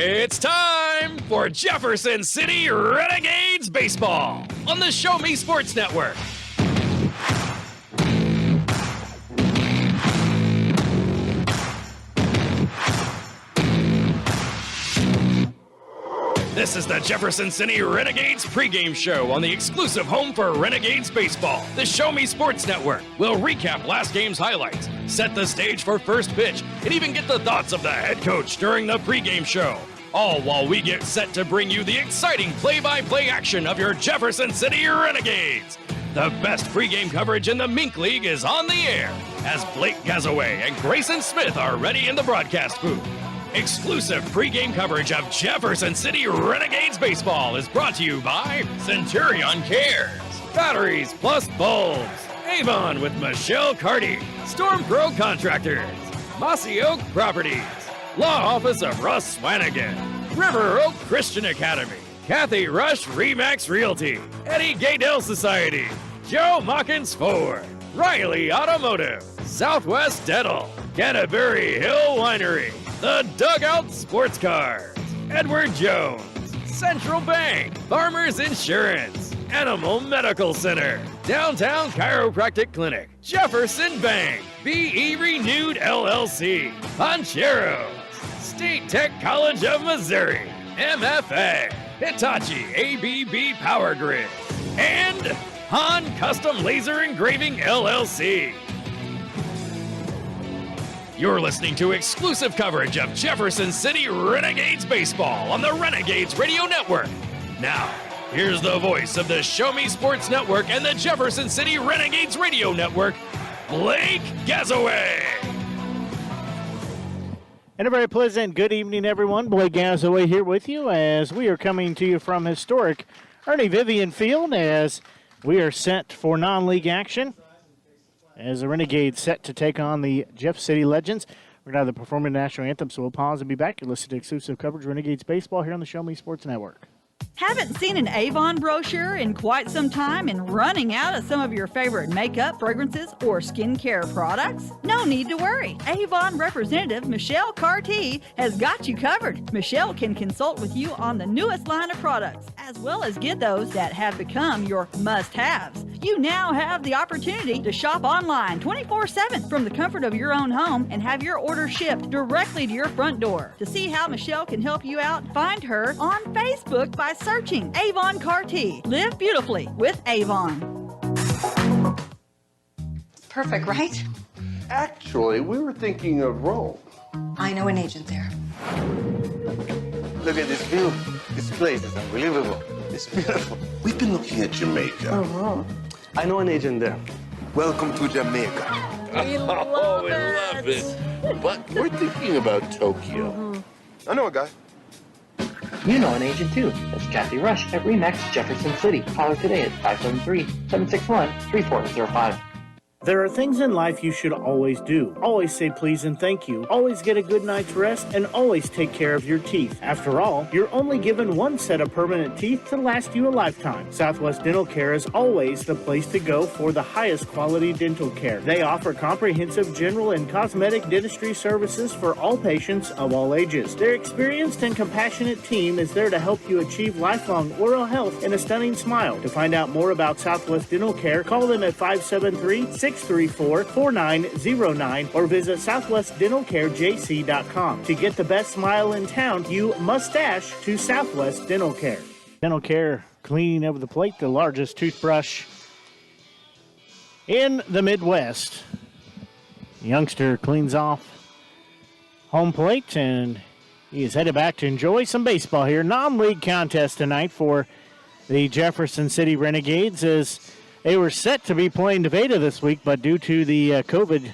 It's time for Jefferson City Renegades Baseball on the Show Me Sports Network. This is the Jefferson City Renegades pregame show on the exclusive home for Renegades Baseball, the Show Me Sports Network. We'll recap last game's highlights, set the stage for first pitch, and even get the thoughts of the head coach during the pregame show. All while we get set to bring you the exciting play-by-play action of your Jefferson City Renegades. The best pregame coverage in the Mink League is on the air as Blake Gazaway and Grayson Smith are ready in the broadcast booth. Exclusive pregame coverage of Jefferson City Renegades Baseball is brought to you by Centurion Cares, Batteries Plus Bulbs, Avon with Michelle Carty, Storm Pro Contractors, Mossy Oak Properties, Law Office of Russ Swanigan, River Oak Christian Academy, Kathy Rush Remax Realty, Eddie Gaydell Society, Joe Mockins Ford, Riley Automotive, Southwest Dental, Canterbury Hill Winery, The Dugout Sports Cars, Edward Jones, Central Bank, Farmers Insurance, Animal Medical Center, Downtown Chiropractic Clinic, Jefferson Bank, BE Renewed LLC, Poncheros, State Tech College of Missouri, MFA, Hitachi ABB Power Grid, and Han Custom Laser Engraving LLC. You're listening to exclusive coverage of Jefferson City Renegades Baseball on the Renegades Radio Network. Now, here's the voice of the Show Me Sports Network and the Jefferson City Renegades Radio Network, Blake Gazaway. And a very pleasant good evening, everyone. Blake Gazaway here with you as we are coming to you from historic Ernie Vivian Field as we are set for non-league action. As the Renegades set to take on the Jeff City Legends. We're going to have the performing national anthem, so we'll pause and be back. You're listening to exclusive coverage of Renegades Baseball here on the Show Me Sports Network. Haven't seen an Avon brochure in quite some time and running out of some of your favorite makeup, fragrances, or skincare products? No need to worry. Avon representative Michelle Carty has got you covered. Michelle can consult with you on the newest line of products, as well as get those that have become your must-haves. You now have the opportunity to shop online 24/7 from the comfort of your own home and have your order shipped directly to your front door. To see how Michelle can help you out, find her on Facebook by searching Avon Carty. Live beautifully with Avon. Perfect, right? Actually, we were thinking of Rome. I know an agent there. Look at this view. This place is unbelievable. It's beautiful. We've been looking at Jamaica. I know an agent there. Welcome to Jamaica. We love it. But we're thinking about Tokyo. I know a guy. You know an agent too. That's Kathy Rush at Remax Jefferson City. Call her today at 573-761-3405. There are things in life you should always do. Always say please and thank you. Always get a good night's rest and always take care of your teeth. After all, you're only given one set of permanent teeth to last you a lifetime. Southwest Dental Care is always the place to go for the highest quality dental care. They offer comprehensive general and cosmetic dentistry services for all patients of all ages. Their experienced and compassionate team is there to help you achieve lifelong oral health and a stunning smile. To find out more about Southwest Dental Care, call them at 573-634-4909 or visit southwestdentalcarejc.com. To get the best smile in town, you must dash to Southwest Dental Care. Dental Care cleaning over the plate, the largest toothbrush in the Midwest. The youngster cleans off home plate and he is headed back to enjoy some baseball here. Non-league contest tonight for the Jefferson City Renegades as they were set to be playing Nevada this week, but due to the COVID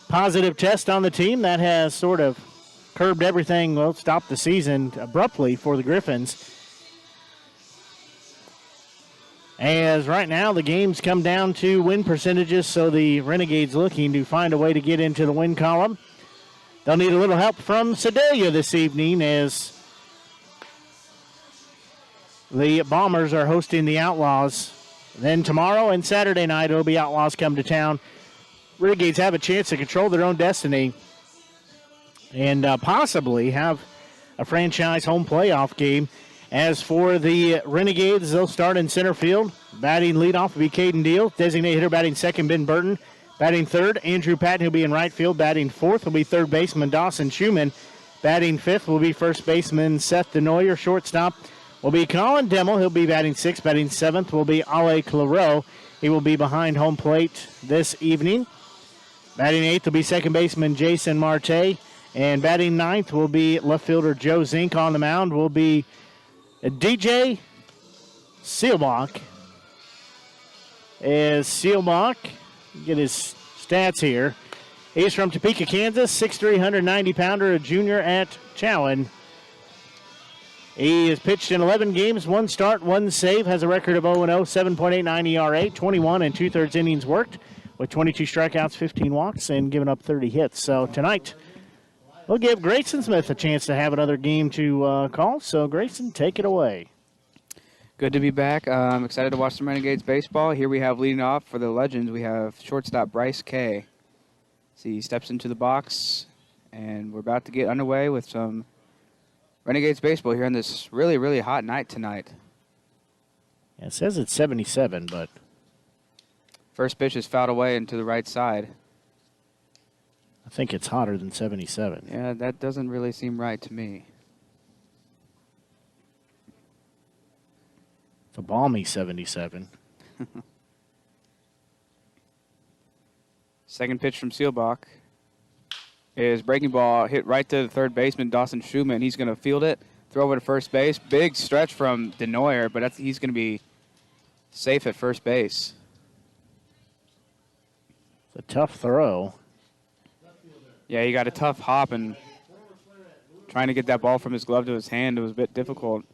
positive test on the team, that has sort of curbed everything, well, stopped the season abruptly for the Griffins. As right now the games come down to win percentages, so the Renegades looking to find a way to get into the win column. They'll need a little help from Sedalia this evening as the Bombers are hosting the Outlaws. Then tomorrow and Saturday night, it'll be Outlaws come to town. Renegades have a chance to control their own destiny and possibly have a franchise home playoff game. As for the Renegades, they'll start in center field. Batting leadoff will be Caden Deal. Designated hitter batting second, Ben Burton. Batting third, Andrew Patton, who'll be in right field. Batting fourth will be third baseman Dawson Schuman. Batting fifth will be first baseman Seth Denoyer. Shortstop will be Colin Demmel. He'll be batting sixth. Batting seventh will be Ale Claro. He will be behind home plate this evening. Batting eighth will be second baseman Jason Marte. And batting ninth will be left fielder Joe Zink. On the mound will be DJ Silbach. As Silbach, get his stats here. He's from Topeka, Kansas, 6'3", 190-pounder, a junior at Chowan. He has pitched in 11 games, 1 start, 1 save, has a record of 0-0, 7.89 ERA, 21 and 2/3 innings worked, with 22 strikeouts, 15 walks, and giving up 30 hits. So tonight, we'll give Grayson Smith a chance to have another game to call. So Grayson, take it away. Good to be back. I'm excited to watch some Renegades baseball. Here we have leading off for the Legends, we have shortstop Bryce Kay. See, he steps into the box, and we're about to get underway with some Renegades baseball here on this really, really hot night tonight. Yeah, it says it's 77, but... First pitch is fouled away into the right side. I think it's hotter than 77. Yeah, that doesn't really seem right to me. It's a balmy 77. Second pitch from Silbach is breaking ball hit right to the third baseman, Dawson Schuman. He's going to field it, throw over to first base. Big stretch from Denoyer, but he's going to be safe at first base. It's a tough throw. Yeah, he got a tough hop, and trying to get that ball from his glove to his hand, it was a bit difficult.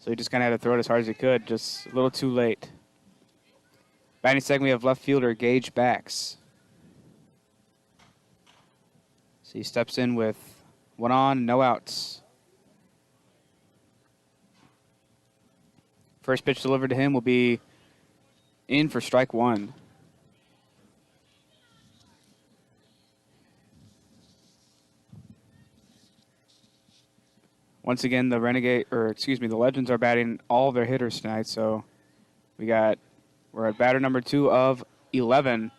So he just kind of had to throw it as hard as he could, just a little too late. Batting second, we have left fielder Gage Bax. So he steps in with 1 on, no outs. First pitch delivered to him will be in for strike 1. Once again, the the Legends are batting all of their hitters tonight. So we're at batter number 2 of 11.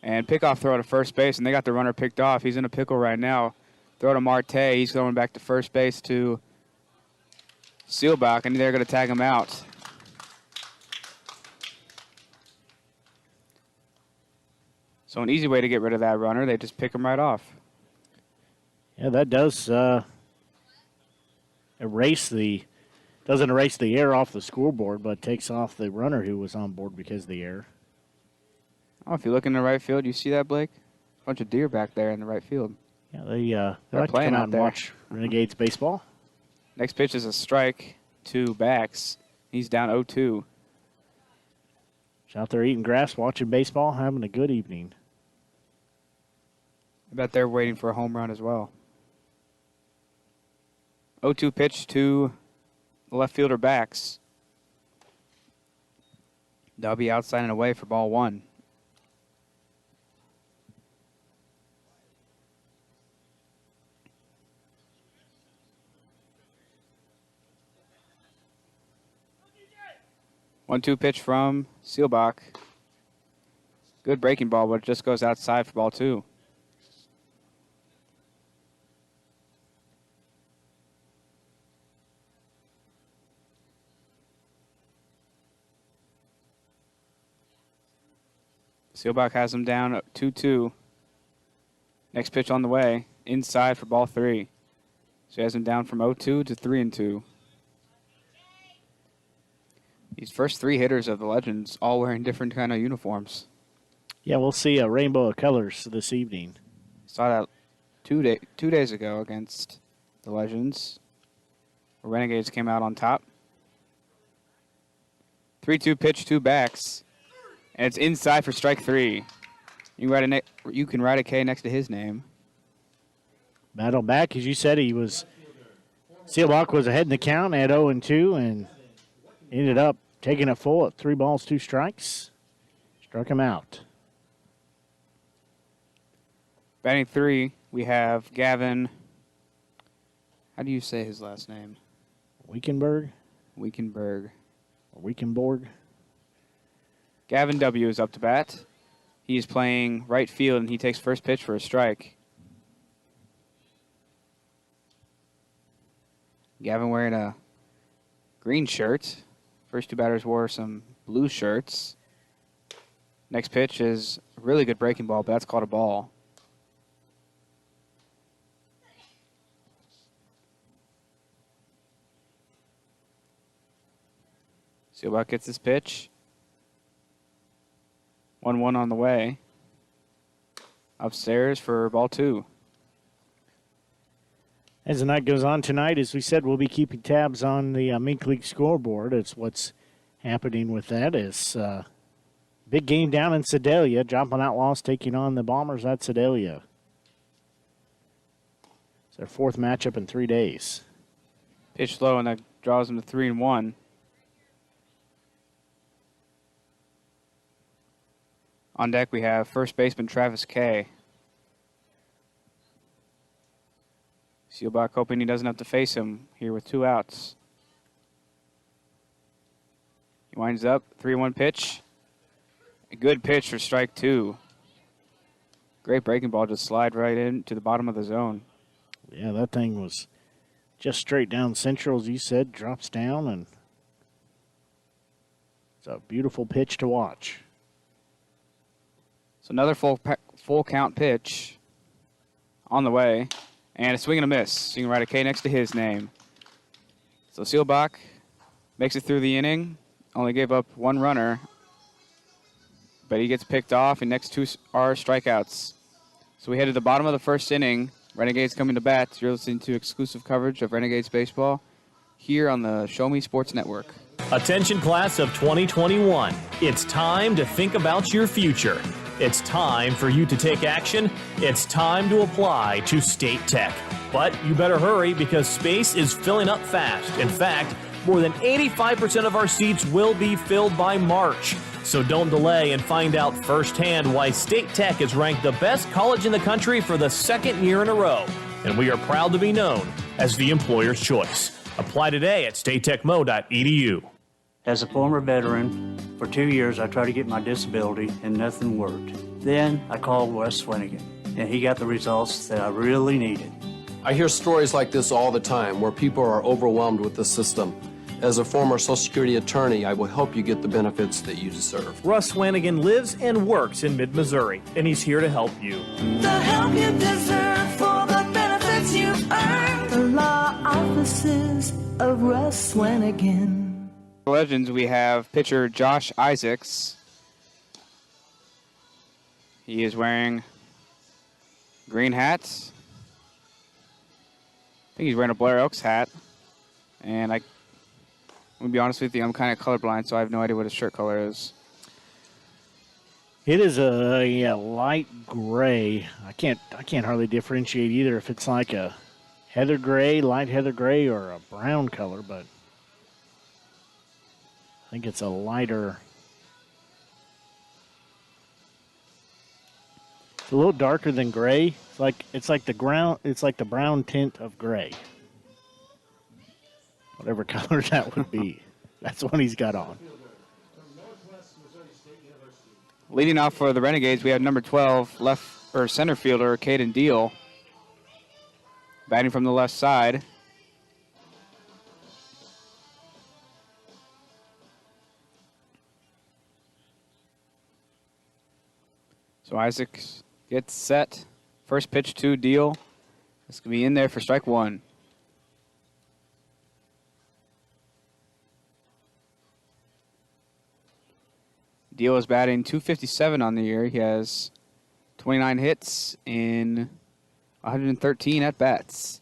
And pickoff throw to first base, and they got the runner picked off. He's in a pickle right now. Throw to Marte. He's going back to first base to Silbach, and they're going to tag him out. So an easy way to get rid of that runner, they just pick him right off. Yeah, that does doesn't erase the error off the scoreboard, but takes off the runner who was on board because of the error. Oh, if you look in the right field, you see that, Blake? A bunch of deer back there in the right field. Yeah, they like playing to come out out and there. watch Renegades baseball. Next pitch is a strike to Bax. He's down 0-2. Out there eating grass, watching baseball, having a good evening. I bet they're waiting for a home run as well. 0-2 pitch to the left fielder Bax. That'll be outside and away for ball 1. One-two pitch from Silbach. Good breaking ball, but it just goes outside for ball 2. Silbach has him down 2-2. Next pitch on the way, inside for ball 3. So he has him down from 0-2 to 3-2. These first 3 hitters of the Legends all wearing different kind of uniforms. Yeah, we'll see a rainbow of colors this evening. Saw that 2 days ago against the Legends. The Renegades came out on top. 3-2 pitch, 2 backs. And it's inside for strike 3. You can write a K next to his name. Battle back, as you said, Silbach was ahead in the count at 0-2 and ended up taking it full at 3 balls, 2 strikes. Struck him out. Batting 3, we have Gavin How do you say his last name? Weekenberg? Weekenberg. Or Weekenborg? Gavin W. is up to bat. He is playing right field, and he takes first pitch for a strike. Gavin wearing a green shirt. First two batters wore some blue shirts. Next pitch is a really good breaking ball, but that's called a ball. Silbach gets his pitch. 1-1 on the way. Upstairs for ball 2. As the night goes on tonight, as we said, we'll be keeping tabs on the Mink League scoreboard. It's what's happening with that. Is big game down in Sedalia. Joplin Outlaws taking on the Bombers at Sedalia. It's their 4th matchup in 3 days. Pitch low, and that draws them to 3-1. On deck, we have first baseman Travis Kay. Silbach hoping he doesn't have to face him here with 2 outs. He winds up, 3-1 pitch. A good pitch for strike 2. Great breaking ball, just slide right into the bottom of the zone. Yeah, that thing was just straight down central, as you said, drops down, and it's a beautiful pitch to watch. So another full count pitch on the way, and a swing and a miss. So you can write a K next to his name. So Silbach makes it through the inning, only gave up 1 runner, but he gets picked off, and next 2 are strikeouts. So we head to the bottom of the 1st inning. Renegades coming to bat. You're listening to exclusive coverage of Renegades baseball here on the Show Me Sports Network. Attention class of 2021. It's time to think about your future. It's time for you to take action. It's time to apply to State Tech. But you better hurry because space is filling up fast. In fact, more than 85% of our seats will be filled by March. So don't delay and find out firsthand why State Tech is ranked the best college in the country for the 2nd year in a row. And we are proud to be known as the employer's choice. Apply today at statetechmo.edu. As a former veteran, for 2 years I tried to get my disability and nothing worked. Then I called Wes Swinigan and he got the results that I really needed. I hear stories like this all the time where people are overwhelmed with the system. As a former Social Security attorney, I will help you get the benefits that you deserve. Russ Swanigan lives and works in mid-Missouri, and he's here to help you. The help you deserve for the benefits you've earned. The law offices of Russ Swanigan. Legends, we have pitcher Josh Isaacs. He is wearing green hats. I think he's wearing a Blair Elks hat. And I'm going to be honest with you, I'm kind of colorblind, so I have no idea what his shirt color is. It is a light gray. I can't hardly differentiate either if it's like a heather gray, light heather gray, or a brown color, but I think it's a lighter. It's a little darker than gray. It's like the brown tint of gray. Whatever color that would be. That's what he's got on. Leading off for the Renegades, we have number 12, center fielder, Caden Deal. Batting from the left side. So Isaacs gets set. First pitch to Deal. This could be in there for strike 1. Deal is batting .257 on the year. He has 29 hits in 113 at-bats.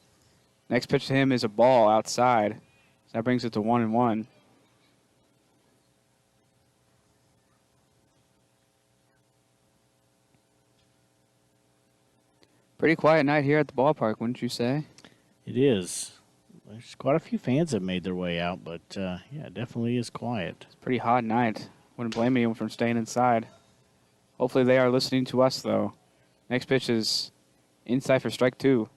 Next pitch to him is a ball outside. So that brings it to 1-1. Pretty quiet night here at the ballpark, wouldn't you say? It is. There's quite a few fans that made their way out, but yeah, it definitely is quiet. It's a pretty hot night. Wouldn't blame anyone from staying inside. Hopefully they are listening to us, though. Next pitch is inside for strike 2.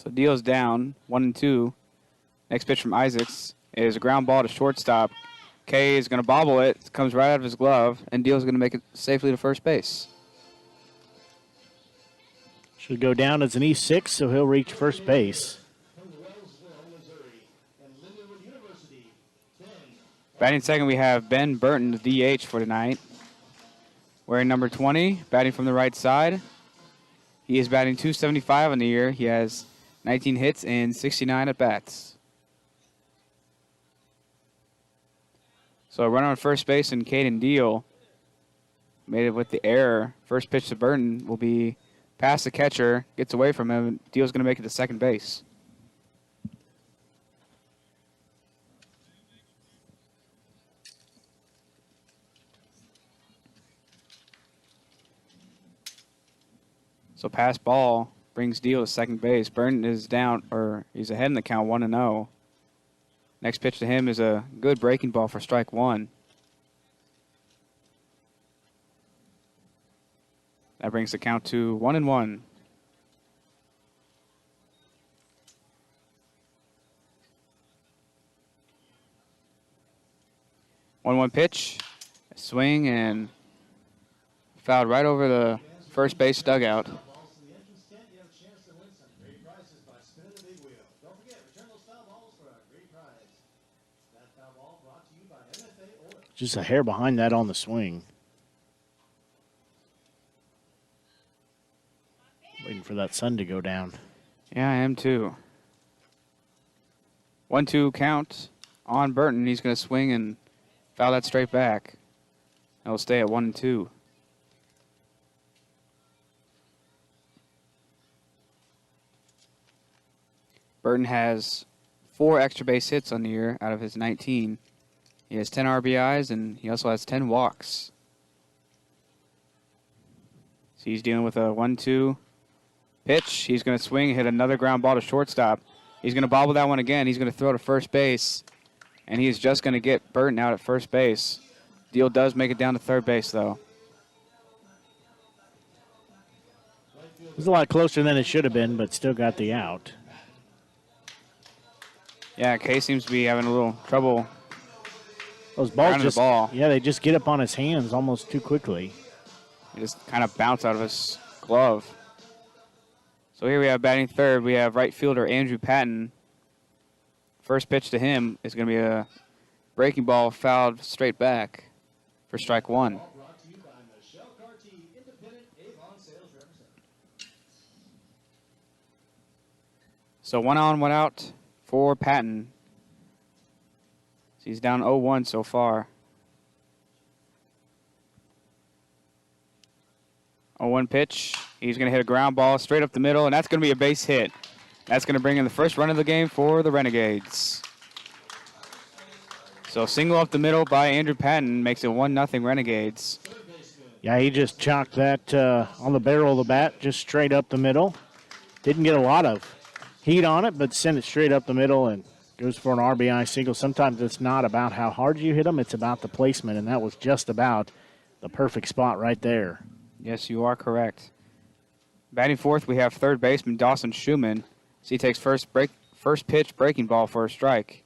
So Deal's down, 1-2. Next pitch from Isaacs is a ground ball to shortstop. Kay is going to bobble it. It comes right out of his glove, and Deal's going to make it safely to first base. Should go down as an E6, so he'll reach first base. Batting second, we have Ben Burton, the DH for tonight. Wearing number 20, batting from the right side. He is batting .275 on the year. He has 19 hits and 69 at-bats. So a runner on first base and Caden Deal made it with the error. First pitch to Burton will be past the catcher, gets away from him. Deal's going to make it to second base. So pass ball brings Deal to second base. Burton is down, or he's ahead in the count, 1-0. Next pitch to him is a good breaking ball for strike one. That brings the count to 1-1. One pitch, a swing, and fouled right over the first base dugout. Just a hair behind that on the swing. Waiting for that sun to go down. Yeah, I am too. 1-2 count on Burton. He's going to swing and foul that straight back. And we'll stay at 1-2. Burton has 4 extra base hits on the year out of his 19. He has 10 RBIs, and he also has 10 walks. So he's dealing with a 1-2 pitch. He's going to swing and hit another ground ball to shortstop. He's going to bobble that one again. He's going to throw to first base, and he's just going to get Burton out at first base. Deal does make it down to third base, though. It was a lot closer than it should have been, but still got the out. Yeah, Kay seems to be having a little trouble. Those balls just, yeah, they just get up on his hands almost too quickly. They just kind of bounce out of his glove. So here we have batting third. We have right fielder Andrew Patton. First pitch to him is going to be a breaking ball fouled straight back for strike one. So 1 on, 1 out for Patton. He's down 0-1 so far. 0-1 pitch. He's going to hit a ground ball straight up the middle, and that's going to be a base hit. That's going to bring in the first run of the game for the Renegades. So single up the middle by Andrew Patton makes it 1-0 Renegades. Yeah, he just chalked that on the barrel of the bat, just straight up the middle. Didn't get a lot of heat on it, but sent it straight up the middle and goes for an RBI single. Sometimes it's not about how hard you hit them, it's about the placement, and that was just about the perfect spot right there. Yes, you are correct. Batting fourth, we have third baseman Dawson Schuman. So he takes first pitch breaking ball for a strike.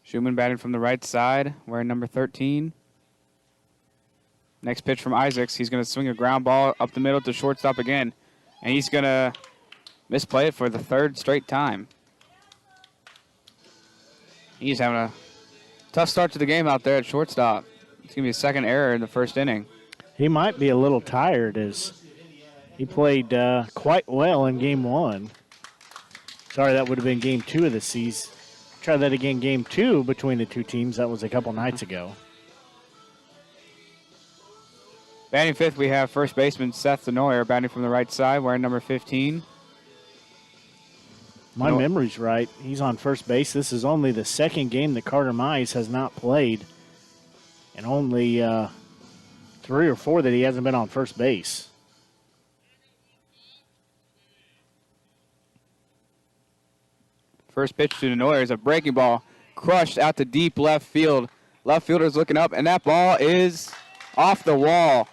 Schuman batting from the right side, wearing number 13. Next pitch from Isaacs. He's going to swing a ground ball up the middle to shortstop again. And he's going to misplay it for the third straight time. He's having a tough start to the game out there at shortstop. It's going to be a second error in the first inning. He might be a little tired as he played quite well in game one. Sorry, that would have been game two of the season. Try that again, game two between the two teams. That was a couple nights ago. Batting fifth, we have first baseman Seth Denoyer batting from the right side, wearing number 15. My memory's right. He's on first base. This is only the second game that Carter Mize has not played, and only 3 or 4 that he hasn't been on first base. First pitch to Denoyer is a breaking ball, crushed out to deep left field. Left fielder's looking up, and that ball is off the wall.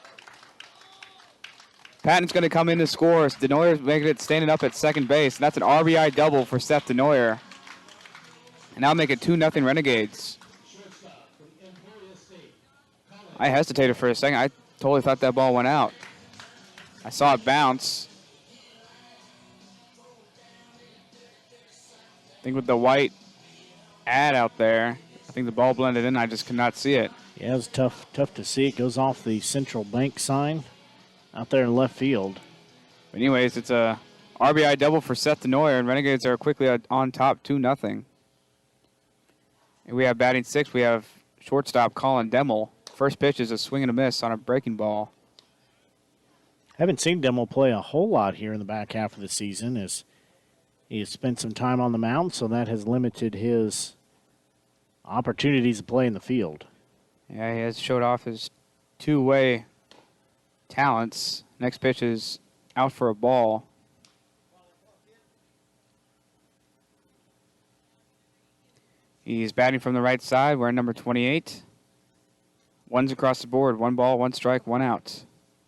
Patton's going to come in to score. Denoyer's making it standing up at second base. And that's an RBI double for Seth Denoyer. And now make it 2-0 Renegades. I hesitated for a second. I totally thought that ball went out. I saw it bounce. I think with the white ad out there, I think the ball blended in. I just could not see it. Yeah, it was tough to see. It goes off the central bank sign out there in left field. But anyways, it's a RBI double for Seth Denoyer, and Renegades are quickly on top 2-0. And we have batting sixth. We have shortstop Colin Demmel. First pitch is a swing and a miss on a breaking ball. Haven't seen Demmel play a whole lot here in the back half of the season, as he has spent some time on the mound, so that has limited his opportunities to play in the field. Yeah, he has showed off his two-way talents. Next pitch is out for a ball. He's batting from the right side, wearing number 28. One's across the board. 1 ball, 1 strike, 1 out.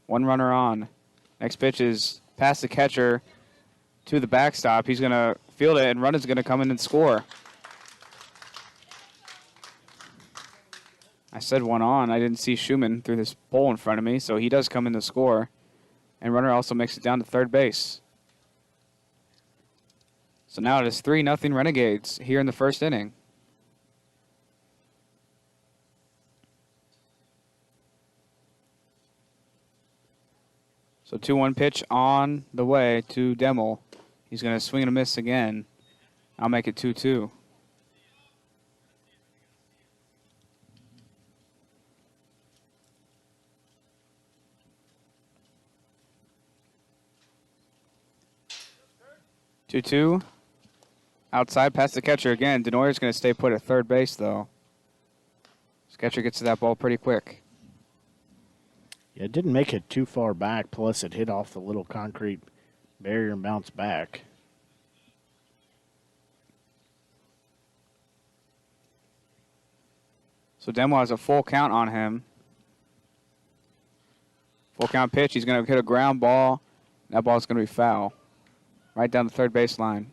1 runner on. Next pitch is past the catcher to the backstop. He's going to field it, and runner's going to come in and score. I said 1 on. I didn't see Schuman through this pole in front of me, so he does come in to score. And runner also makes it down to third base. So now it is 3-0 Renegades here in the first inning. So 2-1 pitch on the way to Demmel. He's going to swing and a miss again. I'll make it 2-2. Two-two. Outside past the catcher again. Denoyer's going to stay put at third base, though. This catcher gets to that ball pretty quick. Yeah, it didn't make it too far back, plus it hit off the little concrete barrier and bounced back. So Demmel has a full count on him. Full count pitch. He's going to hit a ground ball. That ball's going to be foul. Right down the third baseline.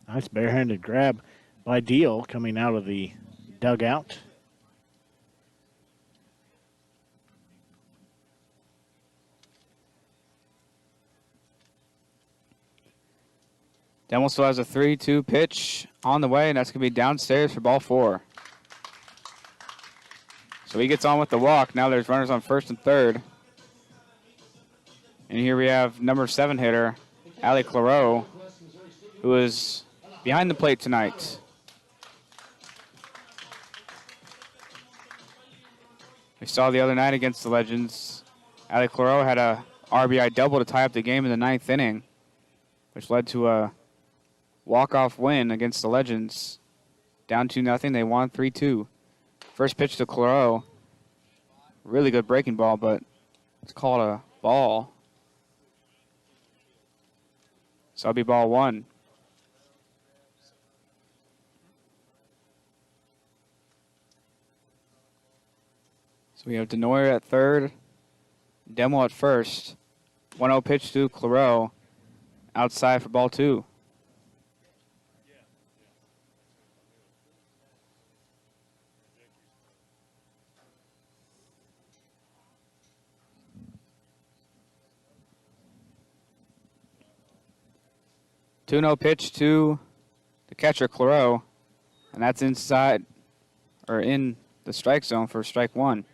Nice barehanded grab by Deal coming out of the dugout. Demmel still has a 3-2 pitch on the way, and that's going to be downstairs for ball 4. So he gets on with the walk. Now there's runners on first and third. And here we have number 7 hitter, Ali Clareau, who is behind the plate tonight. We saw the other night against the Legends. Ali Clareau had a RBI double to tie up the game in the 9th inning, which led to a walk-off win against the Legends. Down 2-0. They won 3-2. First pitch to Clareau. Really good breaking ball, but it's called a ball. So it'll be ball 1. So we have Denoyer at third, Demmel at first. 1-0 pitch to Clareau. Outside for ball 2. Two-no pitch to the catcher, Clareau, and that's inside, or in the strike zone for strike 1.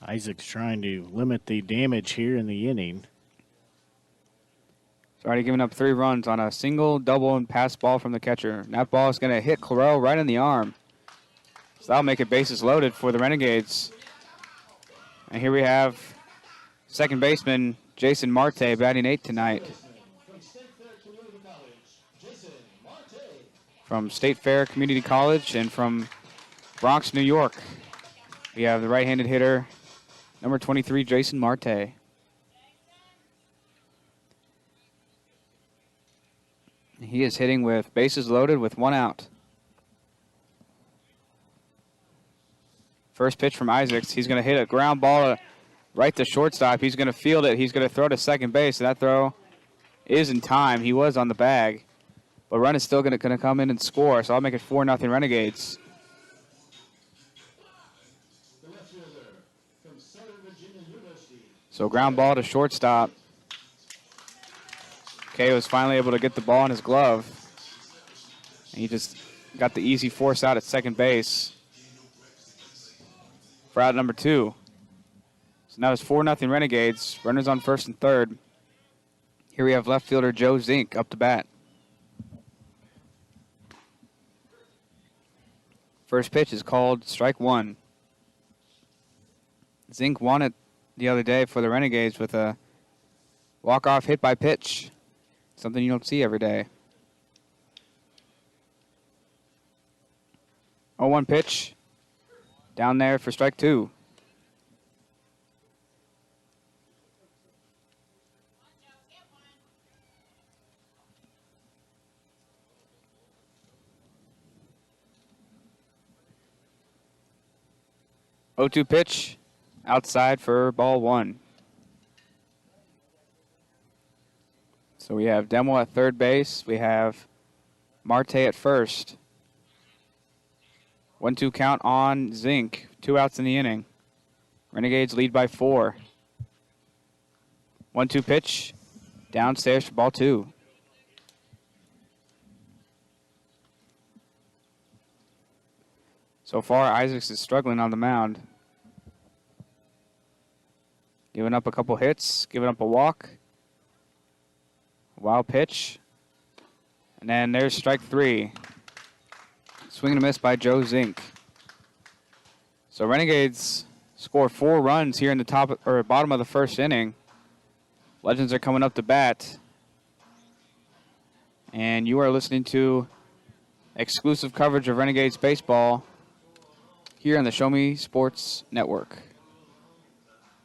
Isaac's trying to limit the damage here in the inning. He's already given up 3 runs on a single, double, and pass ball from the catcher. And that ball is going to hit Clareau right in the arm. So that'll make it bases loaded for the Renegades. And here we have second baseman Jason Marte batting 8th tonight. From State Fair Community College and from Bronx, New York. We have the right-handed hitter, number 23, Jason Marte. He is hitting with bases loaded with 1 out. First pitch from Isaacs. He's going to hit a ground ball right to shortstop. He's going to field it. He's going to throw to second base. And that throw is in time. He was on the bag. But run is still going to come in and score. So I'll make it 4-0 Renegades. So ground ball to shortstop. Kay was finally able to get the ball in his glove. And he just got the easy force out at second base for out number 2. So now it's 4-0 Renegades. Runners on first and third. Here we have left fielder Joe Zink up to bat. First pitch is called strike 1. Zink won it the other day for the Renegades with a walk-off hit by pitch. Something you don't see every day. 0-1 pitch. Down there for strike 2. Oh, 2 pitch. Outside for ball 1. So we have Demo at third base. We have Marte at first. 1-2 count on Zink. 2 outs in the inning. Renegades lead by 4. 1-2 pitch. Downstairs for ball 2. So far, Isaacs is struggling on the mound. Giving up a couple hits, giving up a walk. Wild pitch. And then there's strike 3. Swing and a miss by Joe Zink. So Renegades score 4 runs here in the bottom of the first inning. Legends are coming up to bat. And you are listening to exclusive coverage of Renegades baseball here on the Show Me Sports Network.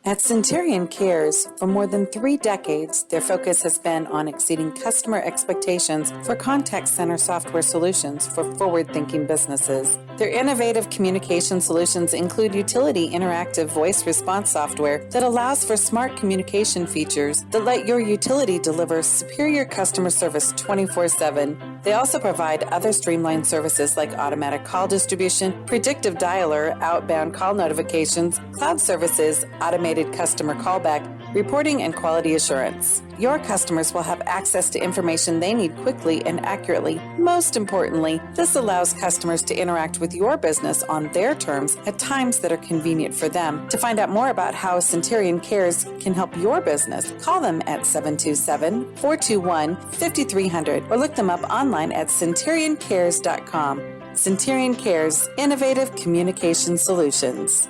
At Centurion Cares, for more than 3 decades, their focus has been on exceeding customer expectations for contact center software solutions for forward-thinking businesses. Their innovative communication solutions include utility interactive voice response software that allows for smart communication features that let your utility deliver superior customer service 24/7. They also provide other streamlined services like automatic call distribution, predictive dialer, outbound call notifications, cloud services, automated customer callback, reporting, and quality assurance. Your customers will have access to information they need quickly and accurately. Most importantly, this allows customers to interact with your business on their terms at times that are convenient for them. To find out more about how Centurion Cares can help your business, call them at 727-421-5300 or look them up online at centurioncares.com. Centurion Cares, innovative communication solutions.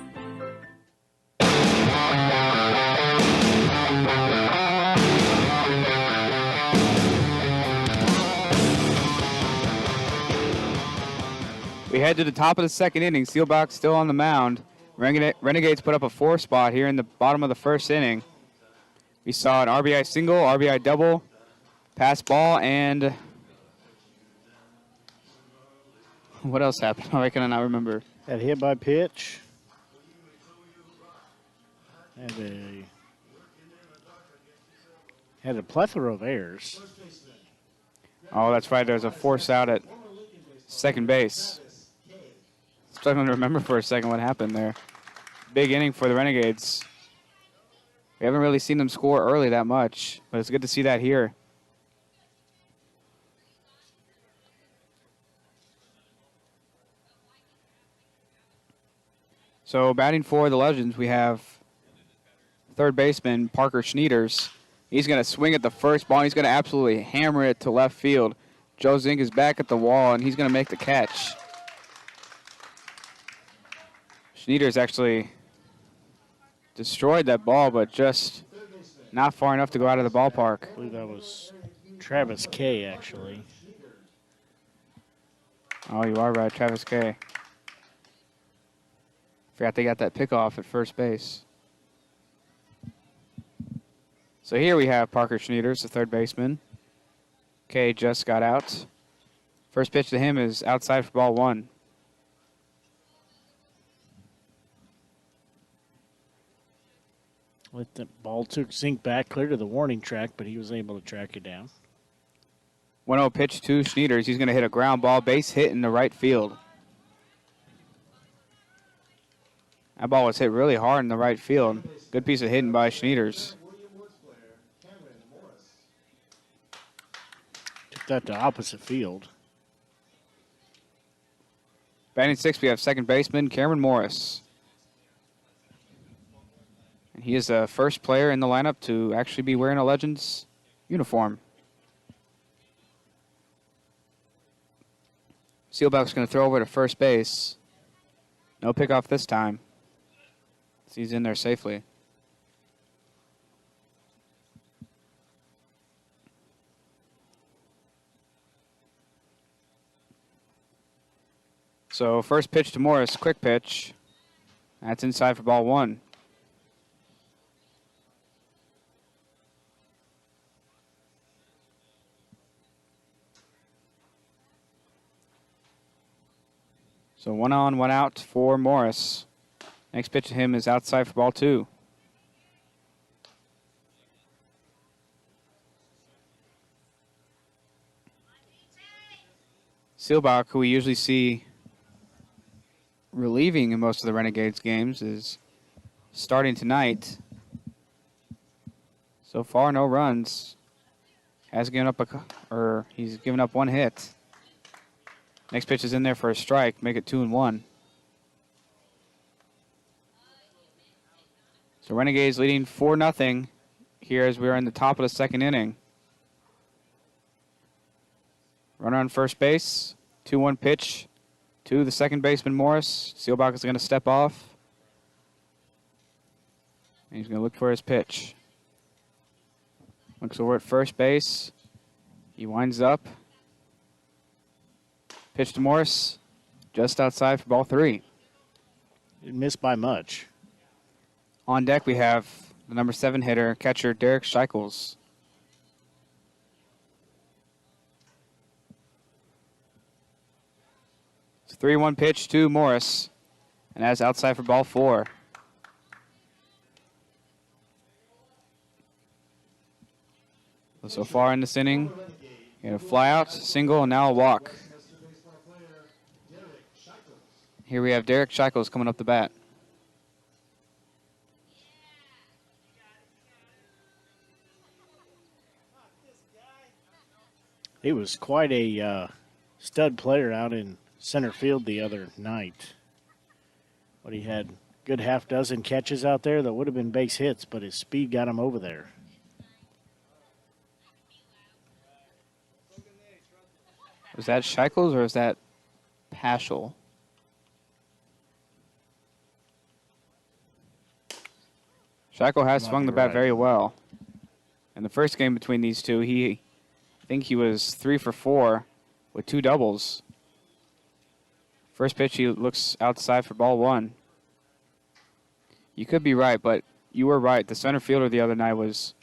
We head to the top of the second inning. Silbach still on the mound. Renegades put up a 4 spot here in the bottom of the first inning. We saw an RBI single, RBI double, pass ball, and what else happened? I can not remember. That hit by pitch. Had a plethora of errors. Oh, that's right. There's a force out at second base. Struggling to remember for a second what happened there. Big inning for the Renegades. We haven't really seen them score early that much, but it's good to see that here. So batting for the Legends, we have third baseman Parker Schneiders. He's going to swing at the first ball. He's going to absolutely hammer it to left field. Joe Zink is back at the wall, and he's going to make the catch. Schneiders actually destroyed that ball, but just not far enough to go out of the ballpark. I believe that was Travis Kay, actually. Oh, you are right, Travis Kay. Forgot they got that pickoff at first base. So here we have Parker Schneiders, the third baseman. Kay just got out. First pitch to him is outside for ball 1. With the ball took Zink back clear to the warning track, but he was able to track it down. 1-0 pitch to Schneider. He's going to hit a ground ball, base hit in the right field. That ball was hit really hard in the right field. Good piece of hitting by Schneiders. Took that to opposite field. Batting sixth, we have second baseman Cameron Morris. And he is the first player in the lineup to actually be wearing a Legends uniform. Silbach's going to throw over to first base. No pickoff this time. He's in there safely. So first pitch to Morris, quick pitch. That's inside for ball one. So 1 on, 1 out for Morris. Next pitch to him is outside for ball two. Silbach, who we usually see relieving in most of the Renegades games, is starting tonight. So far, no runs. Has given up he's given up 1 hit. Next pitch is in there for a strike, make it 2-1. So Renegades leading 4-0 here as we are in the top of the second inning. Runner on first base, 2-1 pitch to the second baseman Morris. Silbach is going to step off. And he's going to look for his pitch. Looks over at first base. He winds up. Pitch to Morris, just outside for ball three. Didn't miss by much. On deck we have the number 7 hitter, catcher Derek Shackles. It's a 3-1 pitch to Morris, and that's outside for ball 4. So far in this inning, you had a flyout, single, and now a walk. Here we have Derek Shackles coming up the bat. He was quite a stud player out in center field the other night. But he had a good half dozen catches out there that would have been base hits, but his speed got him over there. Was that Shackles or is that Paschal? Shackle has swung the bat very well. In the first game between these two, I think he was 3 for 4 with 2 doubles. First pitch, he looks outside for ball 1. You could be right, but you were right. The center fielder the other night was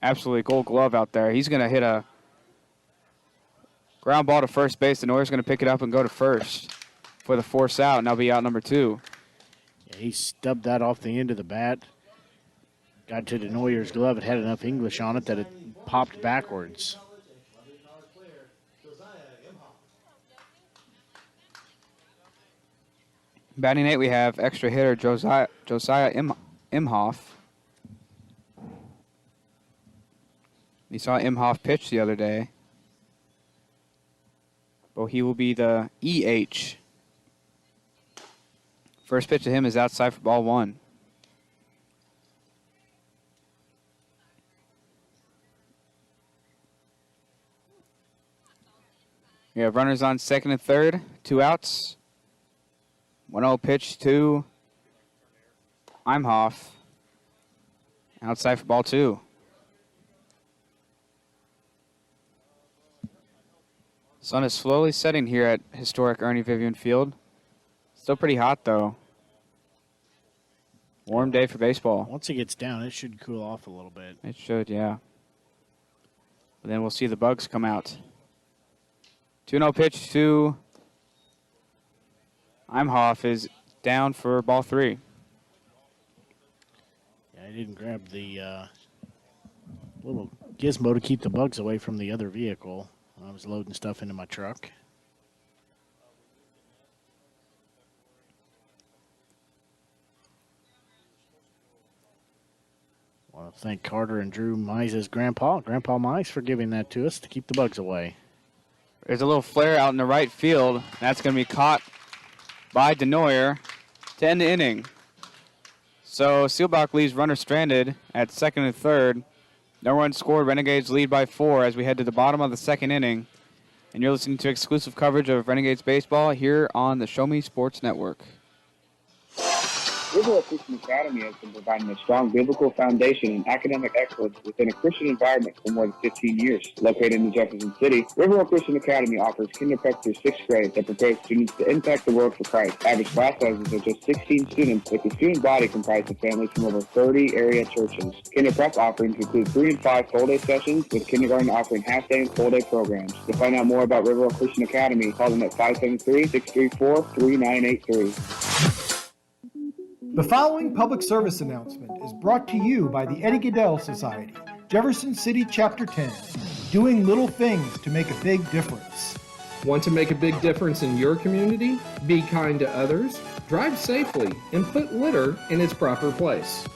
absolutely gold glove out there. He's going to hit a ground ball to first base. Denoyer's going to pick it up and go to first for the force out, and that'll be out number 2. Yeah, he stubbed that off the end of the bat. Got to Denoyer's glove. It had enough English on it that it popped backwards. Batting 8, we have extra hitter Josiah Imhoff. We saw Imhoff pitch the other day. But he will be the EH. First pitch to him is outside for ball 1. We have runners on second and third, 2 outs. 1-0 pitch to Imhoff. Outside for ball 2. Sun is slowly setting here at historic Ernie Vivian Field. Still pretty hot, though. Warm day for baseball. Once it gets down, it should cool off a little bit. It should, yeah. But then we'll see the bugs come out. 2-0 pitch to Imhoff is down for ball 3. Yeah, I didn't grab the little gizmo to keep the bugs away from the other vehicle. I was loading stuff into my truck. I want to thank Carter and Drew Mize's Grandpa Mize, for giving that to us to keep the bugs away. There's a little flare out in the right field. That's going to be caught by Denoyer to end the inning. So Silbach leaves runner stranded at second and third. No run scored. Renegades lead by 4 as we head to the bottom of the second inning. And you're listening to exclusive coverage of Renegades baseball here on the Show Me Sports Network. Riverwalk Christian Academy has been providing a strong biblical foundation and academic excellence within a Christian environment for more than 15 years. Located in Jefferson City, Riverwalk Christian Academy offers kinder prep through 6th grade that prepares students to impact the world for Christ. Average class sizes are just 16 students, with the student body comprised of families from over 30 area churches. Kinder prep offerings include 3 and 5 full-day sessions, with kindergarten offering half-day and full-day programs. To find out more about Riverwalk Christian Academy, call them at 573-634-3983. The following public service announcement is brought to you by the Eddie Gaedel Society, Jefferson City Chapter 10, doing little things to make a big difference. Want to make a big difference in your community? Be kind to others, drive safely, and put litter in its proper place.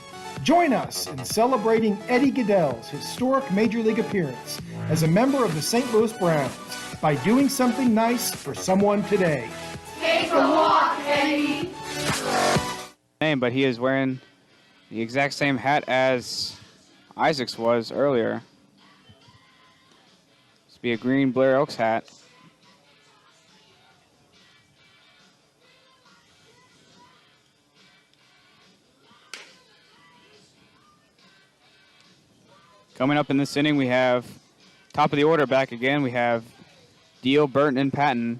Join us in celebrating Eddie Gaedel's historic Major League appearance as a member of the St. Louis Browns by doing something nice for someone today. Take a walk, Eddie. But he is wearing the exact same hat as Isaacs was earlier. This be a green Blair Oaks hat. Coming up in this inning, we have top of the order back again. We have Deal, Burton, and Patton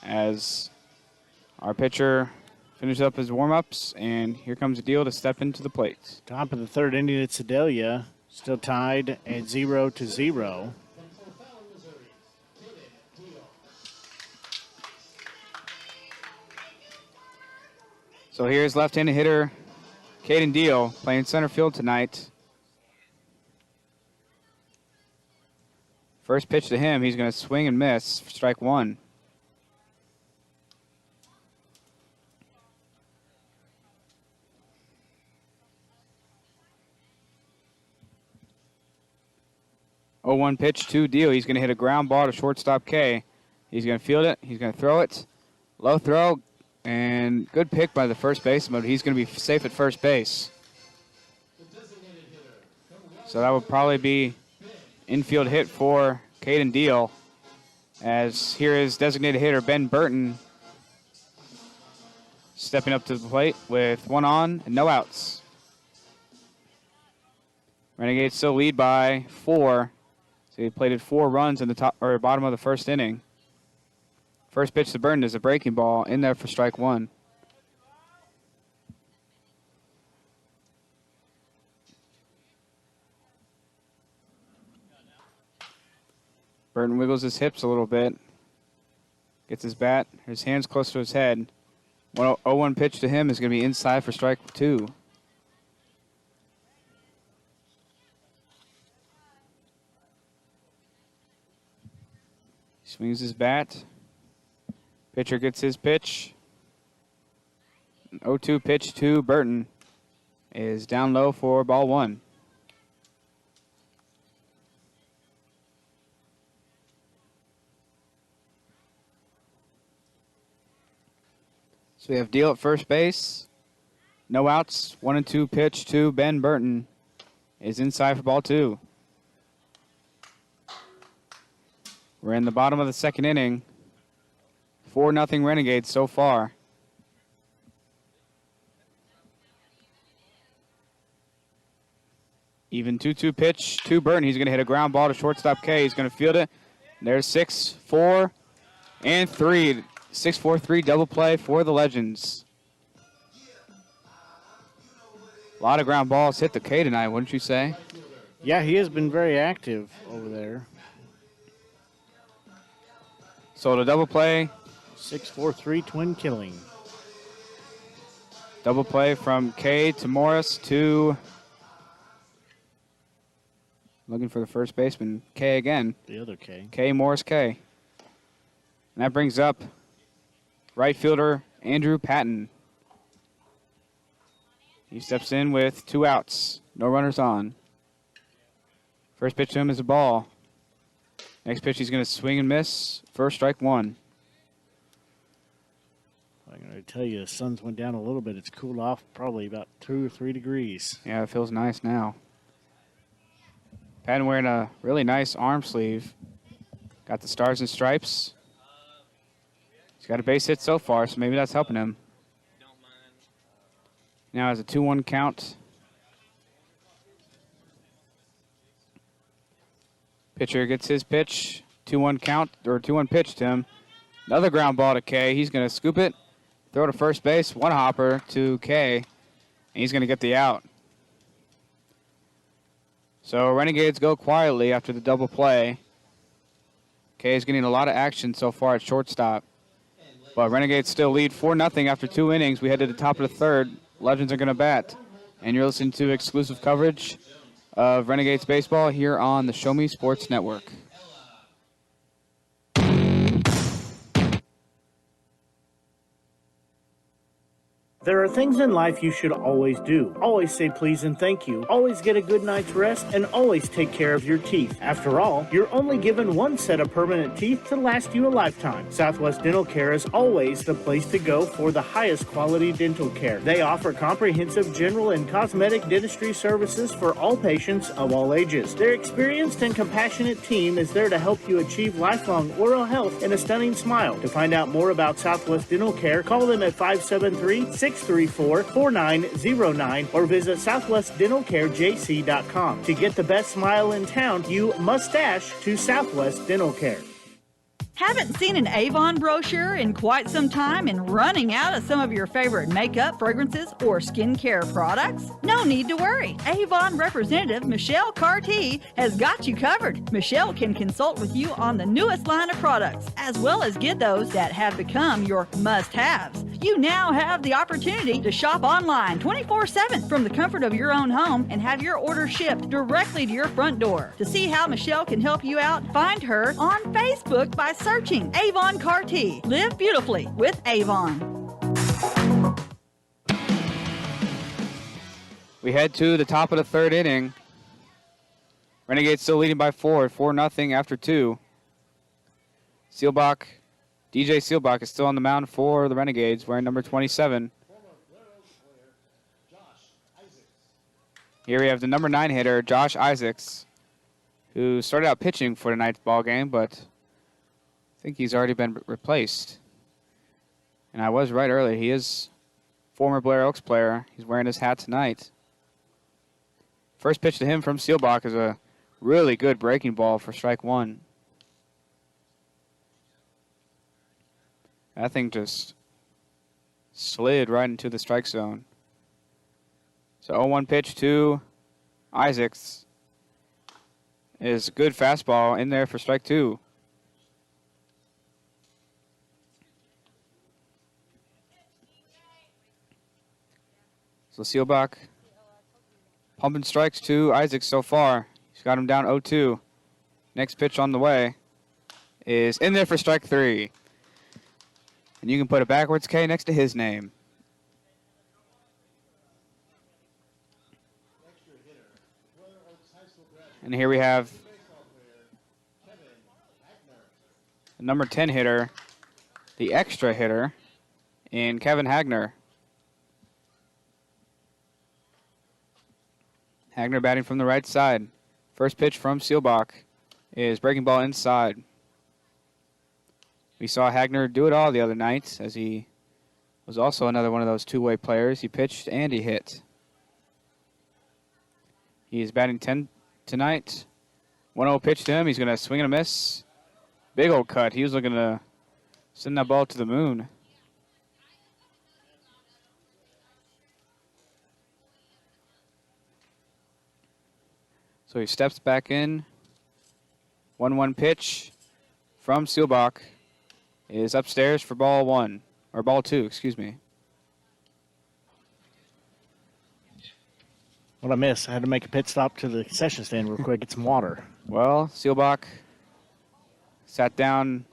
as our pitcher finishes up his warm-ups, and here comes a Deal to step into the plate. Top of the third inning at Sedalia, still tied at 0-0. So here's left-handed hitter Caden Deal playing center field tonight. First pitch to him, he's going to swing and miss for strike 1. Oh, 1 pitch to Deal. He's going to hit a ground ball to shortstop K. He's going to field it. He's going to throw it. Low throw. And good pick by the first baseman. He's going to be safe at first base. So that would probably be infield hit for Caden Deal. As here is designated hitter Ben Burton stepping up to the plate with 1 on and no outs. Renegades still lead by 4. So he plated 4 runs in the top or bottom of the first inning. First pitch to Burton is a breaking ball in there for strike 1. Burton wiggles his hips a little bit. Gets his bat, his hands close to his head. 0-1 pitch to him is going to be inside for strike 2. Swings his bat. Pitcher gets his pitch. 0-2 pitch to Burton is down low for ball 1. So we have Deal at first base. No outs. 1-2 pitch to Ben Burton is inside for ball 2. We're in the bottom of the second inning. 4-0 Renegades so far. Even 2-2 pitch to Burton. He's going to hit a ground ball to shortstop K. He's going to field it. There's 6, 4, and 3. 6-4-3 double play for the Legends. A lot of ground balls hit the K tonight, wouldn't you say? Yeah, he has been very active over there. So the double play. 6-4-3 twin killing. Double play from K to Morris to... Looking for the first baseman. K again. The other K. K, Morris, K. And that brings up right fielder Andrew Patton. He steps in with 2 outs. No runners on. First pitch to him is a ball. Next pitch he's going to swing and miss. First strike 1. I'm going to tell you, the sun's went down a little bit. It's cooled off probably about 2 or 3 degrees. Yeah, it feels nice now. Patton wearing a really nice arm sleeve. Got the stars and stripes. He's got a base hit so far, so maybe that's helping him. Now has a 2-1 count. Pitcher gets his pitch. 2-1 count, or 2-1 pitch to him. Another ground ball to K. He's going to scoop it, throw to first base, 1 hopper to K, and he's going to get the out. So Renegades go quietly after the double play. K is getting a lot of action so far at shortstop. But Renegades still lead 4-0 after 2 innings. We head to the top of the 3rd. Legends are going to bat. And you're listening to exclusive coverage of Renegades baseball here on the Show Me Sports Network. There are things in life you should always do. Always say please and thank you. Always get a good night's rest, and always take care of your teeth. After all, you're only given 1 set of permanent teeth to last you a lifetime. Southwest Dental Care is always the place to go for the highest quality dental care. They offer comprehensive general and cosmetic dentistry services for all patients of all ages. Their experienced and compassionate team is there to help you achieve lifelong oral health and a stunning smile. To find out more about Southwest Dental Care, call them at 573-634-4909 or visit southwestdentalcarejc.com. To get the best smile in town, you must dash to Southwest Dental Care. Haven't seen an Avon brochure in quite some time and running out of some of your favorite makeup, fragrances, or skincare products? No need to worry. Avon representative Michelle Carty has got you covered. Michelle can consult with you on the newest line of products, as well as get those that have become your must-haves. You now have the opportunity to shop online 24/7 from the comfort of your own home and have your order shipped directly to your front door. To see how Michelle can help you out, find her on Facebook by searching Avon Carty. Live beautifully with Avon. We head to the top of the 3rd inning. Renegades still leading by 4-0 after 2. Silbach, DJ Silbach is still on the mound for the Renegades, wearing number 27. Here we have the number 9 hitter, Josh Isaacs, who started out pitching for tonight's ball game, but I think he's already been replaced. And I was right earlier. He is former Blair Oaks player. He's wearing his hat tonight. First pitch to him from Silbach is a really good breaking ball for strike 1. That thing just slid right into the strike zone. So 0-1 pitch to Isaacs is a good fastball in there for strike 2. So Silbach pumping strikes to Isaacs so far. He's got him down 0-2. Next pitch on the way is in there for strike 3. And you can put a backwards K next to his name. And here we have the number 10 hitter, the extra hitter, in Kevin Hagner. Hagner batting from the right side. First pitch from Silbach is breaking ball inside. We saw Hagner do it all the other night, as he was also another one of those two-way players. He pitched and he hit. He is batting 10 tonight. 1-0 pitch to him. He's going to swing and a miss. Big old cut. He was looking to send that ball to the moon. So he steps back in. 1-1 pitch from Silbach is upstairs for ball 1, or ball 2, excuse me. What I missed, I had to make a pit stop to the concession stand real quick, get some water. Well, Silbach sat down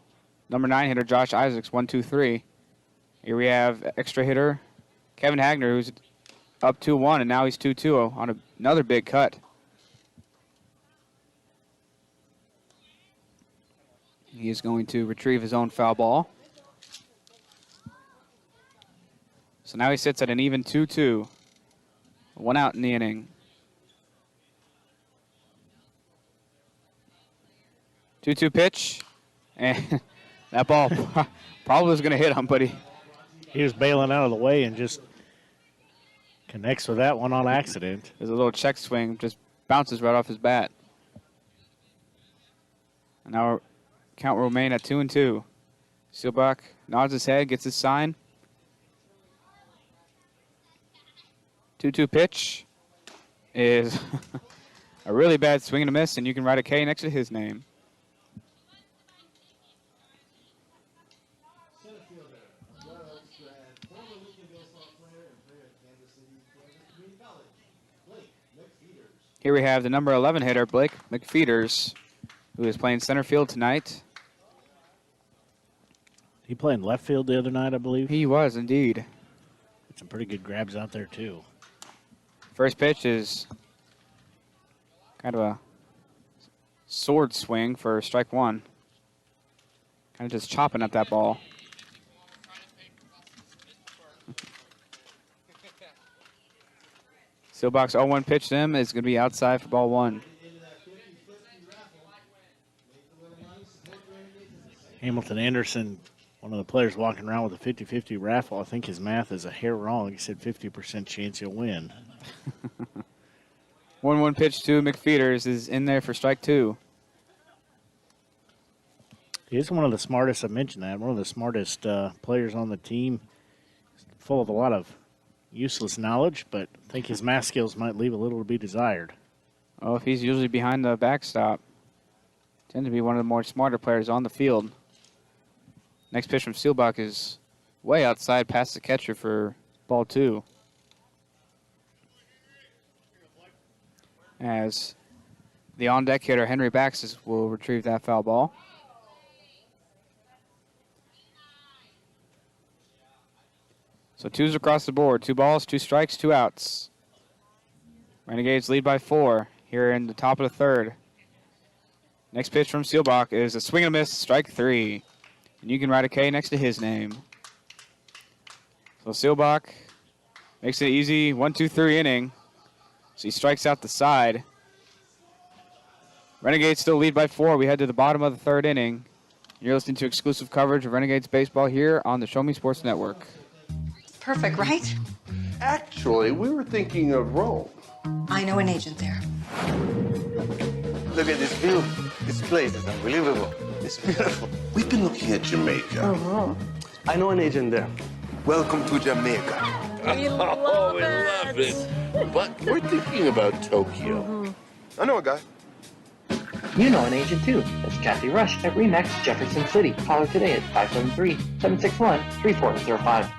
number 9 hitter Josh Isaacs, 1-2-3. Here we have extra hitter Kevin Hagner, who's up 2-1, and now he's 2-2 on another big cut. He is going to retrieve his own foul ball. So now he sits at an even 2-2. 1 out in the inning. 2-2 pitch. And that ball probably was going to hit him, but he was bailing out of the way and just connects with that one on accident. There's a little check swing, just bounces right off his bat. And now our count will remain at 2-2. Silbach nods his head, gets his sign. 2-2 pitch is a really bad swing and a miss, and you can write a K next to his name. Here we have the number 11 hitter, Blake McFeeters, who is playing center field tonight. He played left field the other night, I believe. He was, indeed. Had some pretty good grabs out there, too. First pitch is kind of a sword swing for strike one. Kind of just chopping at that ball. Silbach's 0-1 pitch to him is going to be outside for ball one. Hamilton Anderson, one of the players walking around with a 50-50 raffle. I think his math is a hair wrong. He said 50% chance he'll win. 1-1 pitch to McFeeters is in there for strike two. He's one of the smartest, I mentioned that, one of the smartest players on the team. Full of a lot of useless knowledge, but I think his math skills might leave a little to be desired. Oh, if he's usually behind the backstop. Tends to be one of the more smarter players on the field. Next pitch from Silbach is way outside past the catcher for ball two. As the on-deck hitter, Henry Baxis, will retrieve that foul ball. So twos across the board. 2 balls, 2 strikes, 2 outs. Renegades lead by 4 here in the top of the third. Next pitch from Silbach is a swing and a miss, strike 3. And you can write a K next to his name. So Silbach makes it easy 1-2-3 inning. So he strikes out the side. Renegades still lead by 4. We head to the bottom of the third inning. You're listening to exclusive coverage of Renegades baseball here on the Show Me Sports Network. Perfect, right? Actually, we were thinking of Rome. I know an agent there. Look at this view. This place is unbelievable. It's beautiful. We've been looking at Jamaica. I know an agent there. Welcome to Jamaica. We love it. But we're thinking about Tokyo. I know a guy. You know an agent too. That's Kathy Rush at RE/MAX Jefferson City. Call her today at 573-761-3405.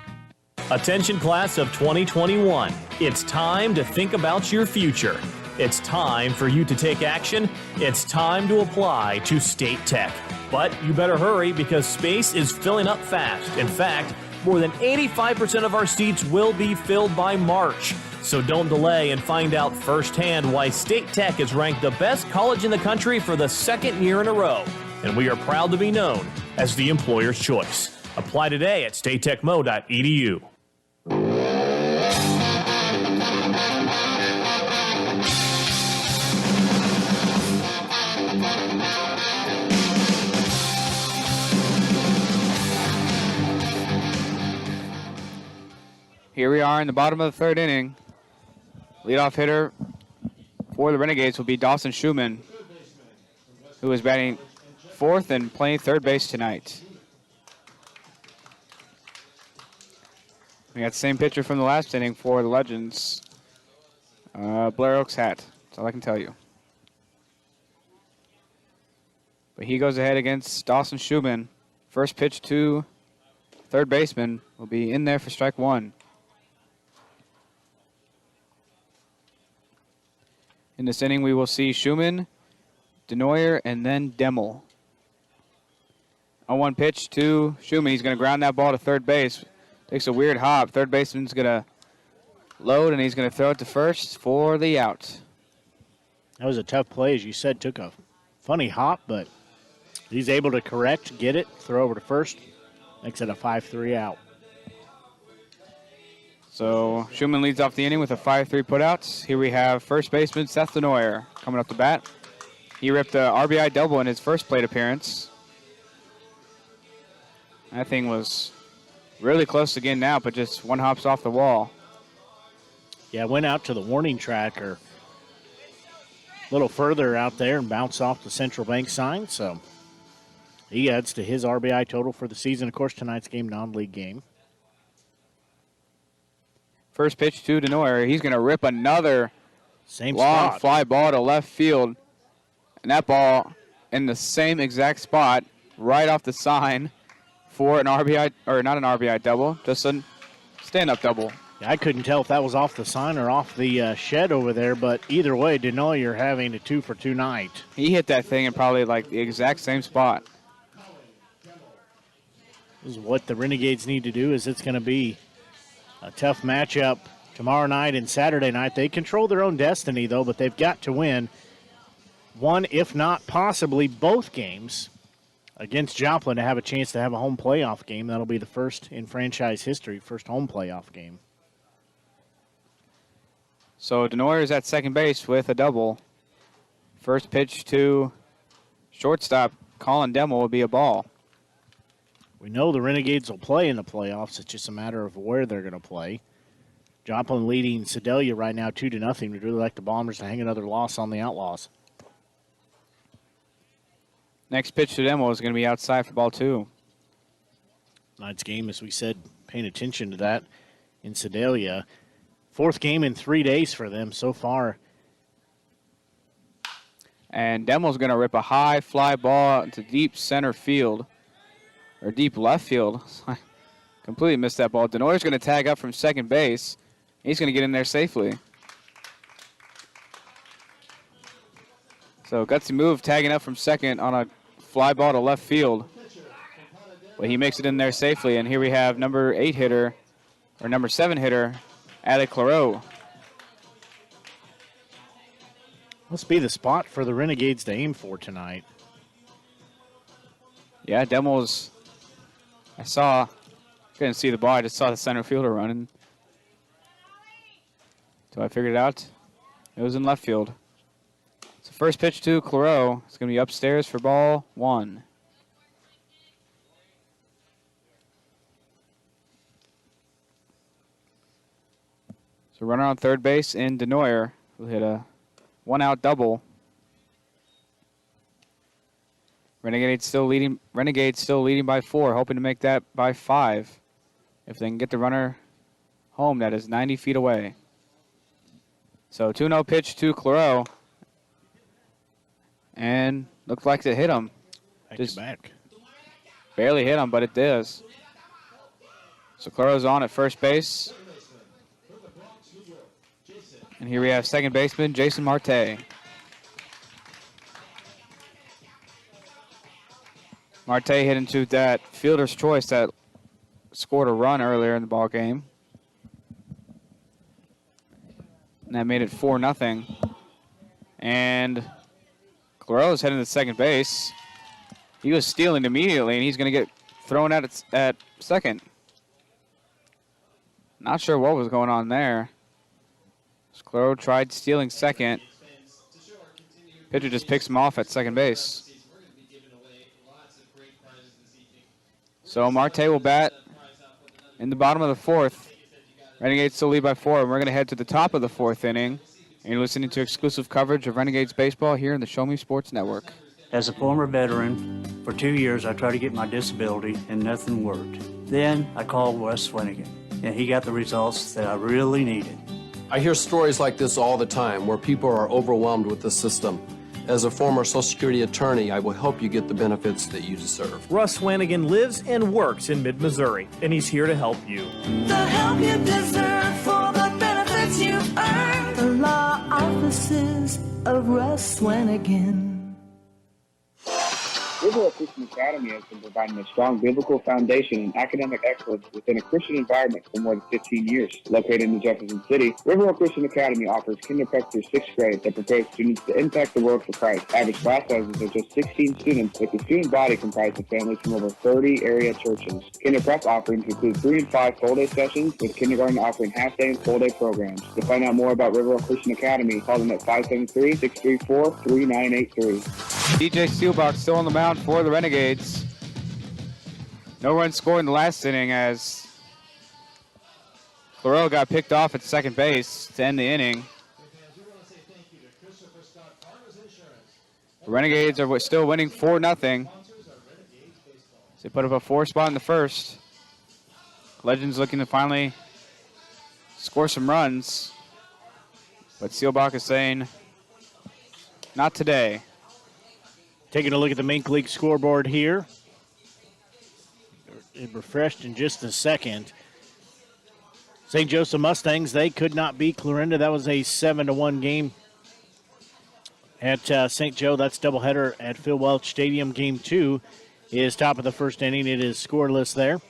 Attention class of 2021. It's time to think about your future. It's time for you to take action. It's time to apply to State Tech. But you better hurry because space is filling up fast. In fact, more than 85% of our seats will be filled by March. So don't delay and find out firsthand why State Tech is ranked the best college in the country for the 2nd year in a row. And we are proud to be known as the employer's choice. Apply today at statetechmo.edu. Here we are in the bottom of the third inning. Leadoff hitter for the Renegades will be Dawson Schuman, who is batting 4th and playing third base tonight. We got the same pitcher from the last inning for the Legends. Blair Oaks hat. That's all I can tell you. But he goes ahead against Dawson Schuman. First pitch to third baseman will be in there for strike 1. In this inning, we will see Schuman, Denoyer, and then Demmel. 0-1 pitch to Schuman. He's going to ground that ball to third base. Takes a weird hop. Third baseman's going to load, and he's going to throw it to first for the out. That was a tough play, as you said. Took a funny hop, but he's able to correct, get it, throw over to first. Makes it a 5-3 out. So Schuman leads off the inning with a 5-3 putouts. Here we have first baseman Seth Denoyer coming up to bat. He ripped a RBI double in his first plate appearance. That thing was really close again now, but just one hops off the wall. Yeah, went out to the warning track or a little further out there and bounced off the Central Bank sign. So he adds to his RBI total for the season. Of course, tonight's game, non-league game. First pitch to Denoyer. He's going to rip another same long spot. Fly ball to left field. And that ball in the same exact spot, right off the sign for an RBI, or not an RBI double, just a stand-up double. Yeah, I couldn't tell if that was off the sign or off the shed over there, but either way, Denoyer having a 2-for-2 night. He hit that thing in probably like the exact same spot. This is what the Renegades need to do. Is it's going to be a tough matchup tomorrow night and Saturday night. They control their own destiny, though, but they've got to win one, if not possibly both games against Joplin to have a chance to have a home playoff game. That'll be the first in franchise history, first home playoff game. So Denoyer is at second base with a double. First pitch to shortstop Colin Demmel will be a ball. We know the Renegades will play in the playoffs. It's just a matter of where they're going to play. Joplin leading Sedalia right now 2-0. We'd really like the Bombers to hang another loss on the Outlaws. Next pitch to Demmel is going to be outside for ball 2. Tonight's game, as we said, paying attention to that in Sedalia. Fourth game in 3 days for them so far. And Demmel's going to rip a high fly ball into deep center field, or deep left field. Completely missed that ball. Denoyer's going to tag up from second base. He's going to get in there safely. So gutsy move, tagging up from second on a fly ball to left field. But he makes it in there safely, and here we have number 7 hitter, Alec Clareau. Must be the spot for the Renegades to aim for tonight. Yeah, Demmel's, couldn't see the ball, I just saw the center fielder running. So I figured it out. It was in left field. So first pitch to Clareau. It's going to be upstairs for ball 1. So runner on third base in Denoyer will hit a 1-out double. Renegades still leading by 4, hoping to make that by 5. If they can get the runner home, that is 90 feet away. So 2-0 pitch to Clareau. And looked like it hit him. Back. Barely hit him, but it does. So Clareau's on at first base. And here we have second baseman Jason Marte. Marte hit into that fielder's choice that scored a run earlier in the ball game. And that made it 4-0. And Clareau's heading to second base. He was stealing immediately, and he's going to get thrown out at second. Not sure what was going on there. Clareau tried stealing second. Pitcher just picks him off at second base. So Marte will bat in the bottom of the 4th. Renegades still lead by 4, and we're going to head to the top of the 4th inning. And you're listening to exclusive coverage of Renegades baseball here in the Show Me Sports Network. As a former veteran, for 2 years I tried to get my disability and nothing worked. Then I called Wes Swinigan, and he got the results that I really needed. I hear stories like this all the time where people are overwhelmed with the system. As a former Social Security attorney, I will help you get the benefits that you deserve. Russ Swanigan lives and works in mid-Missouri, and he's here to help you. The help you deserve for the benefits you've earned. The law offices Academy has been providing a strong biblical foundation and academic excellence within a Christian environment for more than 15 years. Located in Jefferson City, Riverwalk Christian Academy offers kindergarten through 6th grade that prepares students to impact the world for Christ. Average class sizes are just 16 students, with the student body comprised of families from over 30 area churches. Kinder Prep offerings include 3 and 5 full-day sessions, with kindergarten offering half-day and full-day programs. To find out more about Riverwalk Christian Academy, call them at 573-634-3983. DJ Silbach still on the mound for the Renegades. No runs scored in the last inning as Clarell got picked off at second base to end the inning. The Renegades are still winning 4-0. They put up a 4 spot in the first. Legends looking to finally score some runs. But Silbach is saying, not today. Taking a look at the Mink League scoreboard here. It refreshed in just a second. St. Joseph Mustangs, they could not beat Clarinda. That was a 7-1 game at St. Joe. That's doubleheader at Phil Welch Stadium. Game 2 is top of the first inning. It is scoreless there.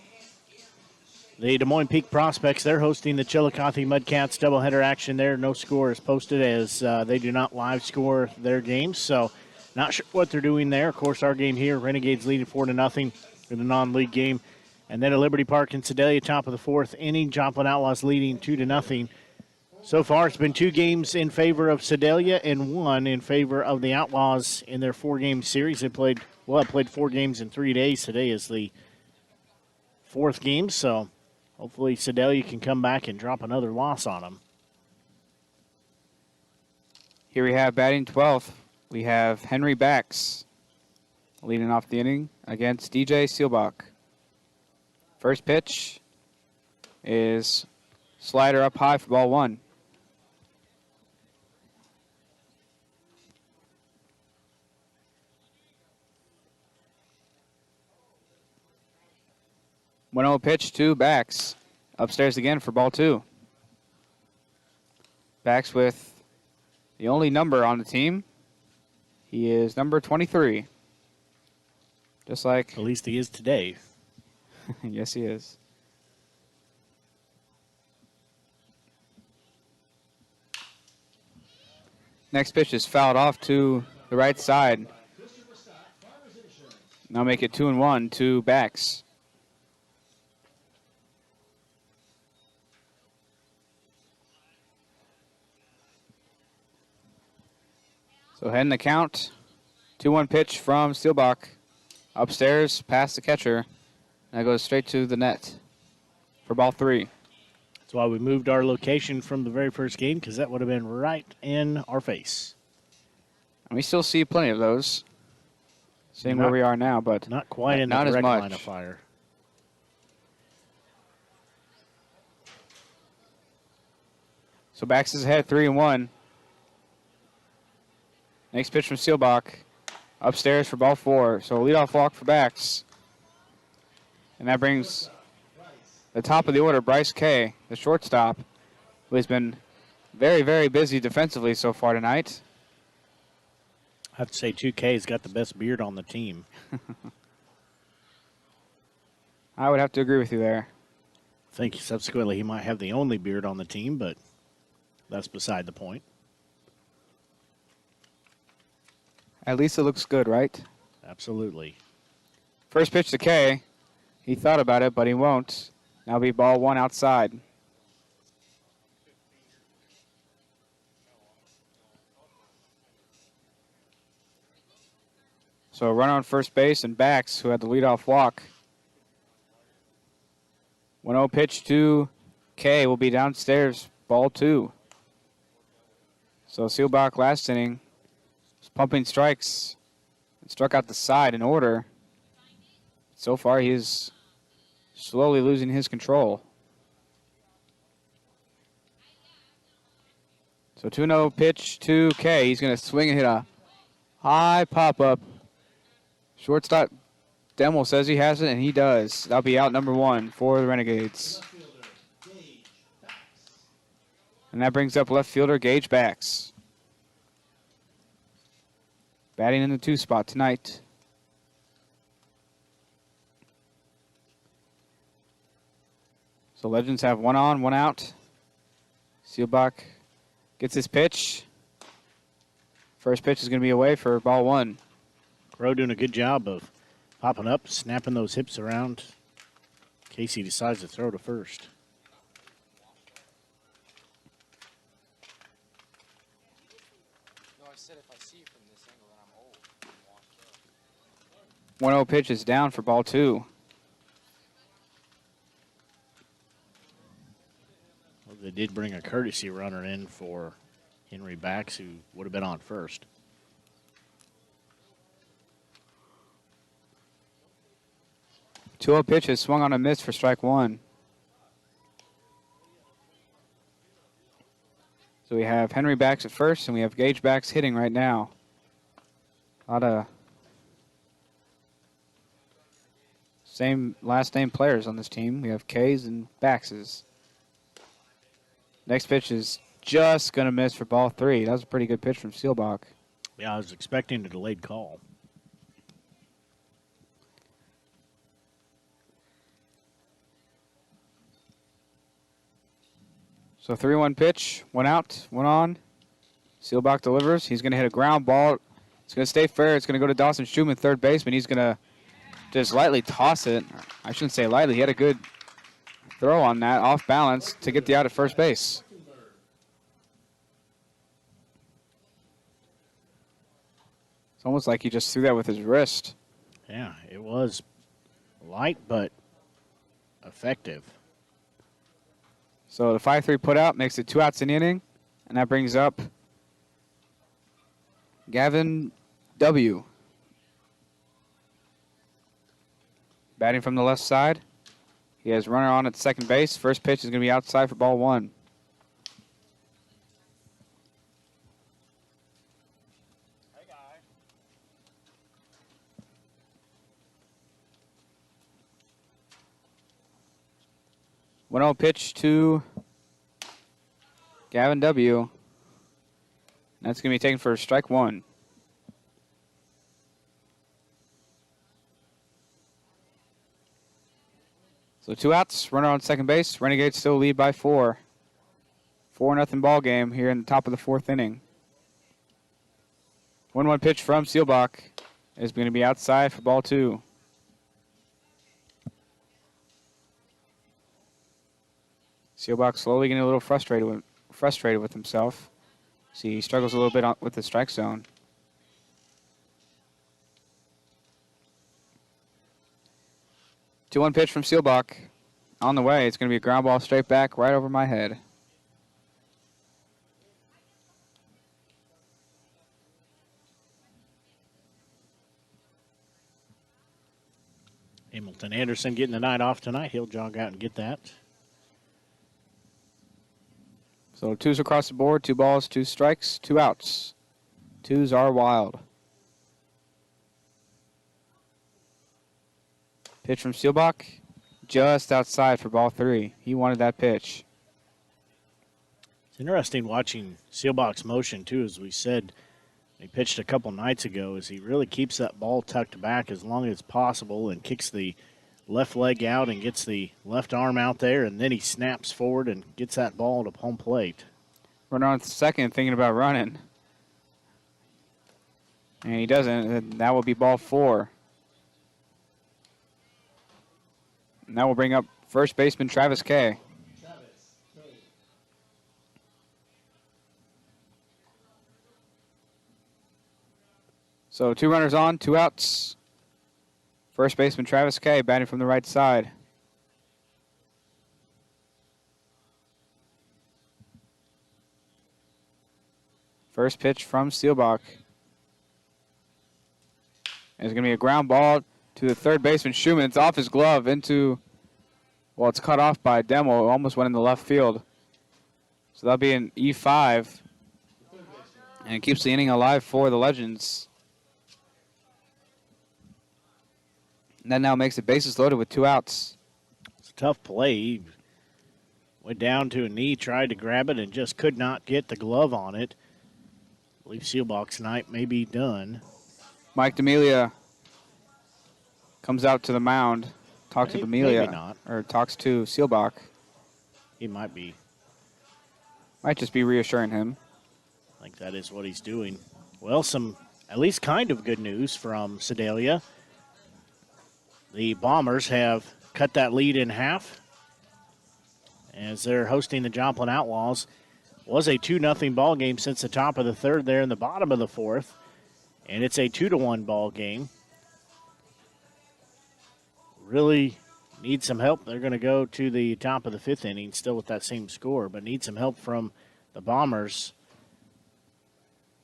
The Des Moines Peak Prospects, they're hosting the Chillicothe Mudcats. Doubleheader action there. No score is posted as they do not live score their games. So not sure what they're doing there. Of course, our game here, Renegades leading 4-0 in the non-league game. And then at Liberty Park in Sedalia, top of the fourth inning, Joplin Outlaws leading 2-0. So far, it's been 2 games in favor of Sedalia and 1 in favor of the Outlaws in their 4-game series. They played 4 games in 3 days. Today is the 4th game, so hopefully Sedalia can come back and drop another loss on them. Here we have batting 12th. We have Henry Bax leading off the inning against DJ Silbach. First pitch is slider up high for ball 1. One-0 pitch to Bax. Upstairs again for ball 2. Bax with the only number on the team. He is number 23. Just like... At least he is today. Yes, he is. Next pitch is fouled off to the right side. Now make it 2-1 to Bax. So heading the count. 2-1 pitch from Silbach. Upstairs, past the catcher. That goes straight to the net for ball 3. That's why we moved our location from the very first game, because that would have been right in our face. And we still see plenty of those. Seeing where we are now, but not quite in the direct line of fire. So Bax is ahead 3-1. Next pitch from Silbach. Upstairs for ball 4. So leadoff walk for Bax. And that brings the top of the order, Bryce Kay, the shortstop, who has been very, very busy defensively so far tonight. I have to say 2K's got the best beard on the team. I would have to agree with you there. I think subsequently he might have the only beard on the team, but that's beside the point. At least it looks good, right? Absolutely. First pitch to Kay. He thought about it, but he won't. Now be ball 1 outside. So a run on first base and Bax, who had the leadoff walk. 1-0 pitch to Kay will be downstairs, ball 2. So Silbach last inning was pumping strikes and struck out the side in order. So far, he is slowly losing his control. So 2-0 pitch to Kay. He's going to swing and hit a high pop-up. Shortstop Demel says he has it, and he does. That'll be out number 1 for the Renegades. And that brings up left fielder Gage Bax. Batting in the 2 spot tonight. So Legends have 1 on, 1 out. Silbach gets his pitch. First pitch is going to be away for ball 1. Crow doing a good job of popping up, snapping those hips around in case he decides to throw to first. No, I said if I see you from this angle, then I'm old. 1-0 pitch is down for ball 2. Well, they did bring a courtesy runner in for Henry Bax, who would have been on first. Two-0 pitch is swung on a miss for strike 1. So we have Henry Bax at first, and we have Gage Bax hitting right now. A lot of same last name players on this team. We have K's and Baxes. Next pitch is just going to miss for ball 3. That was a pretty good pitch from Silbach. Yeah, I was expecting a delayed call. So 3-1 pitch, 1 out, 1 on. Silbach delivers. He's going to hit a ground ball. It's going to stay fair. It's going to go to Dawson Schuman, third baseman. He's going to just lightly toss it. I shouldn't say lightly. He had a good throw on that, off balance, to get the out at first base. It's almost like he just threw that with his wrist. Yeah, it was light but effective. So the 5-3 putout makes it 2 outs in the inning, and that brings up Gavin W. Batting from the left side. He has runner on at second base. First pitch is going to be outside for ball 1. Hey, guy. 1-0 pitch to Gavin W. That's going to be taken for strike 1. So 2 outs, runner on second base. Renegades still lead by 4. 4-0 ball game here in the top of the 4th inning. 1-1 pitch from Silbach is going to be outside for ball 2. Silbach slowly getting a little frustrated with himself. See, he struggles a little bit with the strike zone. Two-one pitch from Silbach. On the way, it's going to be a ground ball straight back right over my head. Hamilton Anderson getting the night off tonight. He'll jog out and get that. So 2s across the board, 2 balls, 2 strikes, 2 outs. 2s are wild. Pitch from Silbach, just outside for ball 3. He wanted that pitch. It's interesting watching Silbach's motion, too, as we said. He pitched a couple nights ago, as he really keeps that ball tucked back as long as possible and kicks the left leg out and gets the left arm out there, and then he snaps forward and gets that ball to home plate. Runner on second, thinking about running. And he doesn't, and that will be ball 4. And that will bring up first baseman Travis Kay. So 2 runners on, 2 outs. First baseman Travis Kay batting from the right side. First pitch from Silbach. It's going to be a ground ball to the third baseman Schuman. It's off his glove into, well, it's cut off by Demo. It almost went in the left field. So that'll be an E5. And it keeps the inning alive for the Legends. And that now makes it bases loaded with 2 outs. It's a tough play. He went down to a knee, tried to grab it, and just could not get the glove on it. I believe Silbach's night may be done. Mike D'Amelia comes out to the mound, talks to D'Amelia, maybe not. or talks to Silbach. He might be. Might just be reassuring him. I think that is what he's doing. Well, some at least kind of good news from Sedalia. The Bombers have cut that lead in half as they're hosting the Joplin Outlaws. Was a 2-0 ball game since the top of the third there in the bottom of the fourth. And it's a 2-1 ball game. Really need some help. They're going to go to the top of the fifth inning still with that same score, but need some help from the Bombers.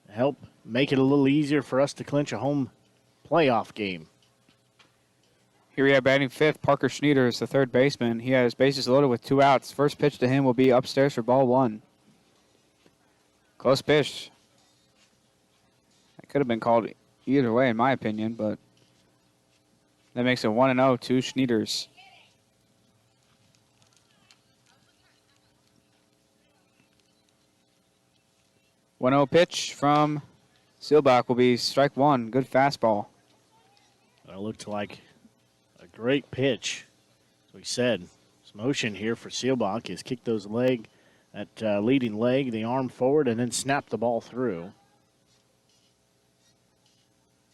Help make it a little easier for us to clinch a home playoff game. Here we have batting fifth, Parker Schneider is the third baseman. He has bases loaded with 2 outs. First pitch to him will be upstairs for ball 1. Close pitch. That could have been called either way, in my opinion, but that makes it 1-0 to Schneiders. One-0 pitch from Silbach will be strike 1. Good fastball. It looked like a great pitch. As we said, some motion here for Silbach is kick those that leading leg, the arm forward, and then snap the ball through.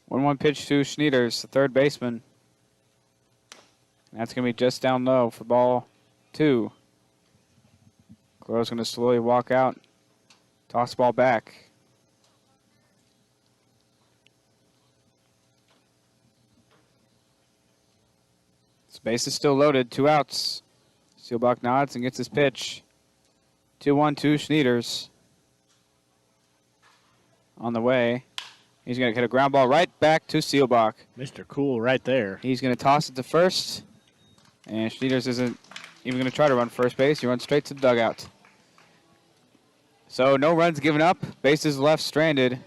1-1 pitch to Schneiders, the third baseman. That's going to be just down low for ball 2. Claro's going to slowly walk out, toss the ball back. This base is still loaded, 2 outs. Silbach nods and gets his pitch. 2-1 to Schneiders. On the way. He's going to hit a ground ball right back to Silbach. Mr. Cool right there. He's going to toss it to first. And Schneiders isn't even going to try to run first base. He runs straight to the dugout. So no runs given up. Bases left stranded.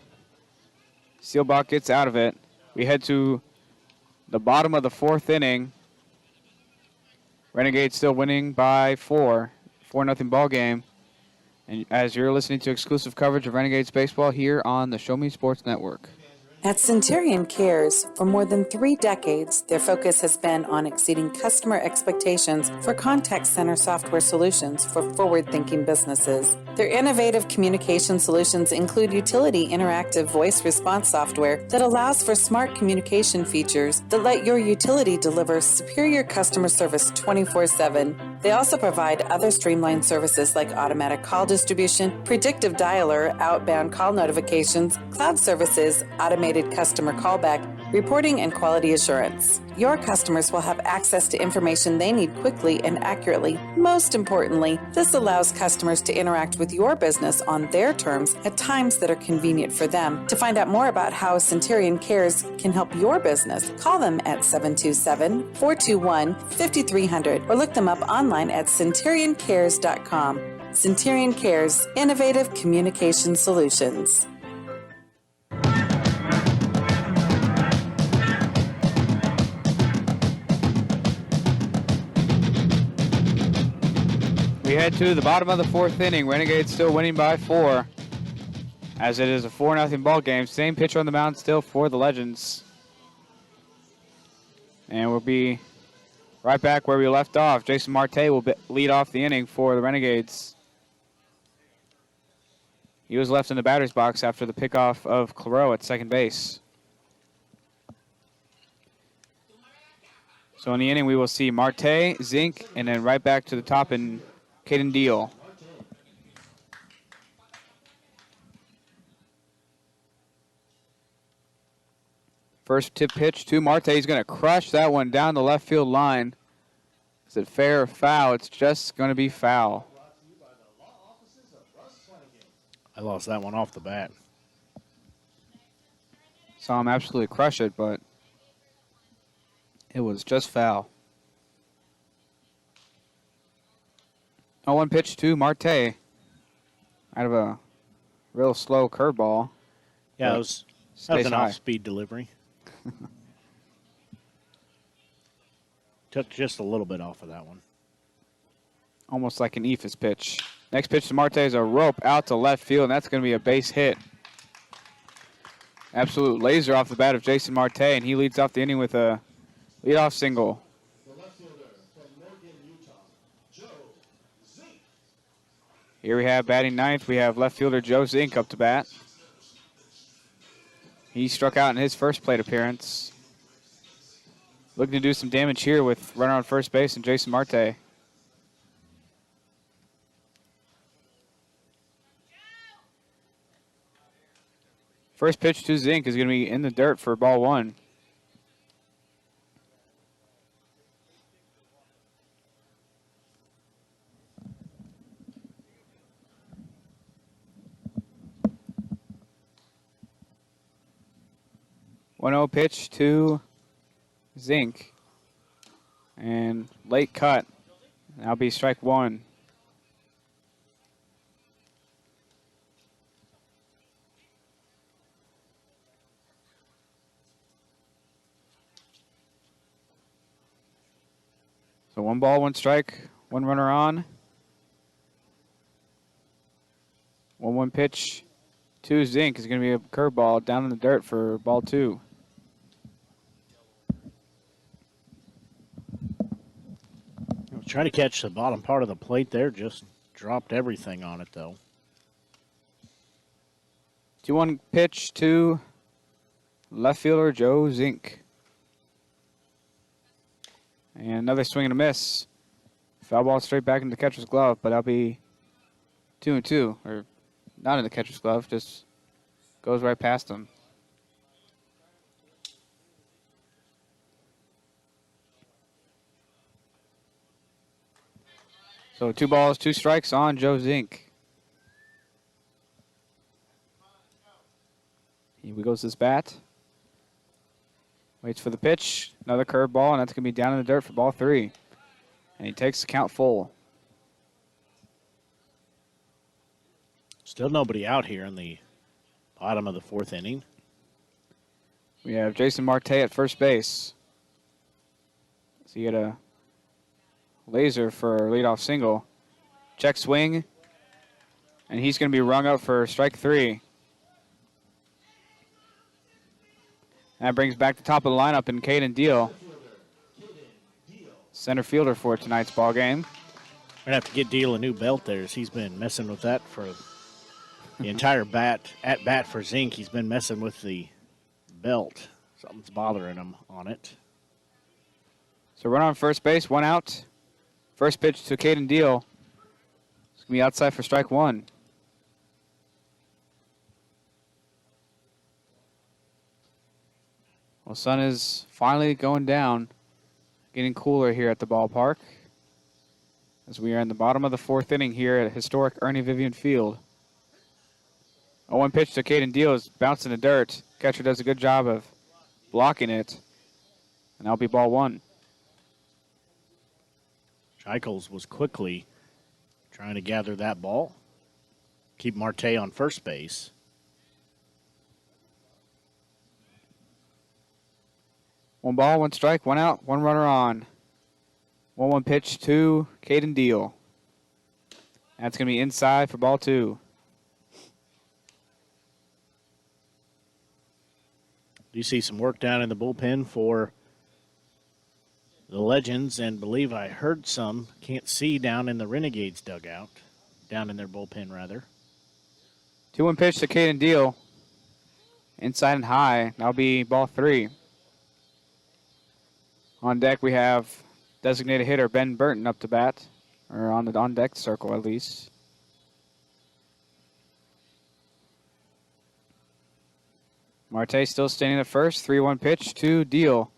Silbach gets out of it. We head to the bottom of the 4th inning. Renegades still winning by 4. 4-0 ball game. And as you're listening to exclusive coverage of Renegades baseball here on the Show Me Sports Network. At Centurion Cares, for more than 3 decades, their focus has been on exceeding customer expectations for contact center software solutions for forward-thinking businesses. Their innovative communication solutions include utility interactive voice response software that allows for smart communication features that let your utility deliver superior customer service 24/7. They also provide other streamlined services like automatic call distribution, predictive dialer, outbound call notifications, cloud services, automated customer callback, reporting, and quality assurance. Your customers will have access to information they need quickly and accurately. Most importantly, this allows customers to interact with your business on their terms at times that are convenient for them. To find out more about how Centurion Cares can help your business, call them at 727-421-5300 or look them up online at centurioncares.com. Centurion Cares, innovative communication solutions. We head to the bottom of the 4th inning. Renegades still winning by 4. As it is a 4-0 ball game. Same pitcher on the mound still for the Legends. And we'll be right back where we left off. Jason Marte will lead off the inning for the Renegades. He was left in the batter's box after the pickoff of Claro at second base. So in the inning, we will see Marte, Zink, and then right back to the top in Caden Deal. First tip pitch to Marte. He's going to crush that one down the left field line. Is it fair or foul? It's just going to be foul. I lost that one off the bat. Saw him absolutely crush it, but it was just foul. 0-1 pitch to Marte. Out of a real slow curveball. Yeah, that was an off-speed delivery. Took just a little bit off of that one. Almost like an Ephus pitch. Next pitch to Marte is a rope out to left field, and that's going to be a base hit. Absolute laser off the bat of Jason Marte, and he leads off the inning with a leadoff single. Here we have batting ninth. We have left fielder Joe Zink up to bat. He struck out in his first plate appearance. Looking to do some damage here with runner on first base and Jason Marte. First pitch to Zink is going to be in the dirt for ball one. One-0 pitch to Zink. And late cut. That'll be strike one. So 1 ball, 1 strike, 1 runner on. 1-1 pitch to Zink is going to be a curveball down in the dirt for ball 2. Try to catch the bottom part of the plate there, just dropped everything on it though. 2-1 pitch to left fielder Joe Zink. And another swing and a miss. Foul ball straight back into the catcher's glove, but that'll be 2-2. Or not in the catcher's glove, just goes right past him. So 2 balls, 2 strikes on Joe Zink. Here goes his bat. Waits for the pitch. Another curveball, and that's going to be down in the dirt for ball 3. And he takes the count full. Still nobody out here in the bottom of the 4th inning. We have Jason Marte at first base. So you get a laser for a leadoff single. Check swing. And he's going to be rung up for strike 3. That brings back the top of the lineup in Caden Deal. Center fielder for tonight's ball game. We're going to have to get Deal a new belt there, as he's been messing with that for the entire at-bat for Zink. He's been messing with the belt. Something's bothering him on it. So run on first base, 1 out. First pitch to Caden Deal. It's going to be outside for strike 1. Well, sun is finally going down, getting cooler here at the ballpark as we are in the bottom of the 4th inning here at historic Ernie Vivian Field. 0-1 pitch to Caden Deal is bouncing the dirt. Catcher does a good job of blocking it, and that'll be ball 1. Shackles was quickly trying to gather that ball, keep Marte on first base. One ball, 1 strike, 1 out, 1 runner on. 1-1 pitch to Caden Deal. That's going to be inside for ball 2. Do you see some work down in the bullpen for the Legends, and believe I heard some, can't see down in the Renegades dugout, down in their bullpen rather. 2-1 pitch to Caden Deal. Inside and high. That'll be ball 3. On deck we have designated hitter Ben Burton up to bat, or on the on-deck circle at least. Marte still standing at first. 3-1 pitch to Deal.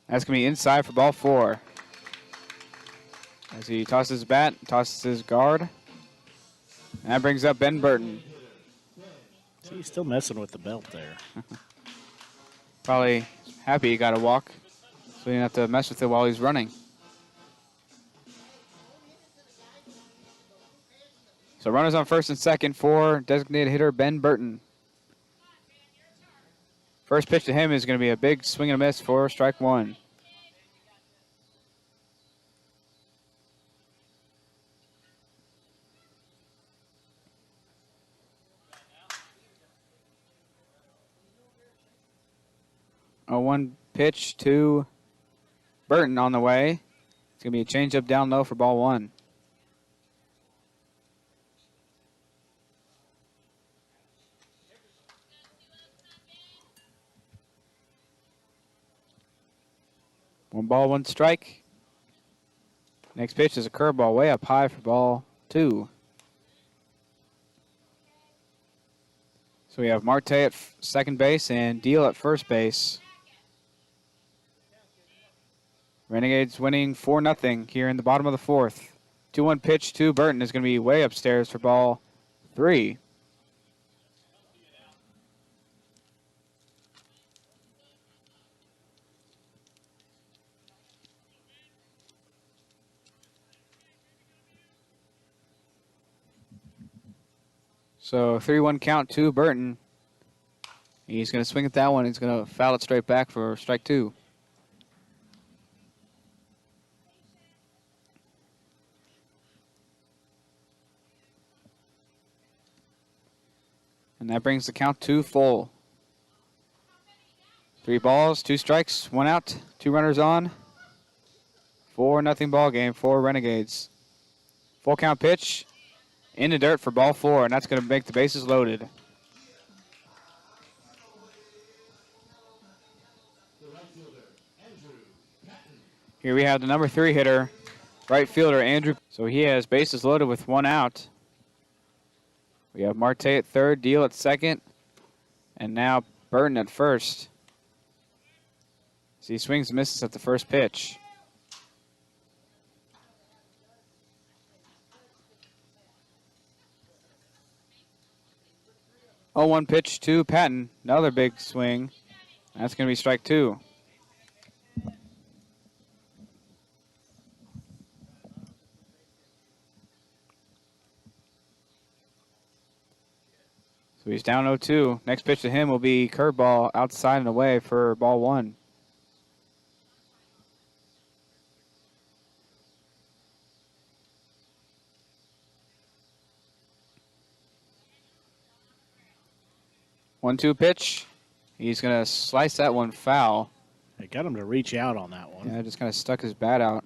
That's going to be inside for ball 4. As he tosses his bat, tosses his guard. And that brings up Ben Burton. See, he's still messing with the belt there. Probably happy he got a walk, so he didn't have to mess with it while he's running. So runners on first and second for designated hitter Ben Burton. First pitch to him is going to be a big swing and a miss for strike 1. A 1 pitch to Burton on the way. It's going to be a changeup down low for ball 1. 1 ball, 1 strike. Next pitch is a curveball way up high for ball 2. So we have Marte at second base and Deal at first base. Renegades winning 4-0 here in the bottom of the 4th. 2-1 pitch to Burton is going to be way upstairs for ball 3. So 3-1 count to Burton. He's going to swing at that one. He's going to foul it straight back for strike 2. And that brings the count to full. 3 balls, 2 strikes, 1 out, 2 runners on. 4-0 ball game for Renegades. Full count pitch in the dirt for ball 4, and that's going to make the bases loaded. Here we have the number 3 hitter, right fielder Andrew. So he has bases loaded with 1 out. We have Marte at third, Deal at second, and now Burton at first. So he swings and misses at the first pitch. Oh, 1 pitch to Patton. Another big swing. That's going to be strike 2. So he's down 0-2. Next pitch to him will be curveball outside and away for ball 1. One-two pitch. He's going to slice that one foul. They got him to reach out on that one. Yeah, just kind of stuck his bat out.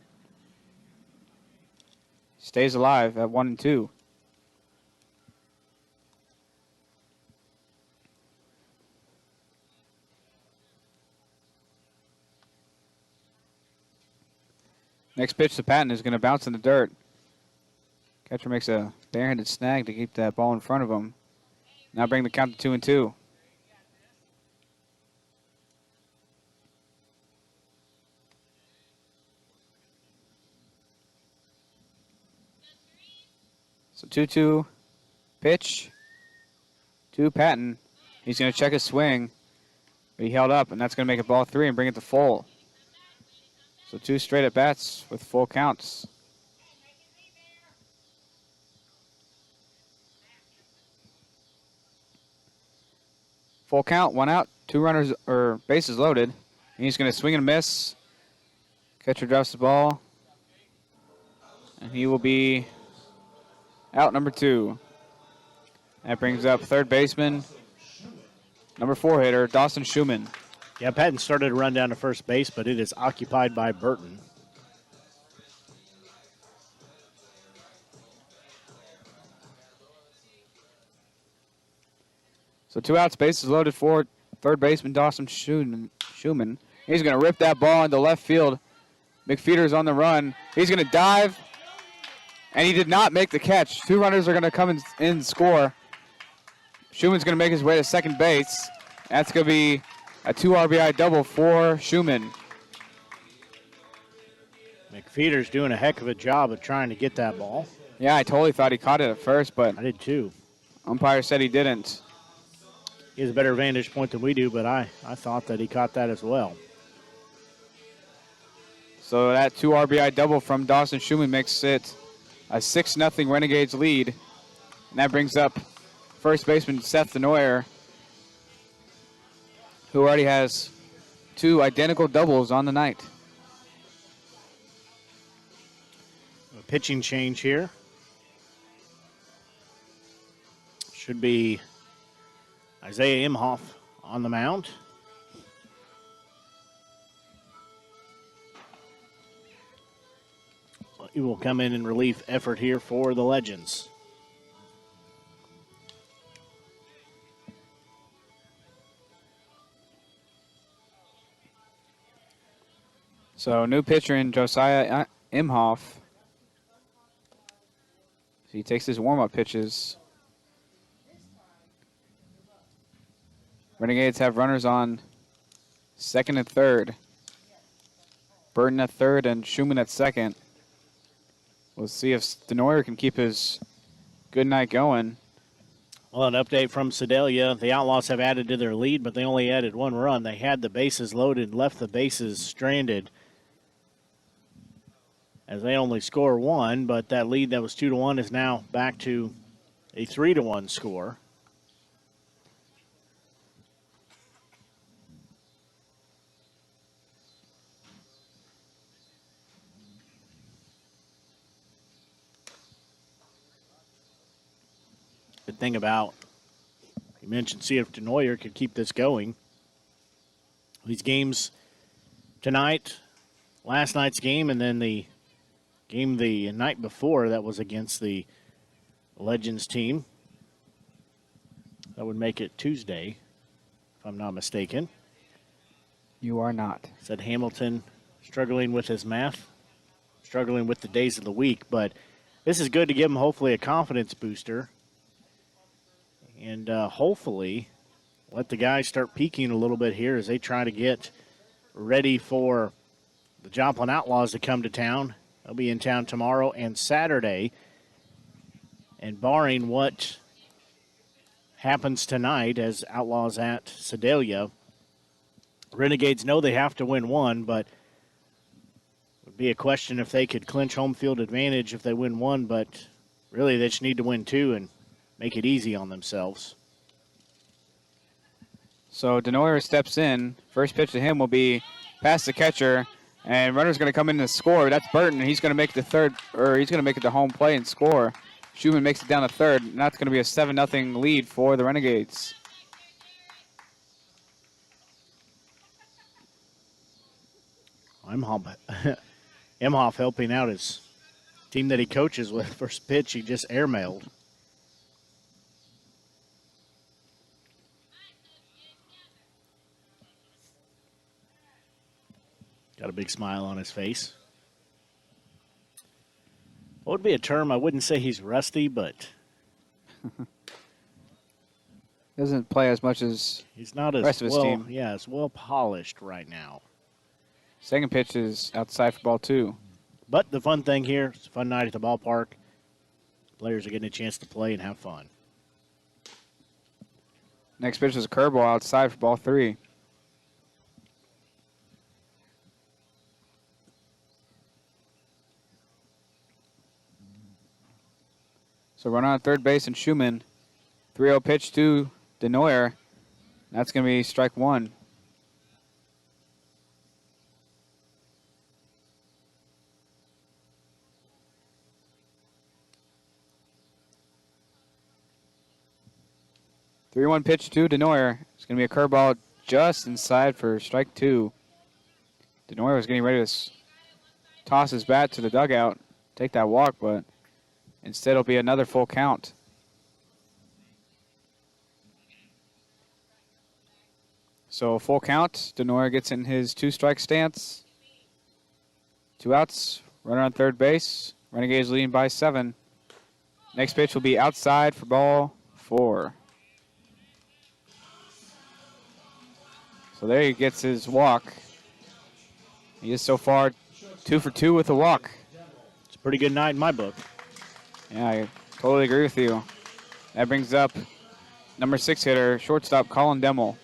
Stays alive at 1-2. Next pitch to Patton is going to bounce in the dirt. Catcher makes a barehanded snag to keep that ball in front of him. Now bring the count to 2-2. So 2-2 pitch to Patton. He's going to check his swing, but he held up, and that's going to make it ball 3 and bring it to full. So 2 straight at bats with full counts. Full count, 1 out, 2 runners or bases loaded. And he's going to swing and miss. Catcher drops the ball, and he will be out number 2. That brings up third baseman, number 4 hitter, Dawson Schuman. Yeah, Patton started to run down to first base, but it is occupied by Burton. So 2 outs, bases loaded for third baseman Dawson Schuman. He's going to rip that ball into left field. McFeeder's on the run. He's going to dive, and he did not make the catch. 2 runners are going to come in and score. Schuman's going to make his way to second base. That's going to be a 2 RBI double for Schuman. McFeeder's doing a heck of a job of trying to get that ball. Yeah, I totally thought he caught it at first, but I did too. Umpire said he didn't. He has a better vantage point than we do, but I thought that he caught that as well. So that 2 RBI double from Dawson Schuman makes it a 6-0 Renegades lead. And that brings up first baseman Seth Denoyer, who already has 2 identical doubles on the night. A pitching change here. Should be Isaiah Imhoff on the mound. So he will come in relief effort here for the Legends. So new pitcher in Josiah Imhoff. So he takes his warm-up pitches. Renegades have runners on second and third. Burton at third and Schuman at second. We'll see if Denoyer can keep his good night going. Well, an update from Sedalia. The Outlaws have added to their lead, but they only added one run. They had the bases loaded, left the bases stranded, as they only score one, but that lead that was 2-1 is now back to a 3-1 score. Good thing about, you mentioned, see if Denoyer could keep this going. These games tonight, last night's game, and then the game the night before that was against the Legends team. That would make it Tuesday, if I'm not mistaken. You are not. Said Hamilton struggling with his math, struggling with the days of the week, but this is good to give him hopefully a confidence booster. And hopefully let the guys start peaking a little bit here as they try to get ready for the Joplin Outlaws to come to town. They'll be in town tomorrow and Saturday. And barring what happens tonight as Outlaws at Sedalia, Renegades know they have to win one, but it would be a question if they could clinch home field advantage if they win one, but really they just need to win two and make it easy on themselves. So Denoyer steps in. First pitch to him will be past the catcher, and runner's going to come in to score. That's Burton. He's going to make the third, or he's going to make it to home plate and score. Schuman makes it down to third, and that's going to be a 7-0 lead for the Renegades. Imhoff helping out his team that he coaches with. First pitch, he just airmailed. Got a big smile on his face. What would be a term? I wouldn't say he's rusty, but doesn't play as much as he's not the as rest of his well, team. Yeah, as well polished right now. Second pitch is outside for ball two. But the fun thing here, it's a fun night at the ballpark. Players are getting a chance to play and have fun. Next pitch is a curveball outside for ball three. So runner on third base and Schuman. 3-0 pitch to Denoyer. That's going to be strike one. Three-one pitch to Denoyer. It's going to be a curveball just inside for strike two. Denoyer was getting ready to toss his bat to the dugout, take that walk, but instead it'll be another full count. So full count. Denoyer gets in his two-strike stance. 2 outs. Runner on third base. Renegades leading by 7. Next pitch will be outside for ball 4. So there he gets his walk. He is so far 2 for 2 with a walk. It's a pretty good night in my book. Yeah, I totally agree with you. That brings up number 6 hitter, shortstop Colin Demmel.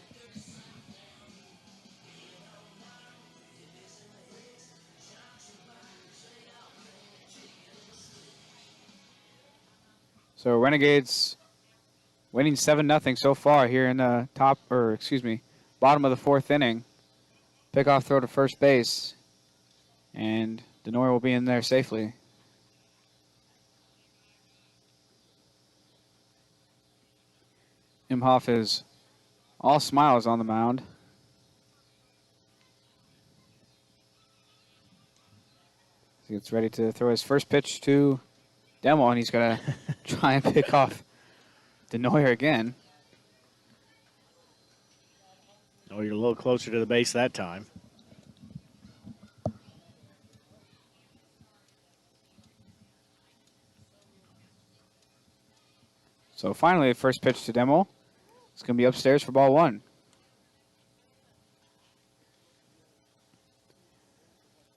So Renegades winning 7-0 so far here in the bottom of the 4th inning. Pickoff throw to first base, and Denoyer will be in there safely. Imhoff is all smiles on the mound. He gets ready to throw his first pitch to Demo, and he's going to try and pick off Denoyer again. Oh, you're a little closer to the base that time. So finally, first pitch to Demo. It's going to be upstairs for ball one.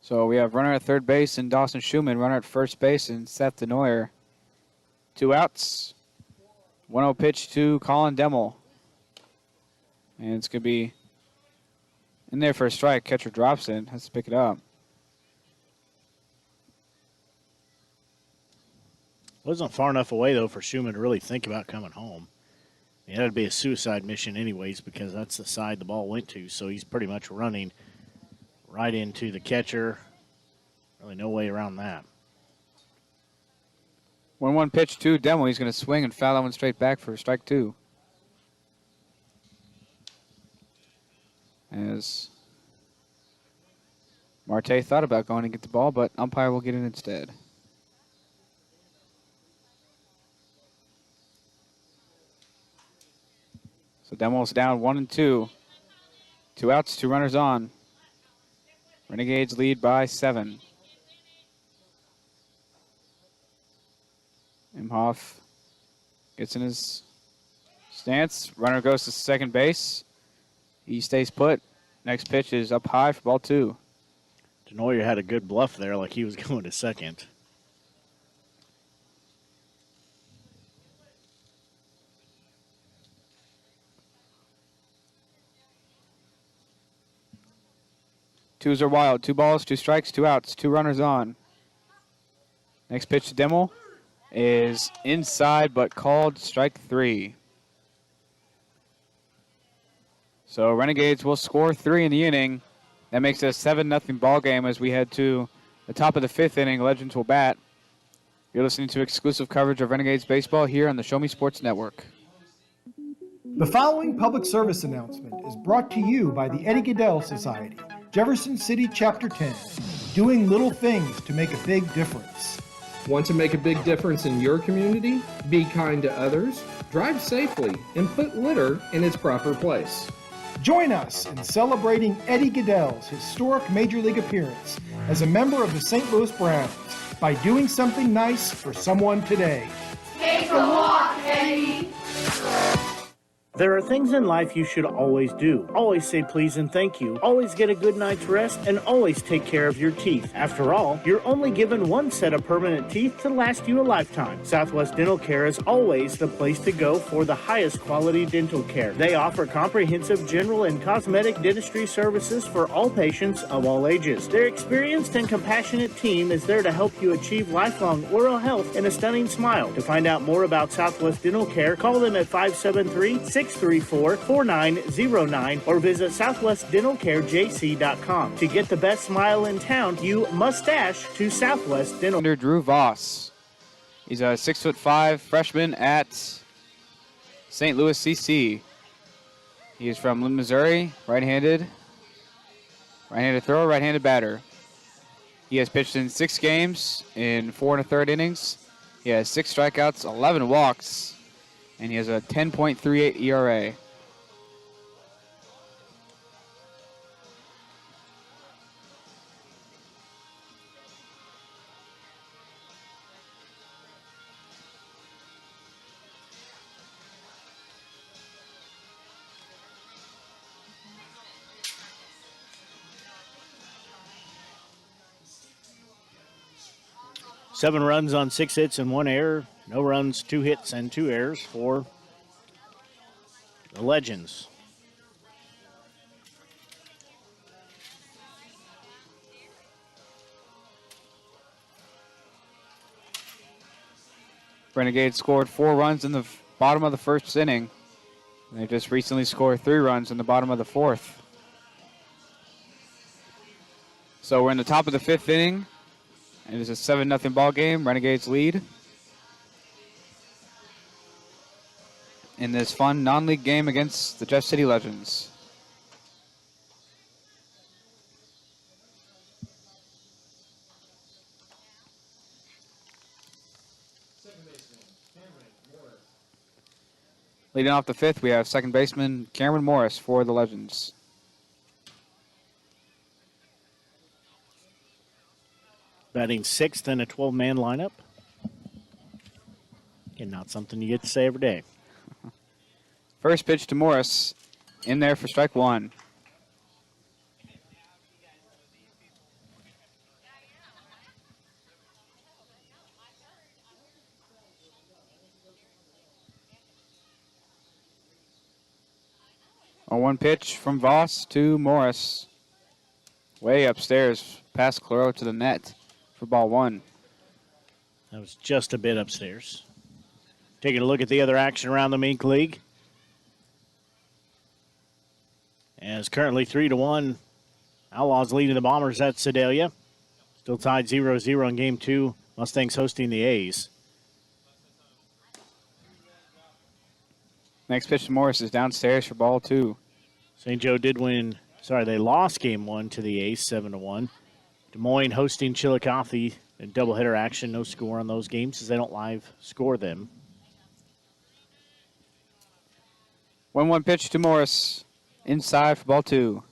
So we have runner at third base and Dawson Schuman, runner at first base and Seth Denoyer. 2 outs. 1-0 pitch to Colin Demmel. And it's going to be in there for a strike. Catcher drops it. Has to pick it up. Wasn't far enough away, though, for Schuman to really think about coming home. It had to be a suicide mission anyways because that's the side the ball went to. So he's pretty much running right into the catcher. Really no way around that. 1-1 pitch to Demo. He's going to swing and foul that one straight back for strike 2. As Marte thought about going to get the ball, but umpire will get it instead. So Demo's down 1-2. 2 outs, 2 runners on. Renegades lead by 7. Imhoff gets in his stance. Runner goes to second base. He stays put. Next pitch is up high for ball 2. Denoyer had a good bluff there like he was going to second. Twos are wild. 2 balls, 2 strikes, 2 outs, 2 runners on. Next pitch to Demo is inside but called strike 3. So Renegades will score 3 in the inning. That makes it a 7-0 ball game as we head to the top of the 5th inning. Legends will bat. You're listening to exclusive coverage of Renegades baseball here on the Show Me Sports Network. The following public service announcement is brought to you by the Eddie Gaedel Society, Jefferson City Chapter 10, doing little things to make a big difference. Want to make a big difference in your community? Be kind to others, drive safely, and put litter in its proper place. Join us in celebrating Eddie Gaedel's historic Major League appearance as a member of the St. Louis Browns by doing something nice for someone today. Take a walk, Eddie. There are things in life you should always do. Always say please and thank you. Always get a good night's rest and always take care of your teeth. After all, you're only given one set of permanent teeth to last you a lifetime. Southwest Dental Care is always the place to go for the highest quality dental care. They offer comprehensive general and cosmetic dentistry services for all patients of all ages. Their experienced and compassionate team is there to help you achieve lifelong oral health and a stunning smile. To find out more about Southwest Dental Care, call them at 573-634-4909 or visit southwestdentalcarejc.com. To get the best smile in town, you must dash to Southwest Dental. Under Drew Voss. He's a 6'5" freshman at St. Louis CC. He is from Lynn, Missouri, right-handed thrower, right-handed batter. He has pitched in 6 games in 4 1/3 innings. He has 6 strikeouts, 11 walks, and he has a 10.38 ERA. Seven runs on 6 hits and 1 error. No runs, 2 hits, and 2 errors for the Legends. Renegades scored 4 runs in the bottom of the first inning. They just recently scored 3 runs in the bottom of the 4th. So we're in the top of the 5th inning. It is a 7-0 ball game. Renegades lead in this fun non-league game against the Jeff City Legends. Leading off the 5th, we have second baseman Cameron Morris for the Legends. Batting 6th in a 12-man lineup. and not something you get to say every day. First pitch to Morris. In there for strike one. On one pitch from Voss to Morris. Way upstairs, past Claro to the net for ball one. That was just a bit upstairs. Taking a look at the other action around the Mink League. As currently 3-1, Outlaws leading the Bombers at Sedalia. Still tied 0-0 in game two. Mustangs hosting the A's. Next pitch to Morris is downstairs for ball two. St. Joe did win. They lost game one to the A's 7-1. Des Moines hosting Chillicothe in doubleheader action. No score on those games as they don't live score them. 1-1 pitch to Morris. Inside for ball two.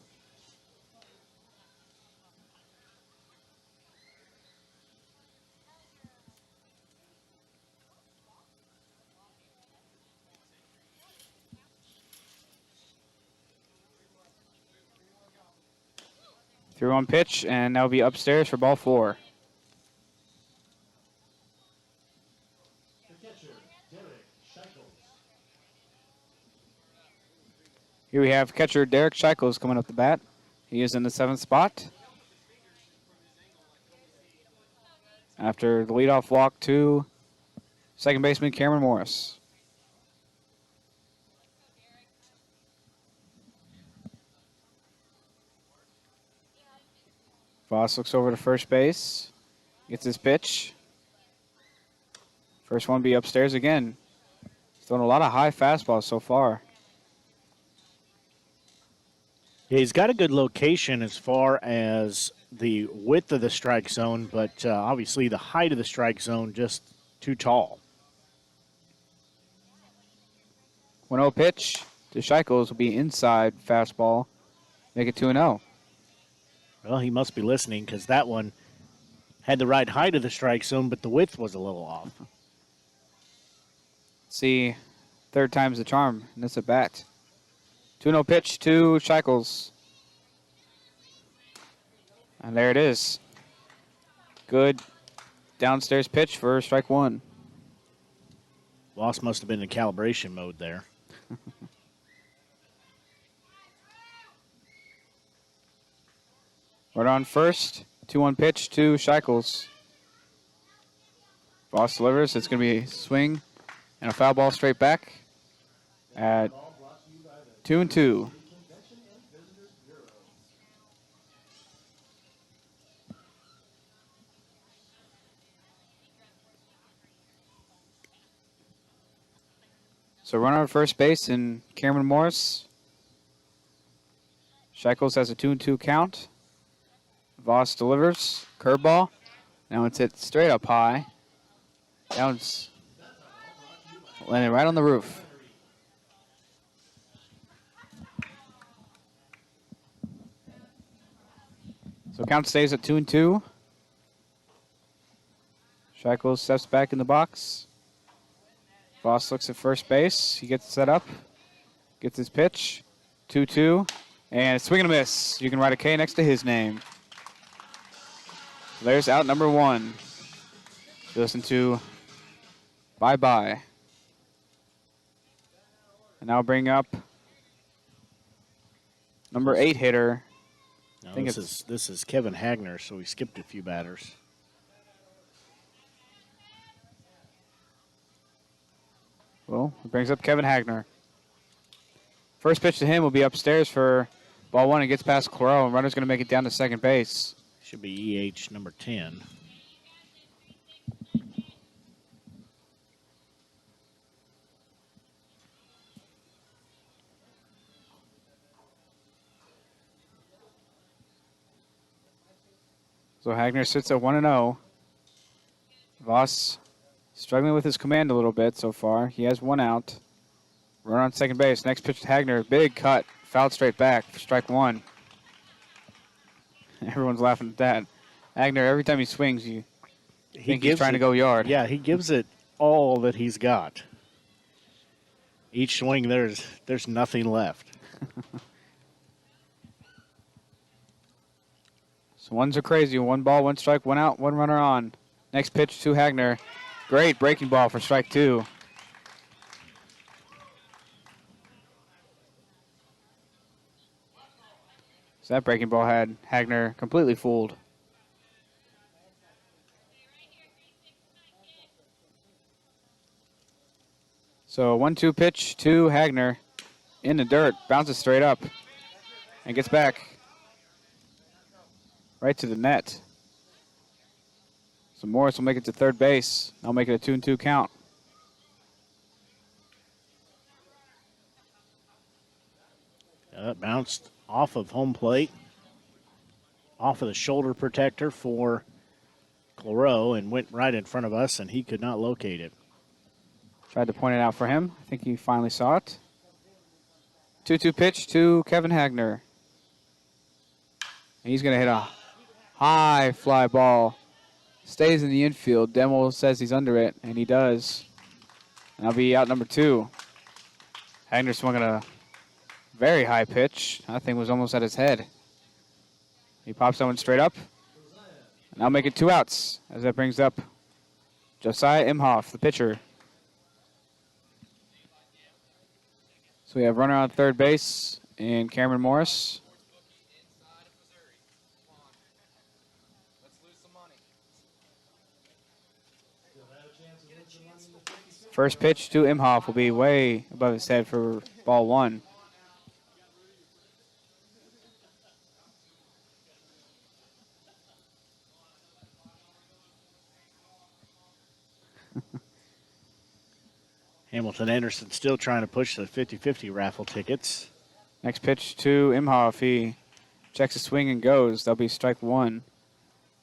Through on pitch, and that'll be upstairs for ball four. Here we have catcher Derek Shackles coming up the bat. He is in the 7th spot. After the leadoff walk to second baseman Cameron Morris. Voss looks over to first base, gets his pitch. First one be upstairs again. He's thrown a lot of high fastballs so far. Yeah, he's got a good location as far as the width of the strike zone, but obviously the height of the strike zone just too tall. 1-0 pitch to Shackles will be inside fastball. Make it 2-0. Well, he must be listening because that one had the right height of the strike zone, but the width was a little off. See, third time's the charm in this at bat. 2-0 pitch to Shackles. And there it is. Good downstairs pitch for strike one. Voss must have been in calibration mode there. Right on first. 2-1 pitch to Shackles. Voss delivers. It's going to be a swing and a foul ball straight back at 2-2. So runner on first base and Cameron Morris. Shackles has a 2-2 count. Voss delivers. Curveball. Now it's hit straight up high. Now it's landing right on the roof. So count stays at 2-2. Shackles steps back in the box. Voss looks at first base. He gets set up. Gets his pitch. 2-2. And a swing and a miss. You can write a K next to his name. So there's out number one. Listen to Bye Bye. And now bring up number 8 hitter. No, this is Kevin Hagner, so we skipped a few batters. Well, it brings up Kevin Hagner. First pitch to him will be upstairs for ball one. It gets past Claro, and runner's going to make it down to second base. Should be EH number 10. So Hagner sits at 1-0. Voss struggling with his command a little bit so far. He has one out. Runner on second base. Next pitch to Hagner. Big cut. Fouled straight back for strike one. Everyone's laughing at that. Hagner, every time he swings, you think he's trying to go yard. Yeah, he gives it all that he's got. Each swing, there's nothing left. So ones are crazy. 1 ball, 1 strike, 1 out, 1 runner on. Next pitch to Hagner. Great breaking ball for strike 2. So that breaking ball had Hagner completely fooled. So 1-2 pitch to Hagner in the dirt, bounces straight up and gets back right to the net. So Morris will make it to third base. I'll make it a 2-2 count. That bounced off of home plate, off of the shoulder protector for Claro, and went right in front of us, and he could not locate it. Tried to point it out for him. I think he finally saw it. 2-2 pitch to Kevin Hagner. And he's going to hit a high fly ball. Stays in the infield. Demo says he's under it, and he does. And that'll be out number 2. Hagner swung at a very high pitch. That thing was almost at his head. He pops that one straight up. And I'll make it 2 outs as that brings up Josiah Imhoff, the pitcher. So we have runner on third base and Cameron Morris. First pitch to Imhoff will be way above his head for ball 1. Hamilton Anderson still trying to push the 50-50 raffle tickets. Next pitch to Imhoff. He checks his swing and goes. That'll be strike 1.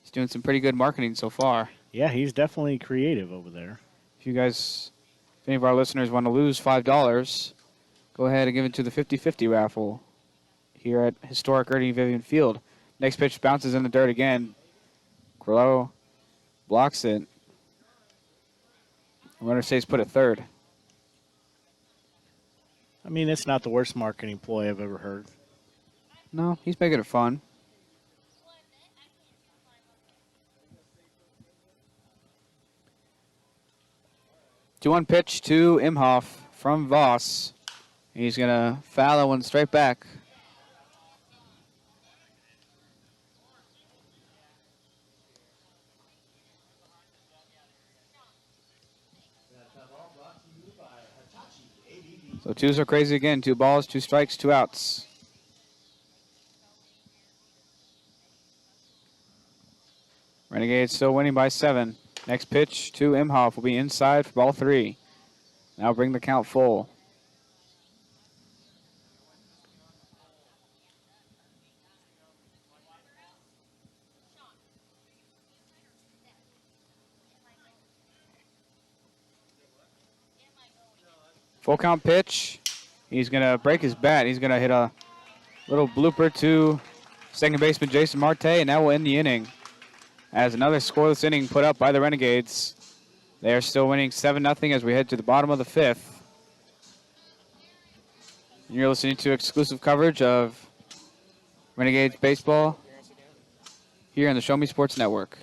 He's doing some pretty good marketing so far. Yeah, he's definitely creative over there. If any of our listeners want to lose $5, go ahead and give it to the 50-50 raffle here at historic Ernie Vivian Field. Next pitch bounces in the dirt again. Grillo blocks it. Runner stays put at third. I mean, it's not the worst marketing ploy I've ever heard. No, he's making it fun. Two one pitch to Imhoff from Voss. He's going to foul that one straight back. So twos are crazy again. 2 balls, 2 strikes, 2 outs. Renegades still winning by 7. Next pitch to Imhoff will be inside for ball 3. Now bring the count full. Full count pitch. He's going to break his bat. He's going to hit a little blooper to second baseman Jason Marte, and that will end the inning. As another scoreless inning put up by the Renegades. They are still winning 7-0 as we head to the bottom of the 5th. You're listening to exclusive coverage of Renegades baseball here on the Show Me Sports Network.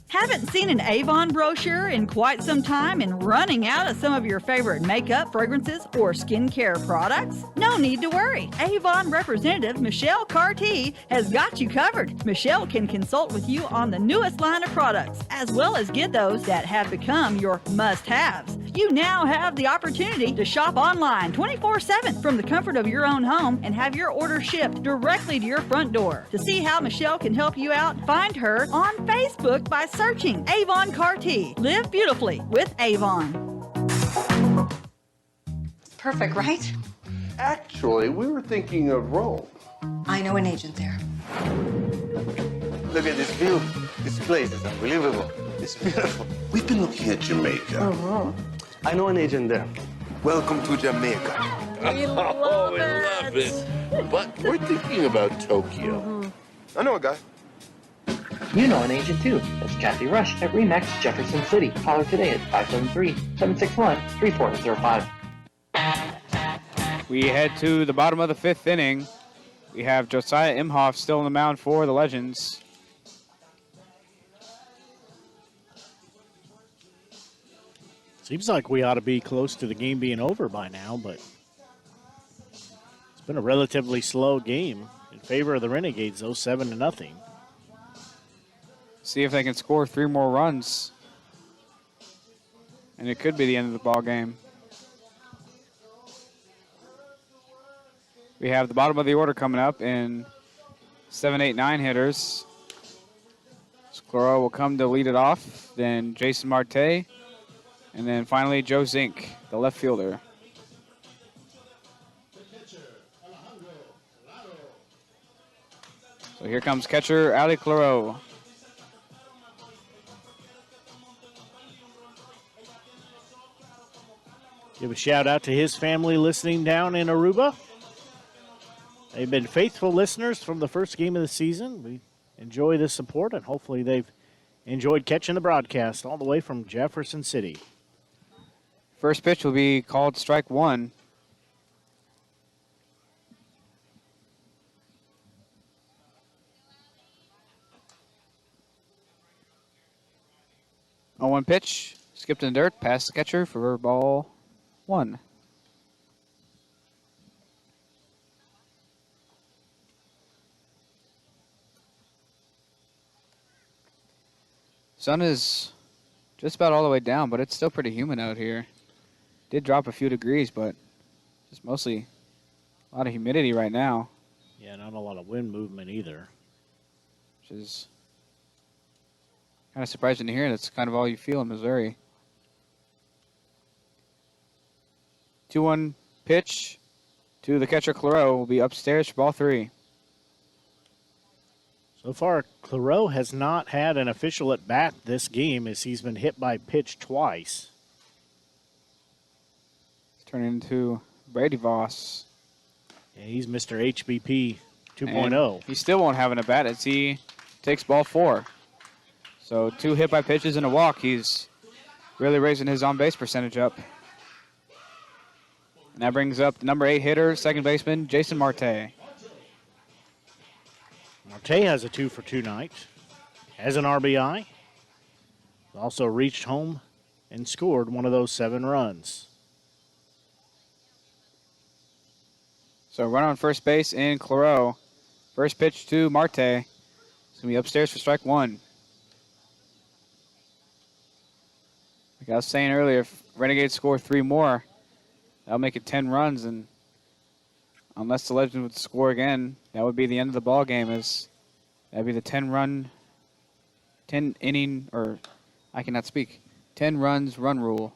Haven't seen an Avon brochure in quite some time and running out of some of your favorite makeup, fragrances, or skincare products? No need to worry. Avon representative Michelle Carty has got you covered. Michelle can consult with you on the newest line of products, as well as get those that have become your must-haves. You now have the opportunity to shop online 24/7 from the comfort of your own home and have your order shipped directly to your front door. To see how Michelle can help you out, find her on Facebook by searching Avon Carty. Live beautifully with Avon. Perfect, right? Actually, we were thinking of Rome. I know an agent there. Look at this view. This place is unbelievable. It's beautiful. We've been looking at Jamaica. I know an agent there. Welcome to Jamaica. We love we love it. But we're thinking about Tokyo. I know a guy. You know an agent too. That's Kathy Rush at RE/MAX Jefferson City. Call her today at 573-761-3405. We head to the bottom of the 5th inning. We have Josiah Imhoff still on the mound for the Legends. Seems like we ought to be close to the game being over by now, but it's been a relatively slow game in favor of the Renegades, though, 7-0. See if they can score 3 more runs. And it could be the end of the ball game. We have the bottom of the order coming up in 7, 8, 9 hitters. Sclero will come to lead it off, then Jason Marte, and then finally Joe Zink, the left fielder. So here comes catcher Ali Claro. Give a shout out to his family listening down in Aruba. They've been faithful listeners from the first game of the season. We enjoy the support, and hopefully they've enjoyed catching the broadcast all the way from Jefferson City. First pitch will be called strike 1. On 1 pitch, skipped in the dirt, past the catcher for ball 1. Sun is just about all the way down, but it's still pretty humid out here. Did drop a few degrees, but just mostly a lot of humidity right now. Yeah, not a lot of wind movement either. Which is kind of surprising to hear. That's kind of all you feel in Missouri. 2-1 pitch to the catcher Claro will be upstairs for ball 3. So far, Claro has not had an official at bat this game as he's been hit by pitch twice. It's turning into Brady Voss. Yeah, he's Mr. HBP 2.0. He still won't have an at bat as he takes ball 4. So 2 hit by pitches and a walk. He's really raising his on-base percentage up. And that brings up the number 8 hitter, second baseman, Jason Marte. Marte has a 2-for-2 night, has an RBI, also reached home and scored one of those 7 runs. So run on first base in Claro. First pitch to Marte. It's going to be upstairs for strike 1. Like I was saying earlier, if Renegades score 3 more, that'll make it 10 runs, and unless the Legends would score again, that would be the end of the ball game. That'd be the 10 inning, or I cannot speak, 10 runs run rule.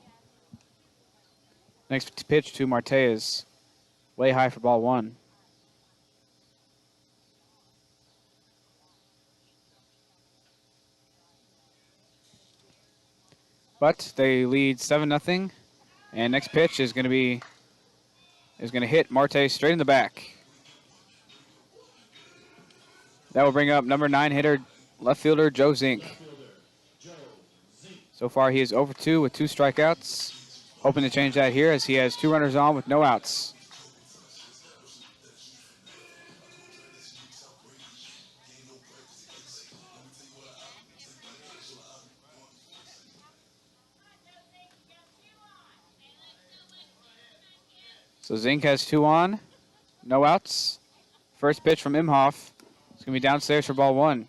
Next pitch to Marte is way high for ball 1. But they lead 7-0, and next pitch is going to hit Marte straight in the back. That will bring up number 9 hitter, left fielder Joe Zink. So far he is 0-for-2 with 2 strikeouts. Hoping to change that here as he has 2 runners on with no outs. So Zink has 2 on, no outs. First pitch from Imhoff. It's going to be downstairs for ball 1.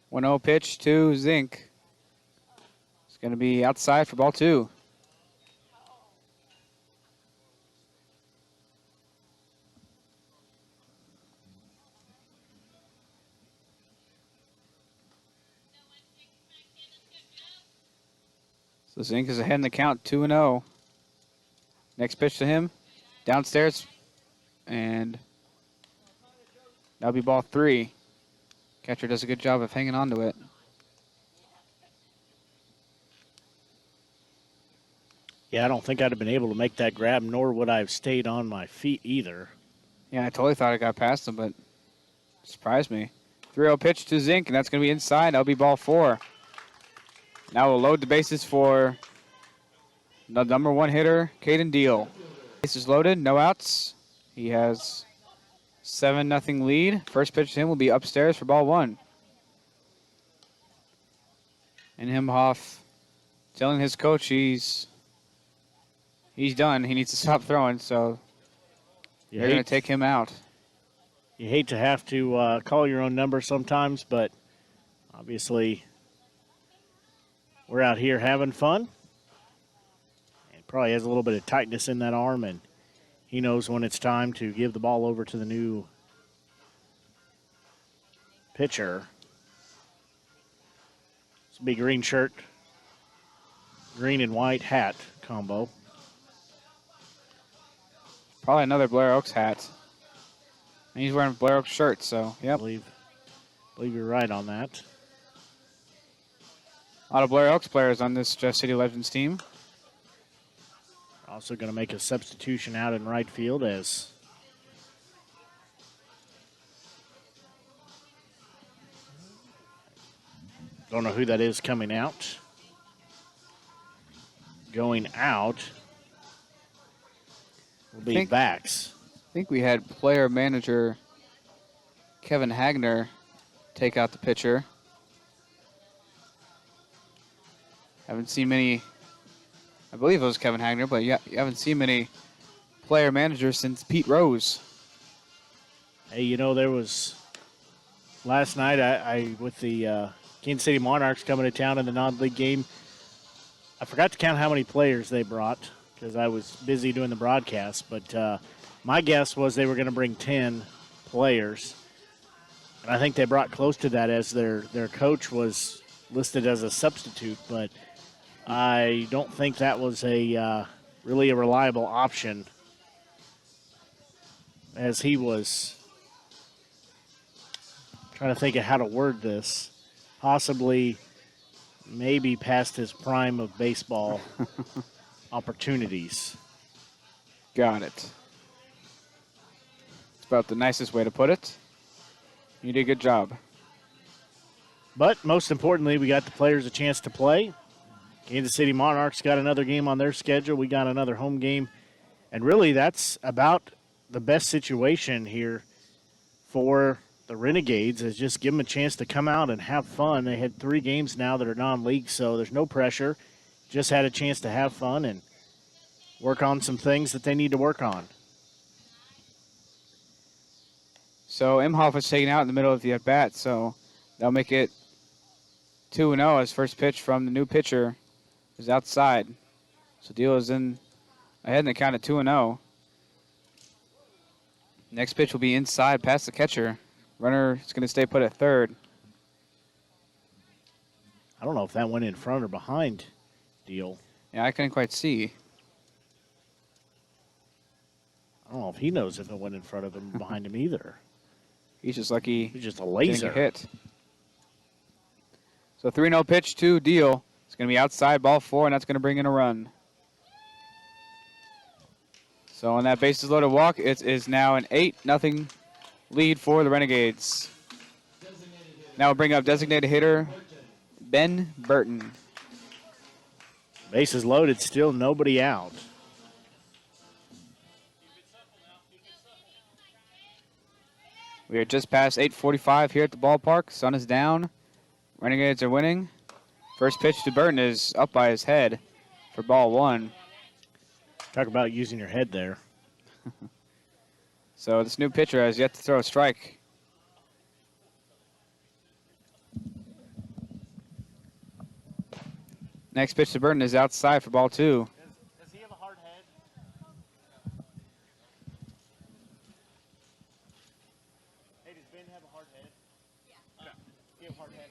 One 0 pitch to Zink. It's going to be outside for ball 2. So Zink is ahead in the count, 2-0. Next pitch to him, downstairs, and that'll be ball 3. Catcher does a good job of hanging on to it. Yeah, I don't think I'd have been able to make that grab, nor would I have stayed on my feet either. Yeah, I totally thought I got past him, but surprised me. 3-0 pitch to Zink, and that's going to be inside. That'll be ball 4. Now we'll load the bases for the number 1 hitter, Caden Deal. Bases loaded, no outs. He has 7-0 lead. First pitch to him will be upstairs for ball 1. And Himhoff telling his coach he's done. He needs to stop throwing, so they're going to take him out. You hate to have to call your own number sometimes, but obviously we're out here having fun. And probably has a little bit of tightness in that arm, and he knows when it's time to give the ball over to the new pitcher. This will be green shirt, green and white hat combo. Probably another Blair Oaks hat. And he's wearing a Blair Oaks shirt, so, yep. I believe you're right on that. A lot of Blair Oaks players on this Jeff City Legends team. Also going to make a substitution out in right field as don't know who that is coming out. Going out will be backs. I think we had player manager Kevin Hagner take out the pitcher. Haven't seen many, I believe it was Kevin Hagner, but yeah, you haven't seen many player managers since Pete Rose. Hey, you know, there was last night I with the Kansas City Monarchs coming to town in the non-league game, I forgot to count how many players they brought because I was busy doing the broadcast, but my guess was they were going to bring 10 players, and I think they brought close to that as their coach was listed as a substitute, but I don't think that was a really a reliable option as he was trying to think of how to word this. Possibly maybe past his prime of baseball opportunities. Got it. It's about the nicest way to put it. You did a good job. But most importantly, we got the players a chance to play. Kansas City Monarchs got another game on their schedule. We got another home game. And really, that's about the best situation here for the Renegades, is just give them a chance to come out and have fun. They had 3 games now that are non-league, so there's no pressure. Just had a chance to have fun and work on some things that they need to work on. So Imhoff was taken out in the middle of the at-bat, so they'll make it 2-0 as first pitch from the new pitcher is outside. So Deal is in ahead in the count of 2-0. Next pitch will be inside past the catcher. Runner is going to stay put at third. I don't know if that went in front or behind Deal. Yeah, I couldn't quite see. I don't know if he knows if it went in front of him or behind him either. He's just lucky. He's just a laser. Hit. So 3-0 pitch to Deal. It's going to be outside, ball 4, and that's going to bring in a run. So on that bases loaded walk, it is now an 8-0 lead for the Renegades. Now we'll bring up designated hitter Ben Burton. Bases loaded, still nobody out. We are just past 8:45 here at the ballpark. Sun is down. Renegades are winning. First pitch to Burton is up by his head for ball 1. Talk about using your head there. So this new pitcher has yet to throw a strike. Next pitch to Burton is outside for ball 2. Does he have a hard head? Hey, does Ben have a hard head? Yeah. He have a hard head?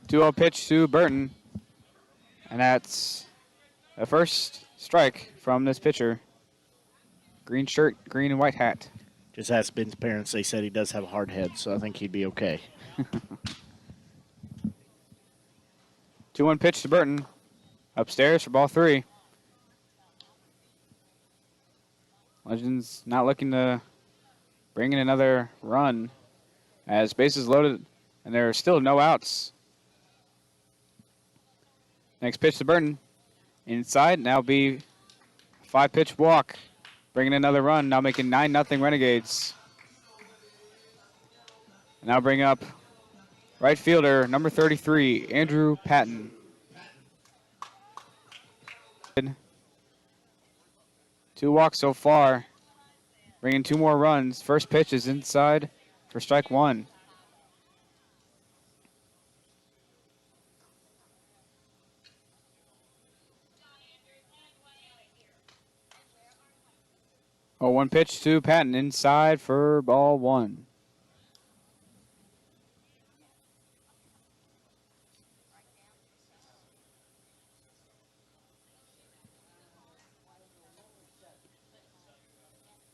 2-0 pitch to Burton. And that's a first strike from this pitcher. Green shirt, green and white hat. Just asked Ben's parents. They said he does have a hard head, so I think he'd be okay. 2-1 pitch to Burton. upstairs for ball 3. Legends not looking to bring in another run as bases loaded and there are still no outs. Next pitch to Burton. Inside, now be 5-pitch walk. Bringing another run, now making 9-0 Renegades. Now bring up right fielder, number 33, Andrew Patton. 2 walks so far, bringing 2 more runs. First pitch is inside for strike 1. Oh, 1 pitch to Patton inside for ball 1.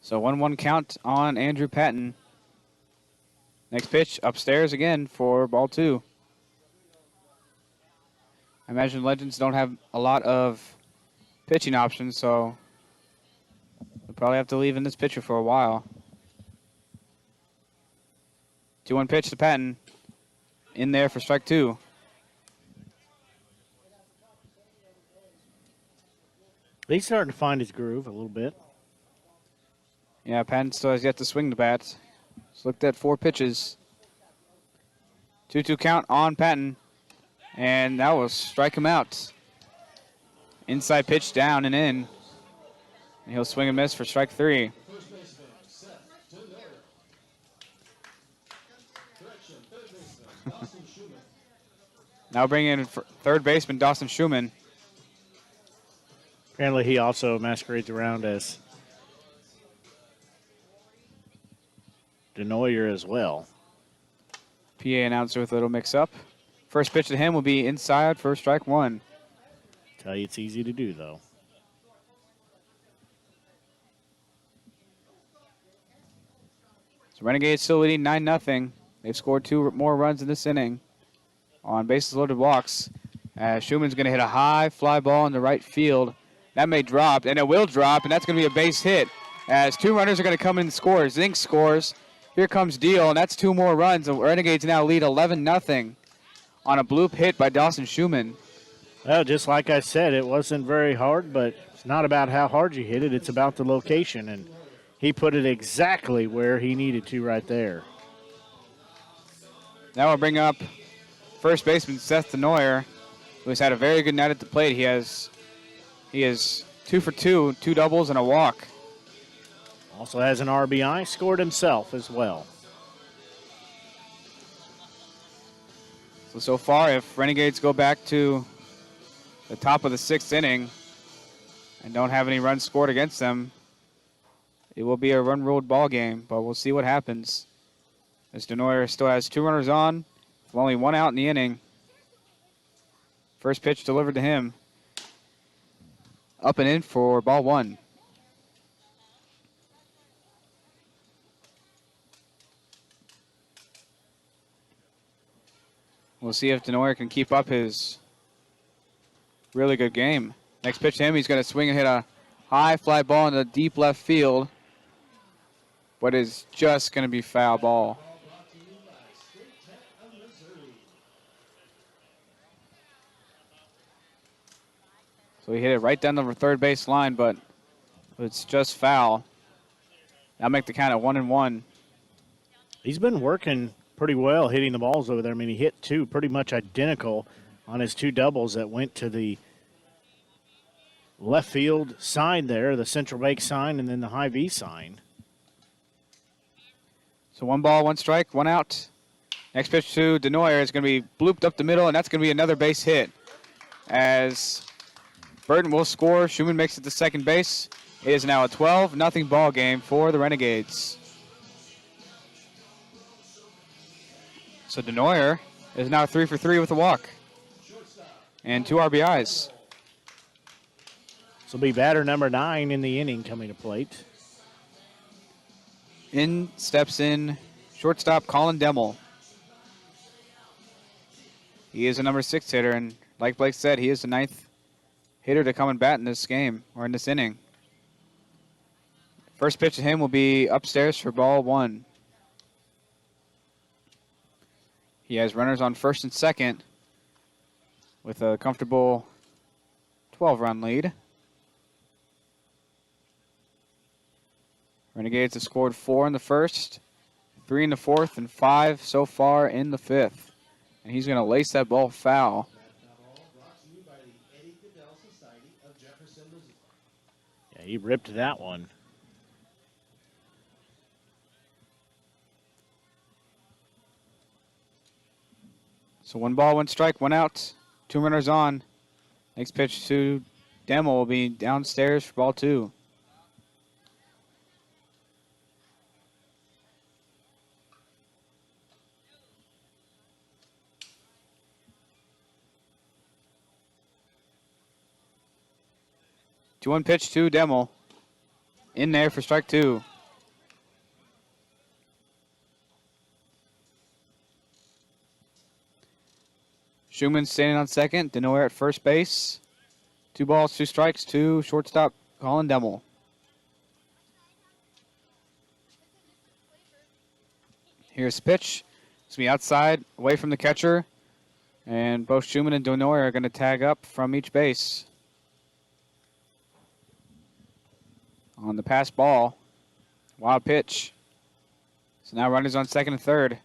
So 1-1 count on Andrew Patton. Next pitch upstairs again for ball 2. I imagine Legends don't have a lot of pitching options, so we'll probably have to leave in this pitcher for a while. 2-1 pitch to Patton. In there for strike 2. He's starting to find his groove a little bit. Yeah, Patton still has yet to swing the bat. He's looked at 4 pitches. 2-2 count on Patton. And that will strike him out. Inside pitch down and in. And he'll swing and miss for strike 3. Now bring in third baseman Dawson Schuman. Apparently he also masquerades around as Denoyer as well. PA announcer with a little mix-up. First pitch to him will be inside for strike 1. Tell you it's easy to do, though. So Renegades still leading 9-0. They've scored 2 more runs in this inning on bases loaded walks. Schuman's going to hit a high fly ball in the right field. That may drop, and it will drop, and that's going to be a base hit. As 2 runners are going to come in and score. Zink scores. Here comes Deal, and that's 2 more runs. The Renegades now lead 11-0 on a bloop hit by Dawson Schuman. Well, just like I said, it wasn't very hard, but it's not about how hard you hit it. It's about the location, and he put it exactly where he needed to right there. Now we'll bring up first baseman Seth Denoyer, who has had a very good night at the plate. He is 2 for 2, 2 doubles and a walk. Also has an RBI, scored himself as well. So far, if Renegades go back to the top of the 6th inning and don't have any runs scored against them, it will be a run-ruled ball game, but we'll see what happens. As Denoyer still has 2 runners on, with only 1 out in the inning. First pitch delivered to him. Up and in for ball 1. We'll see if Denoyer can keep up his really good game. Next pitch to him, he's going to swing and hit a high fly ball in the deep left field, but is just going to be foul ball. So he hit it right down the third base line, but it's just foul. That'll make the count at 1-1. He's been working pretty well hitting the balls over there. I mean, he hit 2 pretty much identical on his 2 doubles that went to the left field side there, the central base sign, and then the high V sign. So 1 ball, 1 strike, 1 out. Next pitch to Denoyer is going to be blooped up the middle, and that's going to be another base hit. As Burton will score, Schuman makes it to second base. It is now a 12-0 ball game for the Renegades. So Denoyer is now 3 for 3 with a walk and 2 RBIs. This will be batter number 9 in the inning coming to plate. In steps in shortstop Colin Demmel. He is a number 6 hitter, and like Blake said, he is the 9th hitter to come and bat in this game or in this inning. First pitch to him will be upstairs for ball 1. He has runners on first and second with a comfortable 12-run lead. Renegades have scored 4 in the first, 3 in the fourth, and 5 so far in the fifth. And he's going to lace that ball foul. Yeah, he ripped that one. So 1 ball, 1 strike, 1 out, 2 runners on. Next pitch to Demo will be downstairs for ball 2. Two-one pitch to Demo. In there for strike 2. Schuman standing on second. Denoyer at first base. 2 balls, 2 strikes to shortstop Colin Demmel. Here's the pitch. It's going to be outside, away from the catcher. And both Schuman and Denoyer are going to tag up from each base. On the pass ball. Wild pitch. So now runners on second and third.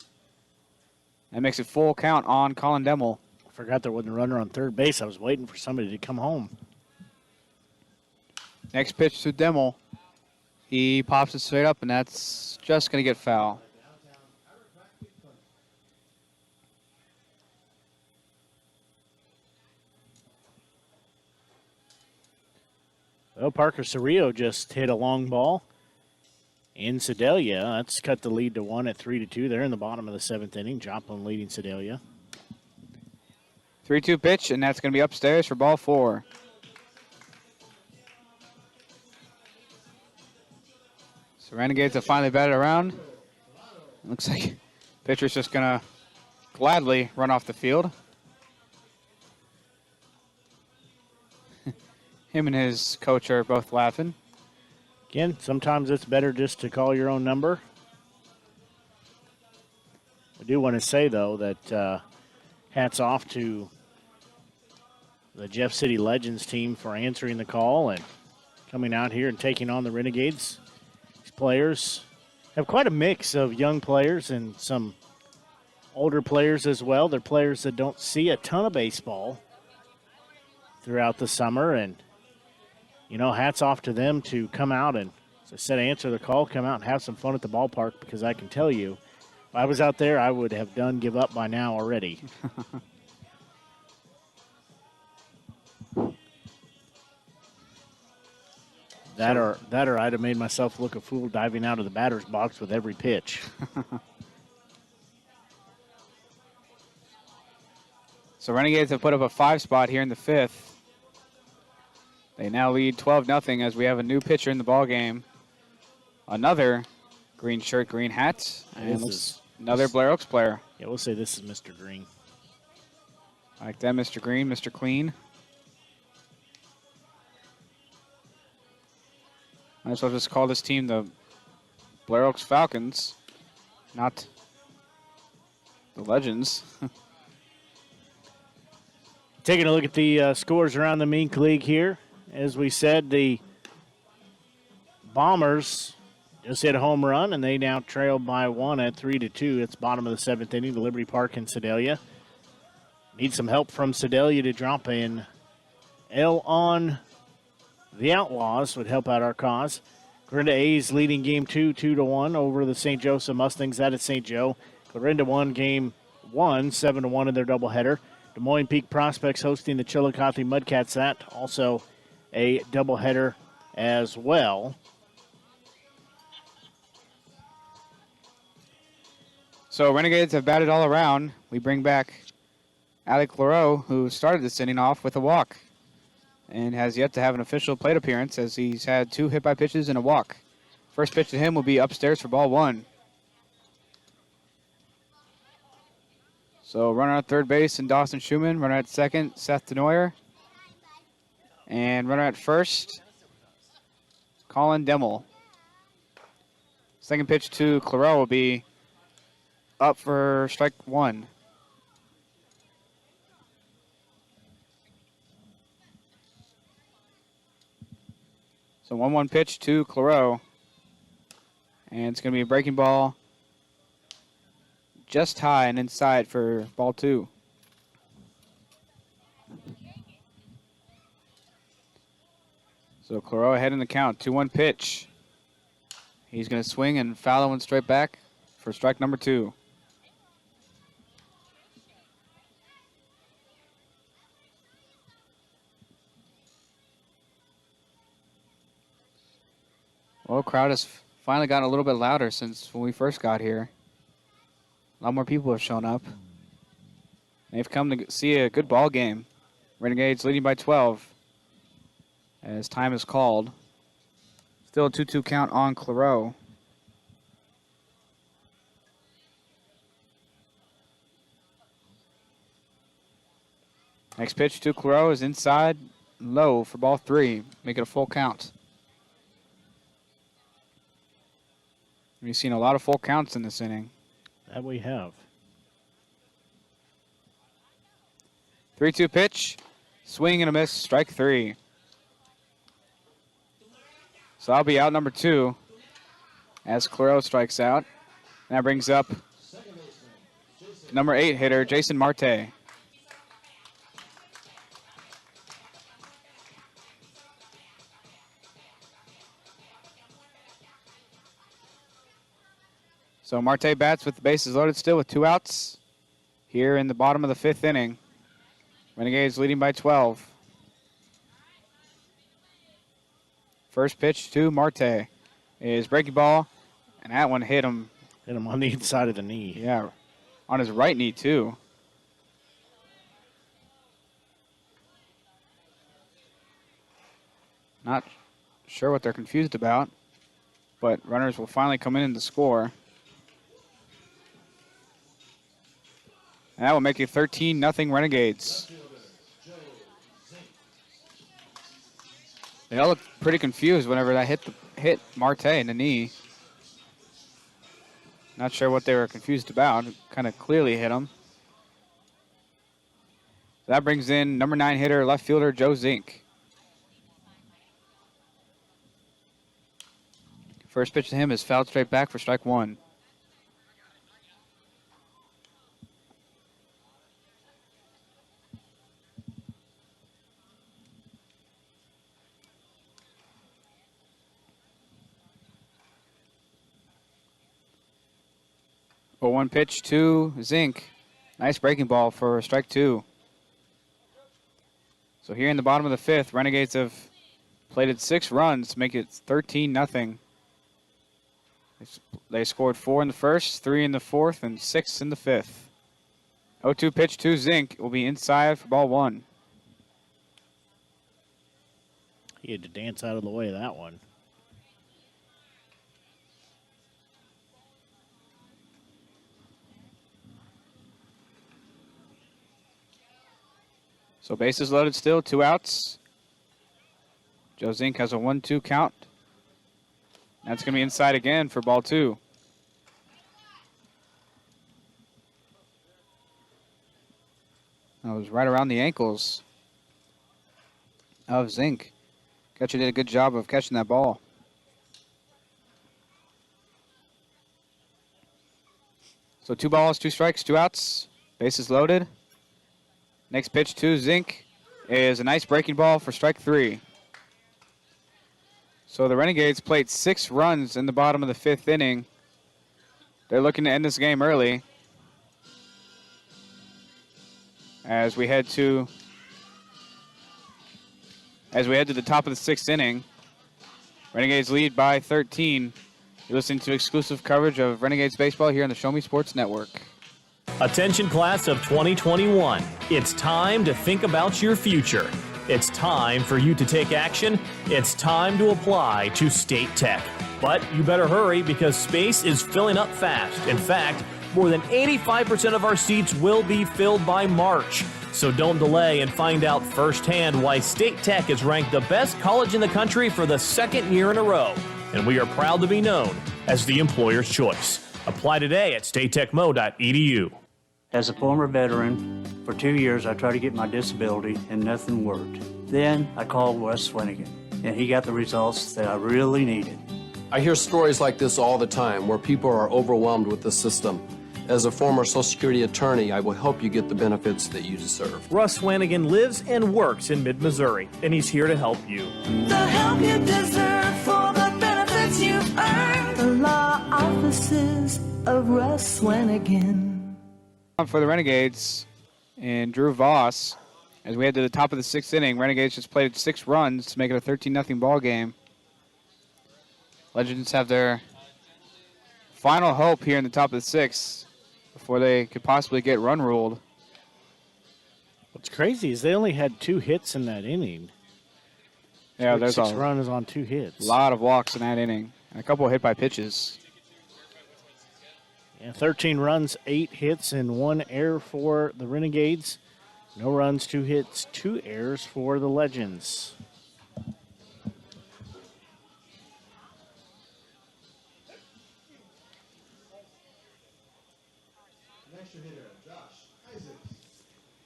That makes it full count on Colin Demmel. I forgot there wasn't a runner on third base. I was waiting for somebody to come home. Next pitch to Demmel. He pops it straight up, and that's just going to get foul. Well, Parker Cerrillo just hit a long ball in Sedalia. That's cut the lead to 1 at 3-2. They're in the bottom of the 7th inning. Joplin leading Sedalia. 3-2 pitch, and that's going to be upstairs for ball 4. So Renegades have finally batted around. Looks like pitcher's just going to gladly run off the field. Him and his coach are both laughing. Again, sometimes it's better just to call your own number. I do want to say, though, that hats off to the Jeff City Legends team for answering the call and coming out here and taking on the Renegades. These players have quite a mix of young players and some older players as well. They're players that don't see a ton of baseball throughout the summer, and you know, hats off to them to come out and, as I said, answer the call, come out and have some fun at the ballpark, because I can tell you, if I was out there, I would have give up by now already. That or I'd have made myself look a fool diving out of the batter's box with every pitch. So Renegades have put up a 5 spot here in the 5th. They now lead 12-0 as we have a new pitcher in the ball game. Another green shirt, green hat, and another Blair Oaks player. Yeah, we'll say this is Mr. Green. I like that, Mr. Green, Mr. Clean. Might as well just call this team the Blair Oaks Falcons, not the Legends. Taking a look at the scores around the Mink League here. As we said, the Bombers just hit a home run, and they now trail by 1 at 3-2. It's bottom of the 7th inning, the Liberty Park in Sedalia. Need some help from Sedalia to drop in L on the Outlaws would help out our cause. Clarinda A's leading game 2, 2-1 over the St. Joseph Mustangs out at St. Joe. Clarinda won game 1, 7-1 in their doubleheader. Des Moines Peak Prospects hosting the Chillicothe Mudcats. That also a doubleheader as well. So Renegades have batted all around. We bring back Alec Clareau, who started this inning off with a walk and has yet to have an official plate appearance, as he's had 2 hit by pitches and a walk. First pitch to him will be upstairs for ball 1. So runner at third base and Dawson Schuman, runner at second, Seth Denoyer. And runner at first, Colin Demmel. Second pitch to Claro will be up for strike one. So 1-1 pitch to Claro. And it's going to be a breaking ball just high and inside for ball two. So Claro ahead in the count. 2-1 pitch. He's going to swing and foul that one straight back for strike number two. Well, crowd has finally gotten a little bit louder since when we first got here. A lot more people have shown up. They've come to see a good ball game. Renegades leading by 12 as time is called. Still a 2-2 count on Claro. Next pitch to Claro is inside, low for ball three. Make it a full count. We've seen a lot of full counts in this inning. That we have. 3-2 pitch. Swing and a miss. Strike three. So that'll be out number two as Claro strikes out. And that brings up number 8 hitter, Jason Marte. So Marte bats with the bases loaded still with 2 outs here in the bottom of the 5th inning. Renegades leading by 12. First pitch to Marte is breaking ball, and that one hit him. Hit him on the inside of the knee. Yeah, on his right knee too. Not sure what they're confused about, but runners will finally come in to score. And that will make it 13-0 Renegades. They all look pretty confused whenever that hit Marte in the knee. Not sure what they were confused about. Kind of clearly hit him. That brings in number 9 hitter, left fielder Joe Zink. First pitch to him is fouled straight back for strike one. Oh, 1 pitch to Zink. Nice breaking ball for strike two. So here in the bottom of the 5th, Renegades have plated 6 runs to make it 13-0. They scored 4 in the 1st, 3 in the 4th, and 6 in the 5th. 0-2 pitch to Zink will be inside for ball one. He had to dance out of the way of that one. So bases loaded still, 2 outs. Joe Zink has a 1-2 count. That's going to be inside again for ball two. That was right around the ankles of Zink. Catcher did a good job of catching that ball. So 2 balls, 2 strikes, 2 outs. Bases loaded. Next pitch to Zink is a nice breaking ball for strike three. So the Renegades played 6 runs in the bottom of the 5th inning. They're looking to end this game early. As we head to the top of the 6th inning, Renegades lead by 13. You're listening to exclusive coverage of Renegades baseball here on the Show Me Sports Network. Attention class of 2021. It's time to think about your future. It's time for you to take action. It's time to apply to State Tech. But you better hurry because space is filling up fast. In fact, more than 85% of our seats will be filled by March. So don't delay and find out firsthand why State Tech is ranked the best college in the country for the second year in a row. And we are proud to be known as the employer's choice. Apply today at statetechmo.edu. As a former veteran, for 2 years I tried to get my disability and nothing worked. Then I called Wes Swinigan, and he got the results that I really needed. I hear stories like this all the time where people are overwhelmed with the system. As a former Social Security attorney, I will help you get the benefits that you deserve. Russ Swanigan lives and works in mid-Missouri, and he's here to help you. The help you deserve for the benefits you've earned. The law offices of Russ Swanigan. For the Renegades and Drew Voss, as we head to the top of the 6th inning, Renegades just played 6 runs to make it a 13-0 ball game. Legends have their final hope here in the top of the 6th before they could possibly get run ruled. What's crazy is they only had 2 hits in that inning. Yeah, there's 6 runs on 2 hits. A lot of walks in that inning, and a couple of hit by pitches. Yeah, 13 runs, 8 hits, and 1 error for the Renegades. No runs, 2 hits, 2 errors for the Legends.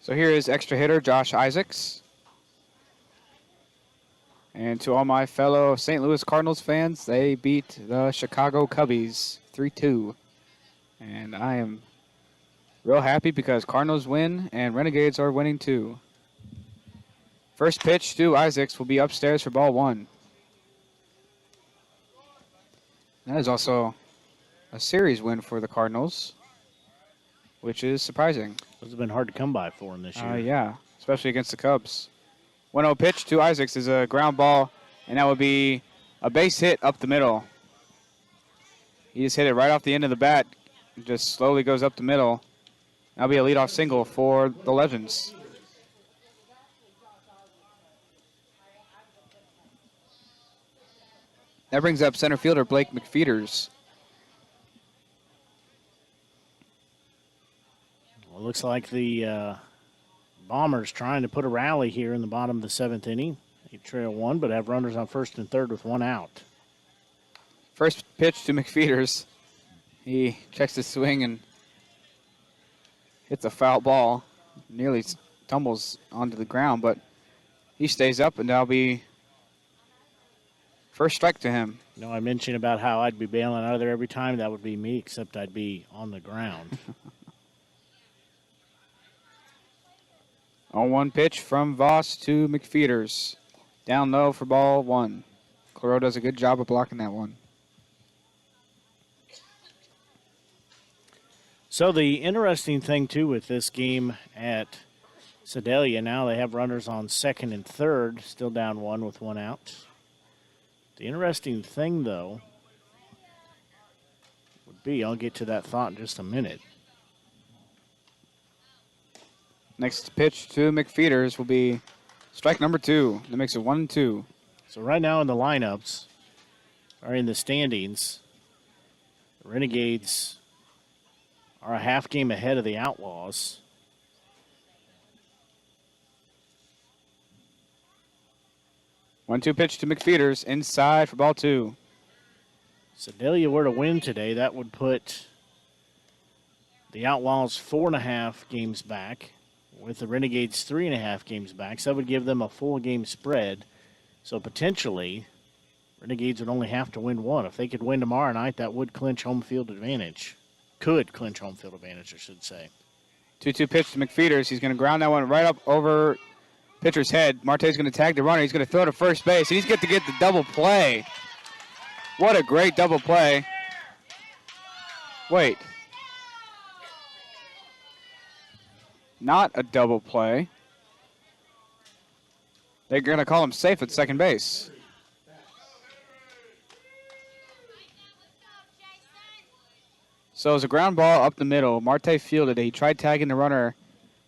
So here is extra hitter Josh Isaacs. And to all my fellow St. Louis Cardinals fans, they beat the Chicago Cubbies 3-2. And I am real happy because Cardinals win and Renegades are winning too. First pitch to Isaacs will be upstairs for ball 1. That is also a series win for the Cardinals, which is surprising. Those have been hard to come by for him this year. Yeah, especially against the Cubs. 1-0 pitch to Isaacs is a ground ball, and that would be a base hit up the middle. He just hit it right off the end of the bat. It just slowly goes up the middle. That'll be a leadoff single for the Legends. That brings up center fielder Blake McFeeters. Well, it looks like the Bombers trying to put a rally here in the bottom of the 7th inning. They trail 1, but have runners on 1st and 3rd with 1 out. First pitch to McFeeters. He checks his swing and hits a foul ball. Nearly tumbles onto the ground, but he stays up, and that'll be first strike to him. You know, I mentioned about how I'd be bailing out of there every time. That would be me, except I'd be on the ground. 0-1 pitch from Voss to McFeeters. Down low for ball 1. Claro does a good job of blocking that one. So the interesting thing, too, with this game at Sedalia, now they have runners on 2nd and 3rd, still down 1 with 1 out. The interesting thing, though, would be, I'll get to that thought in just a minute. Next pitch to McFeeters will be strike number 2. That makes it 1-2. So right now in the lineups, or in the standings, the Renegades are a half game ahead of the Outlaws. 1-2 pitch to McFeeters, inside for ball 2. Sedalia were to win today, that would put the Outlaws 4.5 games back, with the Renegades 3.5 games back. So that would give them a full game spread. So potentially, Renegades would only have to win 1. If they could win tomorrow night, that would clinch home field advantage. Could clinch home field advantage, I should say. 2-2 pitch to McFeeters. He's going to ground that one right up over pitcher's head. Marte's going to tag the runner. He's going to throw to first base. He's going to get the double play. What a great double play. Wait. Not a double play. They're going to call him safe at second base. So it was a ground ball up the middle. Marte fielded it. He tried tagging the runner,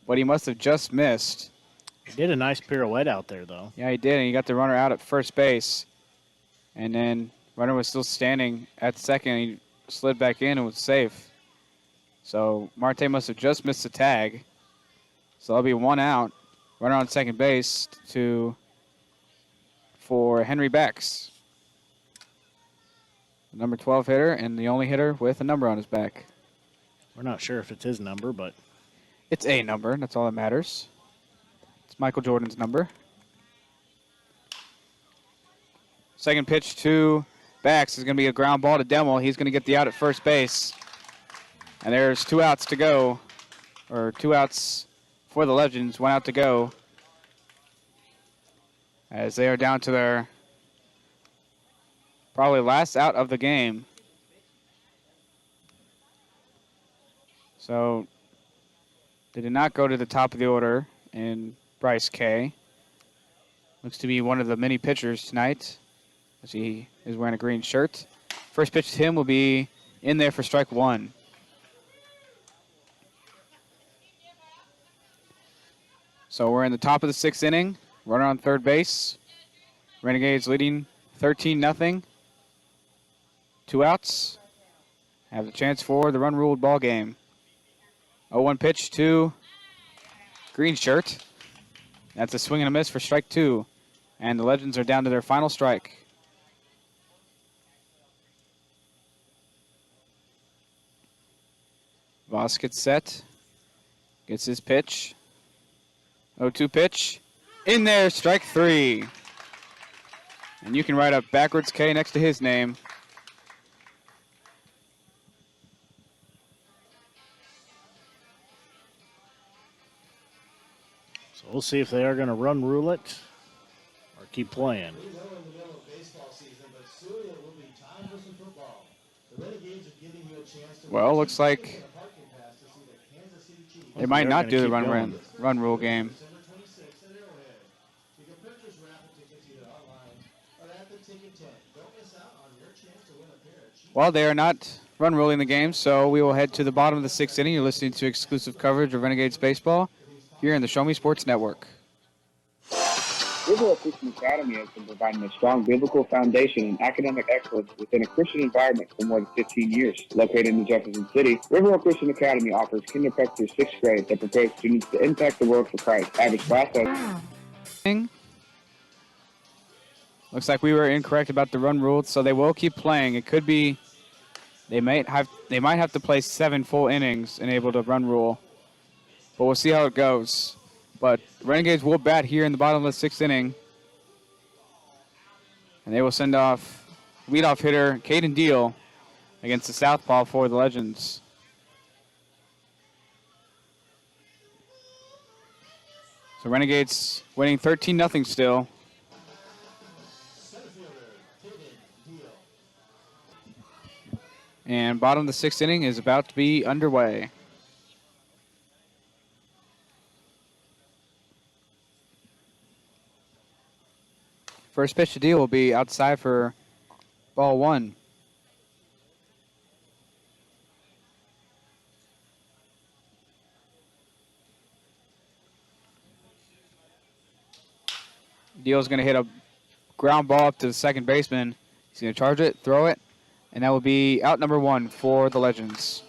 but he must have just missed. He did a nice pirouette out there, though. Yeah, he did, and he got the runner out at first base. And then runner was still standing at second. He slid back in and was safe. So Marte must have just missed the tag. So that'll be 1 out. Runner on second base for Henry Becks. Number 12 hitter and the only hitter with a number on his back. We're not sure if it's his number, but it's a number. That's all that matters. It's Michael Jordan's number. Second pitch to Bax is going to be a ground ball to Demmel. He's going to get the out at first base. And there's 2 outs to go, or 2 outs for the Legends, 1 out to go. As they are down to their probably last out of the game. So they did not go to the top of the order in Bryce K. Looks to be one of the many pitchers tonight, as he is wearing a green shirt. First pitch to him will be in there for strike 1. So we're in the top of the 6th inning. Runner on third base. Renegades leading 13-0. 2 outs. Have the chance for the run-ruled ball game. 0-1 pitch to green shirt. That's a swing and a miss for strike 2. And the Legends are down to their final strike. Voss gets set. Gets his pitch. 0-2 pitch. In there, strike 3. And you can write up backwards K next to his name. so we'll see if they are going to run rule it or keep playing. Well, looks like they might not do the run rule game. Well, they are not run ruling the game, so we will head to the bottom of the 6th inning. You're listening to exclusive coverage of Renegades baseball here in the Show Me Sports Network. Riverwalk Christian Academy has been providing a strong biblical foundation and academic excellence within a Christian environment for more than 15 years. Located in Jefferson City, Riverwalk Christian Academy offers kindergarten through 6th grade that prepares students to impact the world for Christ. Average class size. Looks like we were incorrect about the run rule, so they will keep playing. It could be they might have to play 7 full innings and able to run rule, but we'll see how it goes. But Renegades will bat here in the bottom of the 6th inning, and they will send off leadoff hitter Caden Deal against the southpaw for the Legends. So Renegades winning 13-0 still. And bottom of the 6th inning is about to be underway. First pitch to Deal will be outside for ball 1. Deal's going to hit a ground ball up to the second baseman. He's going to charge it, throw it, and that will be out number 1 for the Legends.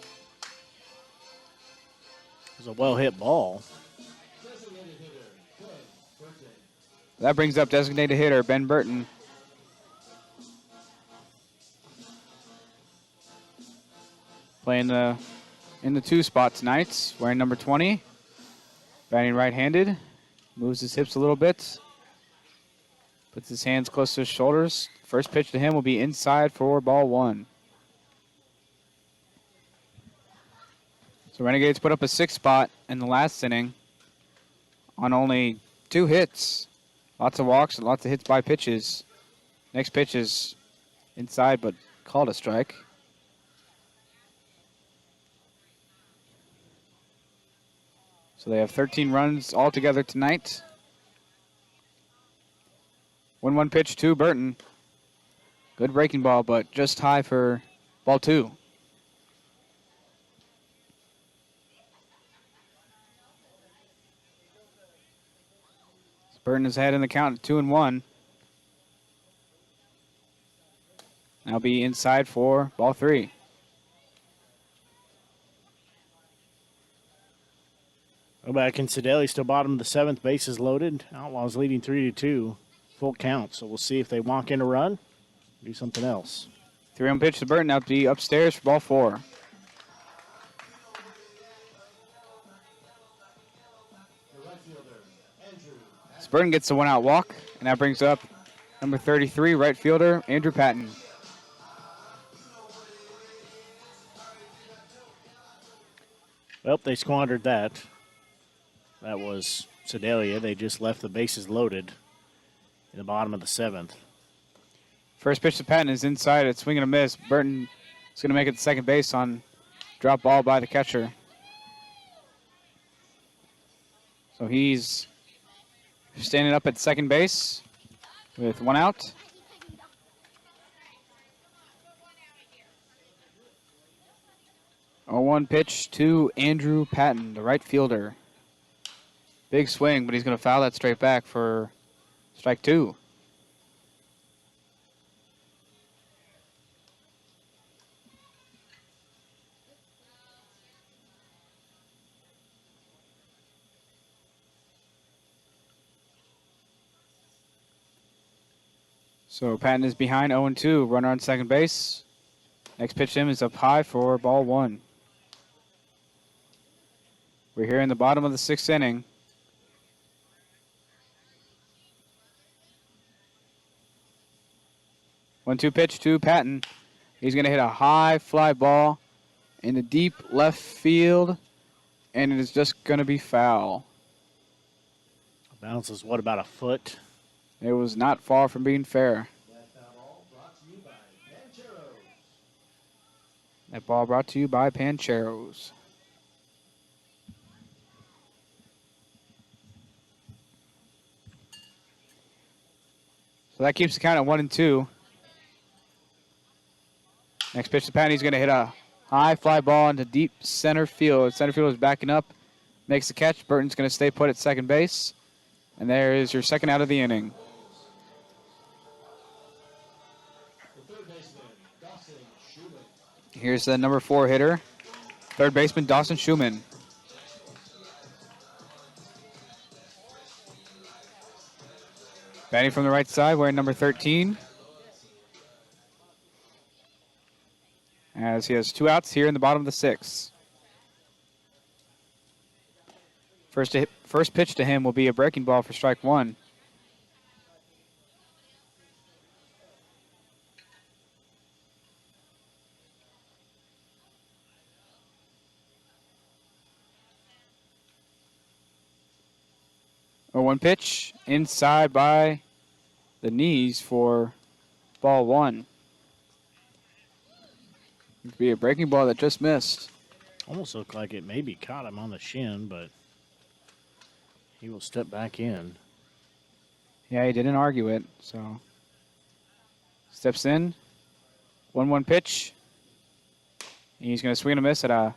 It was a well-hit ball. That brings up designated hitter Ben Burton. Playing in the 2 spot tonight, wearing number 20. Batting right-handed. Moves his hips a little bit. Puts his hands close to his shoulders. First pitch to him will be inside for ball 1. So Renegades put up a 6th spot in the last inning on only 2 hits. Lots of walks and lots of hits by pitches. Next pitch is inside, but called a strike. So they have 13 runs altogether tonight. 1-1 pitch to Burton. Good breaking ball, but just high for ball 2. Burton is ahead in the count at 2-1. Now be inside for ball 3. Silbach and Sedalia still bottom of the 7th. Bases loaded. Outlaws leading 3-2. Full count. So we'll see if they walk in a run, do something else. 3-1 pitch to Burton out the upstairs for ball 4. Burton gets the 1-out walk, and that brings up number 33, right fielder, Andrew Patton. Well, they squandered that. That was Sedalia. They just left the bases loaded in the bottom of the 7th. First pitch to Patton is inside. It's swing and a miss. Burton is going to make it to second base on drop ball by the catcher. So he's standing up at second base with 1 out. A 0-1 pitch to Andrew Patton, the right fielder. Big swing, but he's going to foul that straight back for strike 2. So Patton is behind 0-2, runner on second base. Next pitch to him is up high for ball 1. We're here in the bottom of the 6th inning. One-two pitch to Patton. He's going to hit a high fly ball in the deep left field, and it is just going to be foul. Bounces, what, about a foot? It was not far from being fair. That ball brought to you by Pancheros. So that keeps the count at 1-2. Next pitch to Patton, he's going to hit a high fly ball into deep center field. Center field is backing up, makes the catch. Burton's going to stay put at second base. And there is your second out of the inning. Here's the number 4 hitter, third baseman Dawson Schuman. Batting from the right side, wearing number 13. As he has 2 outs here in the bottom of the 6th. First pitch to him will be a breaking ball for strike 1. A 1 pitch inside by the knees for ball 1. It'd be a breaking ball that just missed. Almost looked like it maybe caught him on the shin, but he will step back in. Yeah, he didn't argue it, so steps in. 1-1 pitch. He's going to swing and a miss at a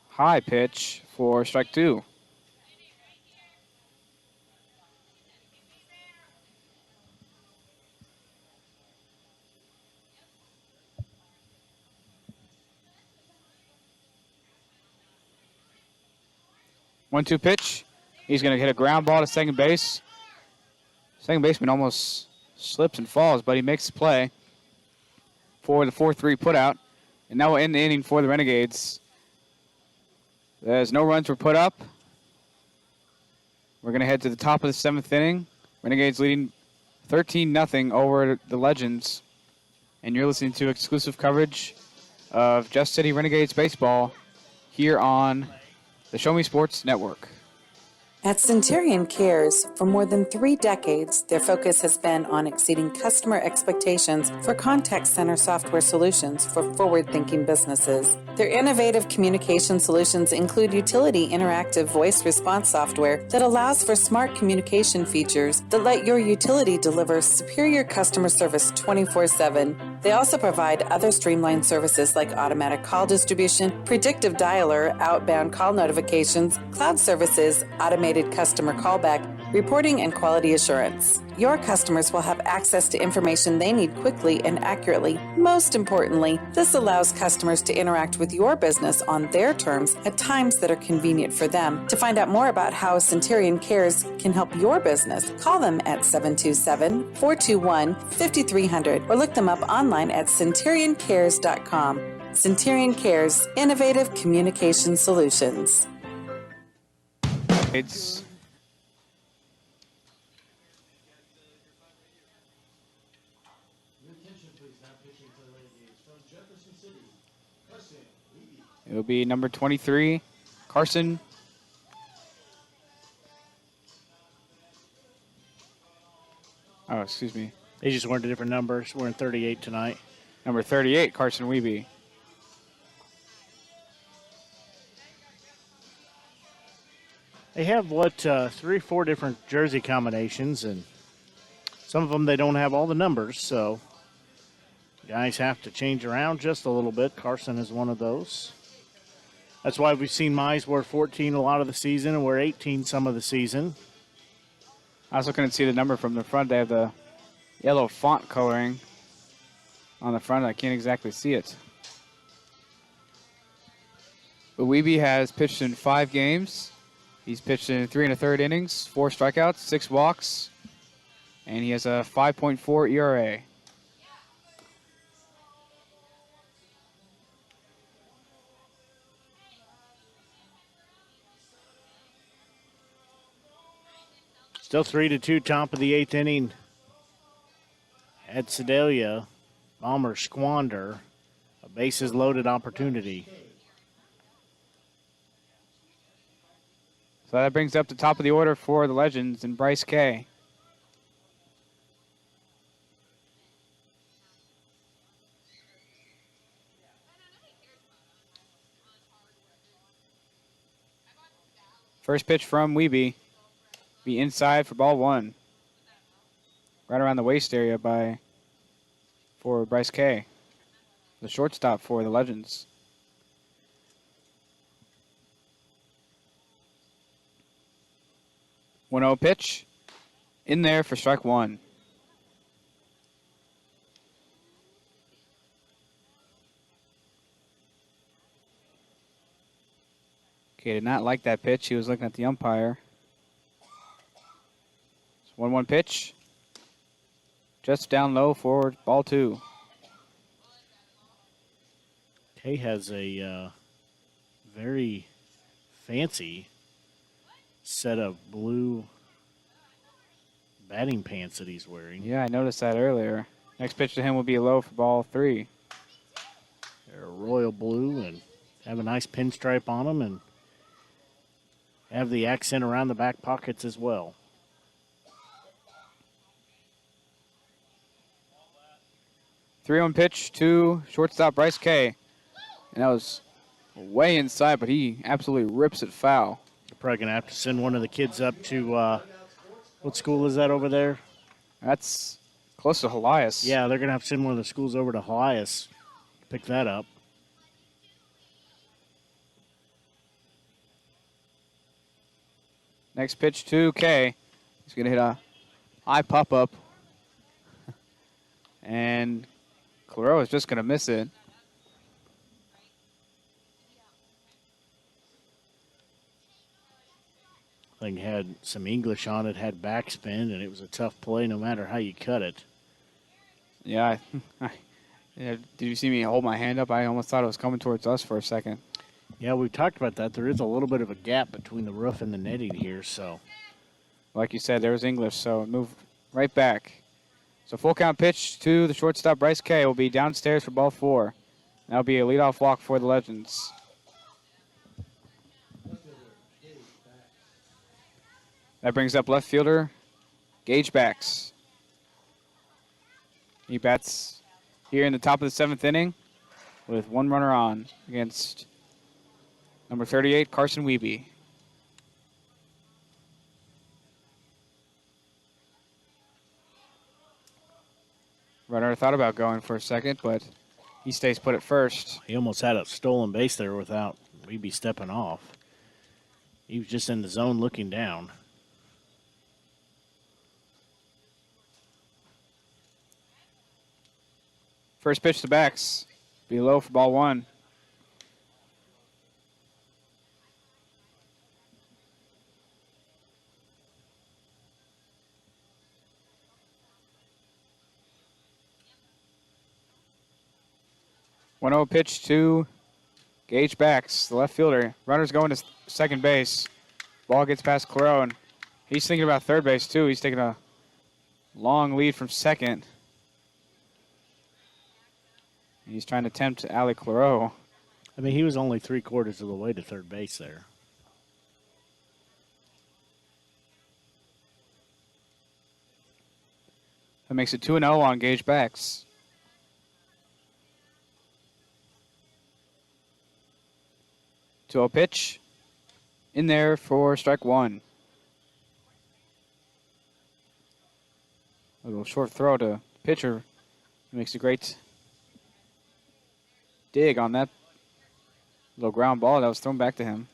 high pitch for strike 2. One-two pitch. He's going to hit a ground ball to second base. Second baseman almost slips and falls, but he makes the play for the 4-3 putout. And now we'll end the inning for the Renegades. There's no runs were put up. We're going to head to the top of the 7th inning. Renegades leading 13-0 over the Legends. And you're listening to exclusive coverage of Jeff City Renegades baseball here on the Show Me Sports Network. At Centurion Cares, for more than 3 decades, their focus has been on exceeding customer expectations for contact center software solutions for forward-thinking businesses. Their innovative communication solutions include utility interactive voice response software that allows for smart communication features that let your utility deliver superior customer service 24/7. They also provide other streamlined services like automatic call distribution, predictive dialer, outbound call notifications, cloud services, automated customer callback, reporting and quality assurance. Your customers will have access to information they need quickly and accurately. Most importantly, this allows customers to interact with your business on their terms at times that are convenient for them. To find out more about how Centurion Cares can help your business, call them at 727-421-5300 or look them up online at centurioncares.com. Centurion Cares, innovative communication solutions. It'll be number 23, Carson. Oh, excuse me. They just weren't different numbers. We're in 38 tonight. Number 38, Carson Wiebe. They have, 3 or 4 different jersey combinations, and some of them they don't have all the numbers, so guys have to change around just a little bit. Carson is one of those. That's why we've seen Mize wear 14 a lot of the season and wear 18 some of the season. I also couldn't see the number from the front. They have the yellow font coloring on the front. I can't exactly see it. But Wiebe has pitched in 5 games. He's pitched in 3 1/3 innings, 4 strikeouts, 6 walks, and he has a 5.4 ERA. Still 3-2, top of the 8th inning. At Sedalia, Bombers squander a bases loaded opportunity. So that brings up the top of the order for the Legends and Bryce Kay. First pitch from Wiebe. Be inside for ball 1. Right around the waist area for Bryce Kay, the shortstop for the Legends. One-0 pitch. In there for strike 1. Okay, did not like that pitch. He was looking at the umpire. 1-1 pitch. Just down low for ball 2. Kay has a very fancy set of blue batting pants that he's wearing. Yeah, I noticed that earlier. Next pitch to him will be low for ball 3. They're royal blue and have a nice pinstripe on them and have the accent around the back pockets as well. 3-1 pitch to shortstop Bryce Kay. And that was way inside, but he absolutely rips it foul. You're probably going to have to send one of the kids up to, what school is that over there? That's close to Helias. Yeah, they're going to have to send one of the schools over to Helias to pick that up. Next pitch to Kay. He's going to hit a high pop-up. And Claro is just going to miss it. Thing had some English on it, had backspin, and it was a tough play no matter how you cut it. Yeah, did you see me hold my hand up? I almost thought it was coming towards us for a second. Yeah, we talked about that. There is a little bit of a gap between the roof and the netting here, so. Like you said, there was English, so it moved right back. So full count pitch to the shortstop, Bryce Kay, will be downstairs for ball 4. That'll be a leadoff walk for the Legends. That brings up left fielder, Gage Backs. He bats here in the top of the 7th inning with 1 runner on against number 38, Carson Wiebe. Runner thought about going for a second, but he stays put at first. He almost had a stolen base there without Wiebe stepping off. He was just in the zone looking down. First pitch to backs. Be low for ball 1. One 0 pitch to Gage Backs, the left fielder. Runner's going to second base. Ball gets past Claro, and he's thinking about third base, too. He's taking a long lead from second. He's trying to tempt Ali Claro. I mean, he was only 3/4 of the way to third base there. That makes it 2-0 on Gage Backs. To a pitch in there for strike 1. A little short throw to pitcher. He makes a great dig on that little ground ball that was thrown back to him.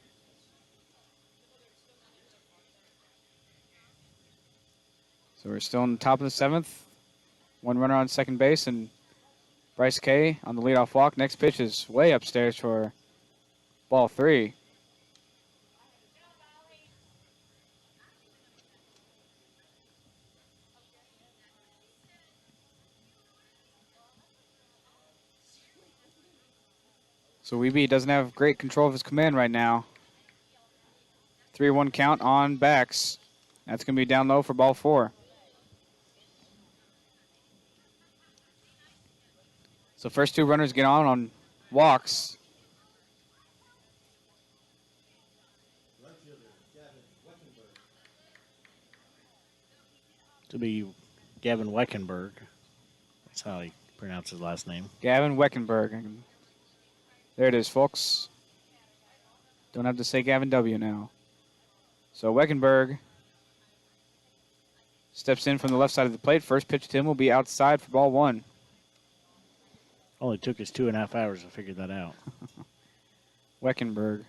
So we're still on the top of the 7th. One runner on second base, and Bryce Kay on the leadoff walk. Next pitch is way upstairs for ball 3. So Weeby doesn't have great control of his command right now. 3-1 count on Backs. That's going to be down low for ball 4. So first 2 runners get on walks. To be Gavin Weckenberg. That's how he pronounced his last name. Gavin Weckenberg. There it is, folks. Don't have to say Gavin W now. So Weckenberg steps in from the left side of the plate. First pitch to him will be outside for ball 1. Only took us 2.5 hours to figure that out. Weckenberg.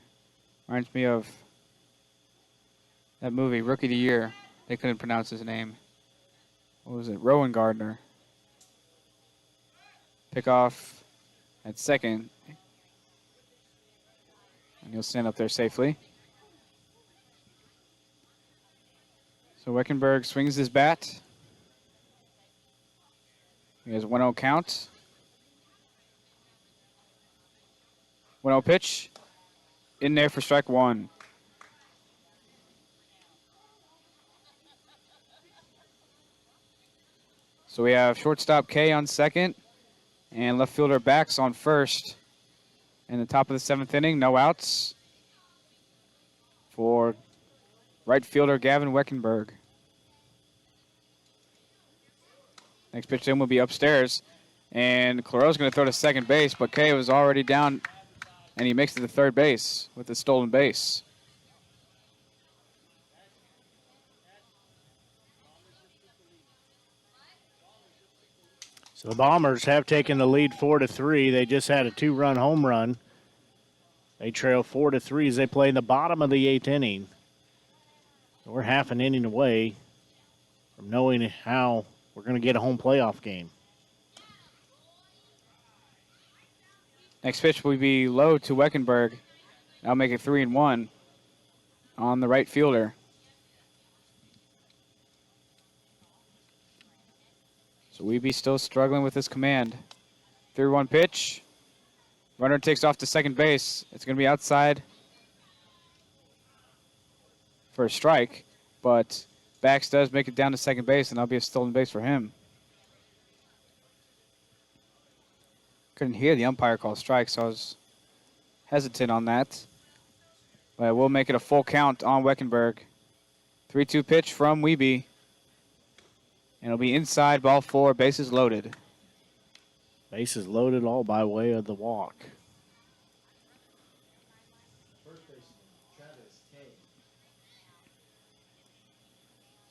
Reminds me of that movie, Rookie of the Year. They couldn't pronounce his name. What was it? Rowan Gardner. Pick off at second. And he'll stand up there safely. So Weckenberg swings his bat. He has 1-0 count. 1-0 pitch. In there for strike 1. So we have shortstop K on second and left fielder Backs on first. In the top of the 7th inning, no outs for right fielder Gavin Weckenberg. Next pitch to him will be upstairs. And Claro's going to throw to second base, but K was already down, and he makes it to third base with the stolen base. So the Bombers have taken the lead 4-3. They just had a 2-run home run. They trail 4-3 as they play in the bottom of the 8th inning. We're half an inning away from knowing how we're going to get a home playoff game. Next pitch will be low to Weckenberg. That'll make it 3-1 on the right fielder. So Weeby still struggling with his command. 3-1 pitch. Runner takes off to second base. It's going to be outside for a strike, but Backs does make it down to second base, and that'll be a stolen base for him. Couldn't hear the umpire call strike, so I was hesitant on that. But we'll make it a full count on Weckenberg. 3-2 pitch from Weeby. And it'll be inside, ball 4, bases loaded. Bases loaded all by way of the walk.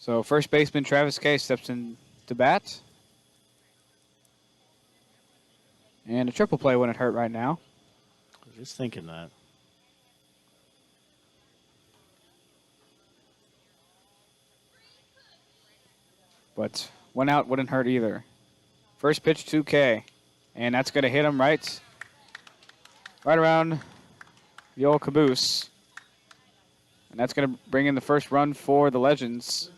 So first baseman Travis Kay steps in to bat. And a triple play wouldn't hurt right now. I was just thinking that. But 1 out wouldn't hurt either. First pitch to Kay. And that's going to hit him right around the old caboose. And that's going to bring in the first run for the Legends.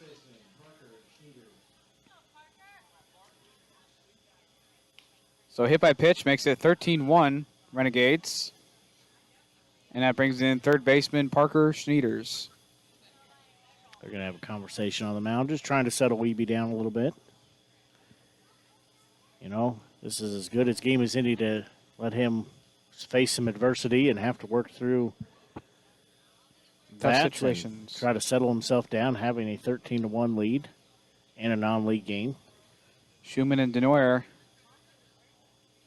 So hit by pitch makes it 13-1 Renegades. And that brings in third baseman Parker Schneiders. They're going to have a conversation on the mound, just trying to settle Wiebe down a little bit. You know, this is as good a game as any to let him face some adversity and have to work through tough situations. Try to settle himself down, having a 13-1 lead in a non-league game. Schuman and Denoyer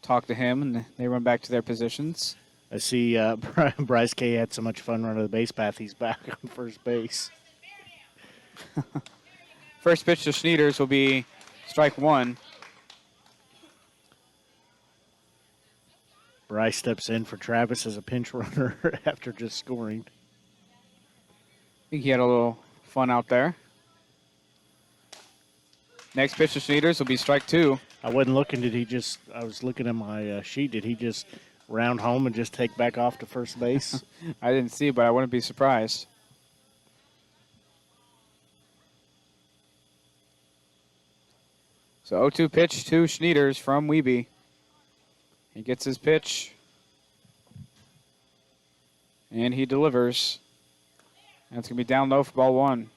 talk to him, and they run back to their positions. I see Bryce K had so much fun running the base path, he's back on first base. First pitch to Schneiders will be strike one. Bryce steps in for Travis as a pinch runner after just scoring. I think he had a little fun out there. Next pitch to Schneiders will be strike two. I wasn't looking. I was looking at my sheet. Did he just round home and just take back off to first base? I didn't see, but I wouldn't be surprised. So 0-2 pitch to Schneiders from Wiebe. He gets his pitch. And he delivers. That's going to be down low for ball one.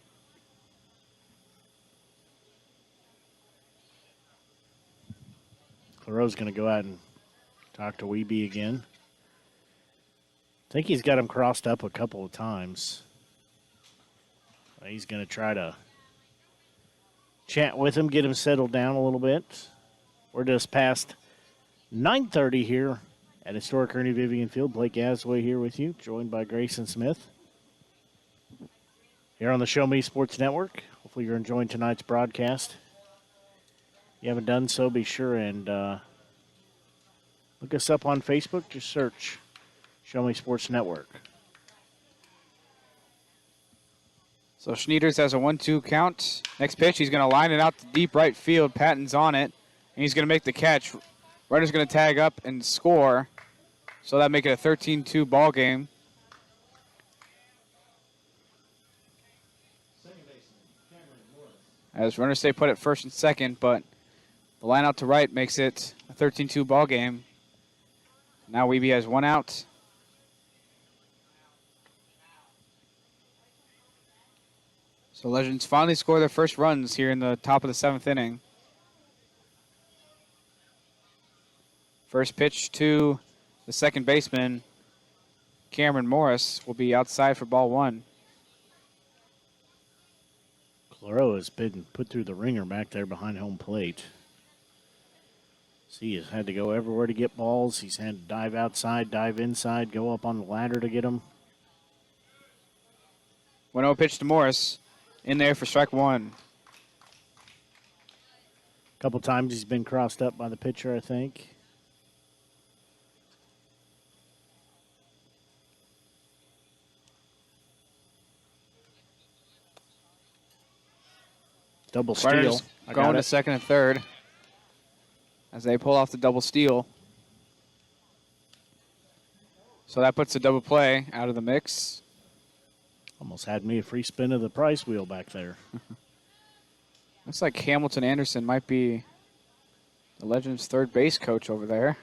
Claro's going to go out and talk to Wiebe again. I think he's got him crossed up a couple of times. He's going to try to chat with him, get him settled down a little bit. We're just past 9:30 here at historic Ernie Vivian Field. Blake Gasway here with you, joined by Grayson Smith. Here on the Show Me Sports Network. Hopefully you're enjoying tonight's broadcast. If you haven't done so, be sure and look us up on Facebook. Just search Show Me Sports Network. So Schneiders has a 1-2 count. Next pitch, he's going to line it out to deep right field. Patton's on it, and he's going to make the catch. Runner's going to tag up and score. So that make it a 13-2 ball game. As runners stay put at first and second, but the line out to right makes it a 13-2 ball game. Now Wiebe has one out. So Legends finally score their first runs here in the top of the seventh inning. First pitch to the second baseman, Cameron Morris, will be outside for ball one. Claro has been put through the ringer back there behind home plate. See, he's had to go everywhere to get balls. He's had to dive outside, dive inside, go up on the ladder to get them. 1-0 pitch to Morris. In there for strike one. A couple times he's been crossed up by the pitcher, I think. Double steal. Going to second and third as they pull off the double steal. So that puts the double play out of the mix. Almost had me a free spin of the prize wheel back there. Looks like Hamilton Anderson might be the Legends' third base coach over there.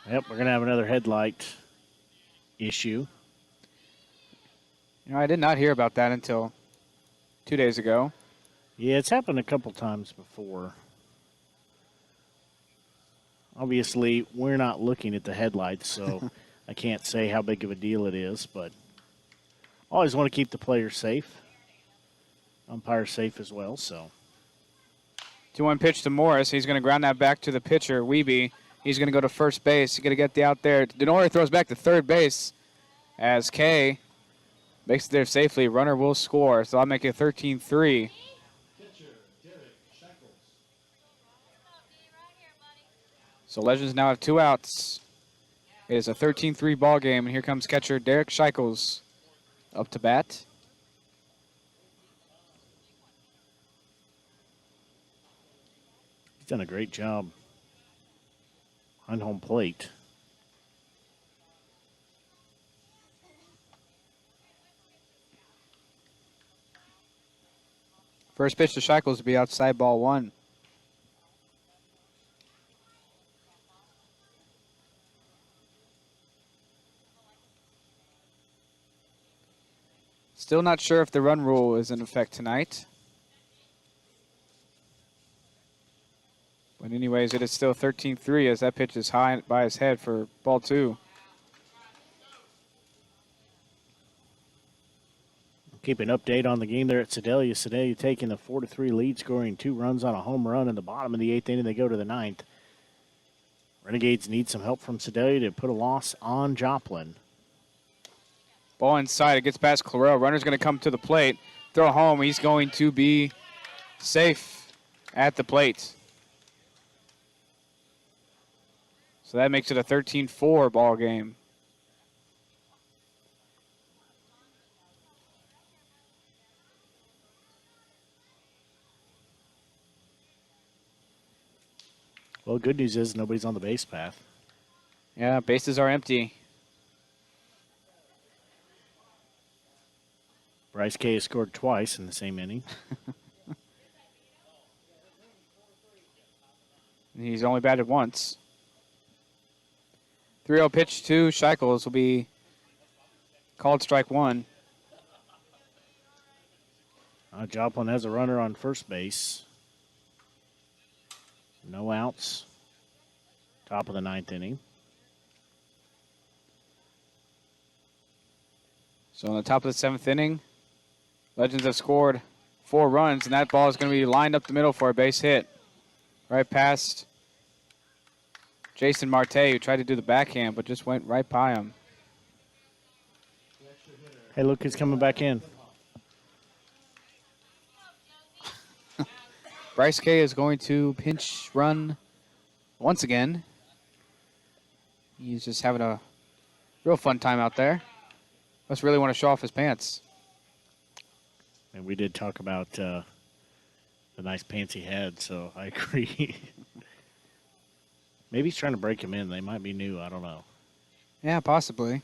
Yep, we're going to have another headlight issue. You know, I did not hear about that until 2 days ago. Yeah, it's happened a couple times before. Obviously, we're not looking at the headlights, so I can't say how big of a deal it is, but always want to keep the players safe. Umpires safe as well, so. 2-1 pitch to Morris. He's going to ground that back to the pitcher, Wiebe. He's going to go to first base. He's going to get the out there. Denoyer throws back to third base as Kay makes it there safely. Runner will score, so I'll make it 13-3. So Legends now have two outs. It is a 13-3 ball game, and here comes catcher Derek Shackles up to bat. done a great job on home plate. First pitch to Shackles to be outside ball 1. Still not sure if the run rule is in effect tonight. But anyways, it is still 13-3 as that pitch is high by his head for ball 2. Keep an update on the game there at Sedalia. Sedalia taking the 4-3 lead, scoring 2 runs on a home run in the bottom of the 8th inning. They go to the 9th. Renegades need some help from Sedalia to put a loss on Joplin. Ball inside. It gets past Claro. Runner's going to come to the plate. Throw home. He's going to be safe at the plate. So that makes it a 13-4 ball game. Well, good news is nobody's on the base path. Yeah, bases are empty. Bryce K has scored twice in the same inning. He's only batted once. 3-0 pitch to Shackles will be called strike 1. Joplin has a runner on first base. No outs. Top of the 9th inning. So on the top of the 7th inning, Legends have scored 4 runs, and that ball is going to be lined up the middle for a base hit. Right past Jason Marte, who tried to do the backhand, but just went right by him. Hey, look who's coming back in. Bryce K is going to pinch run once again. He's just having a real fun time out there. Must really want to show off his pants. And we did talk about the nice pants he had, so I agree. Maybe he's trying to break him in. They might be new. I don't know. Yeah, possibly.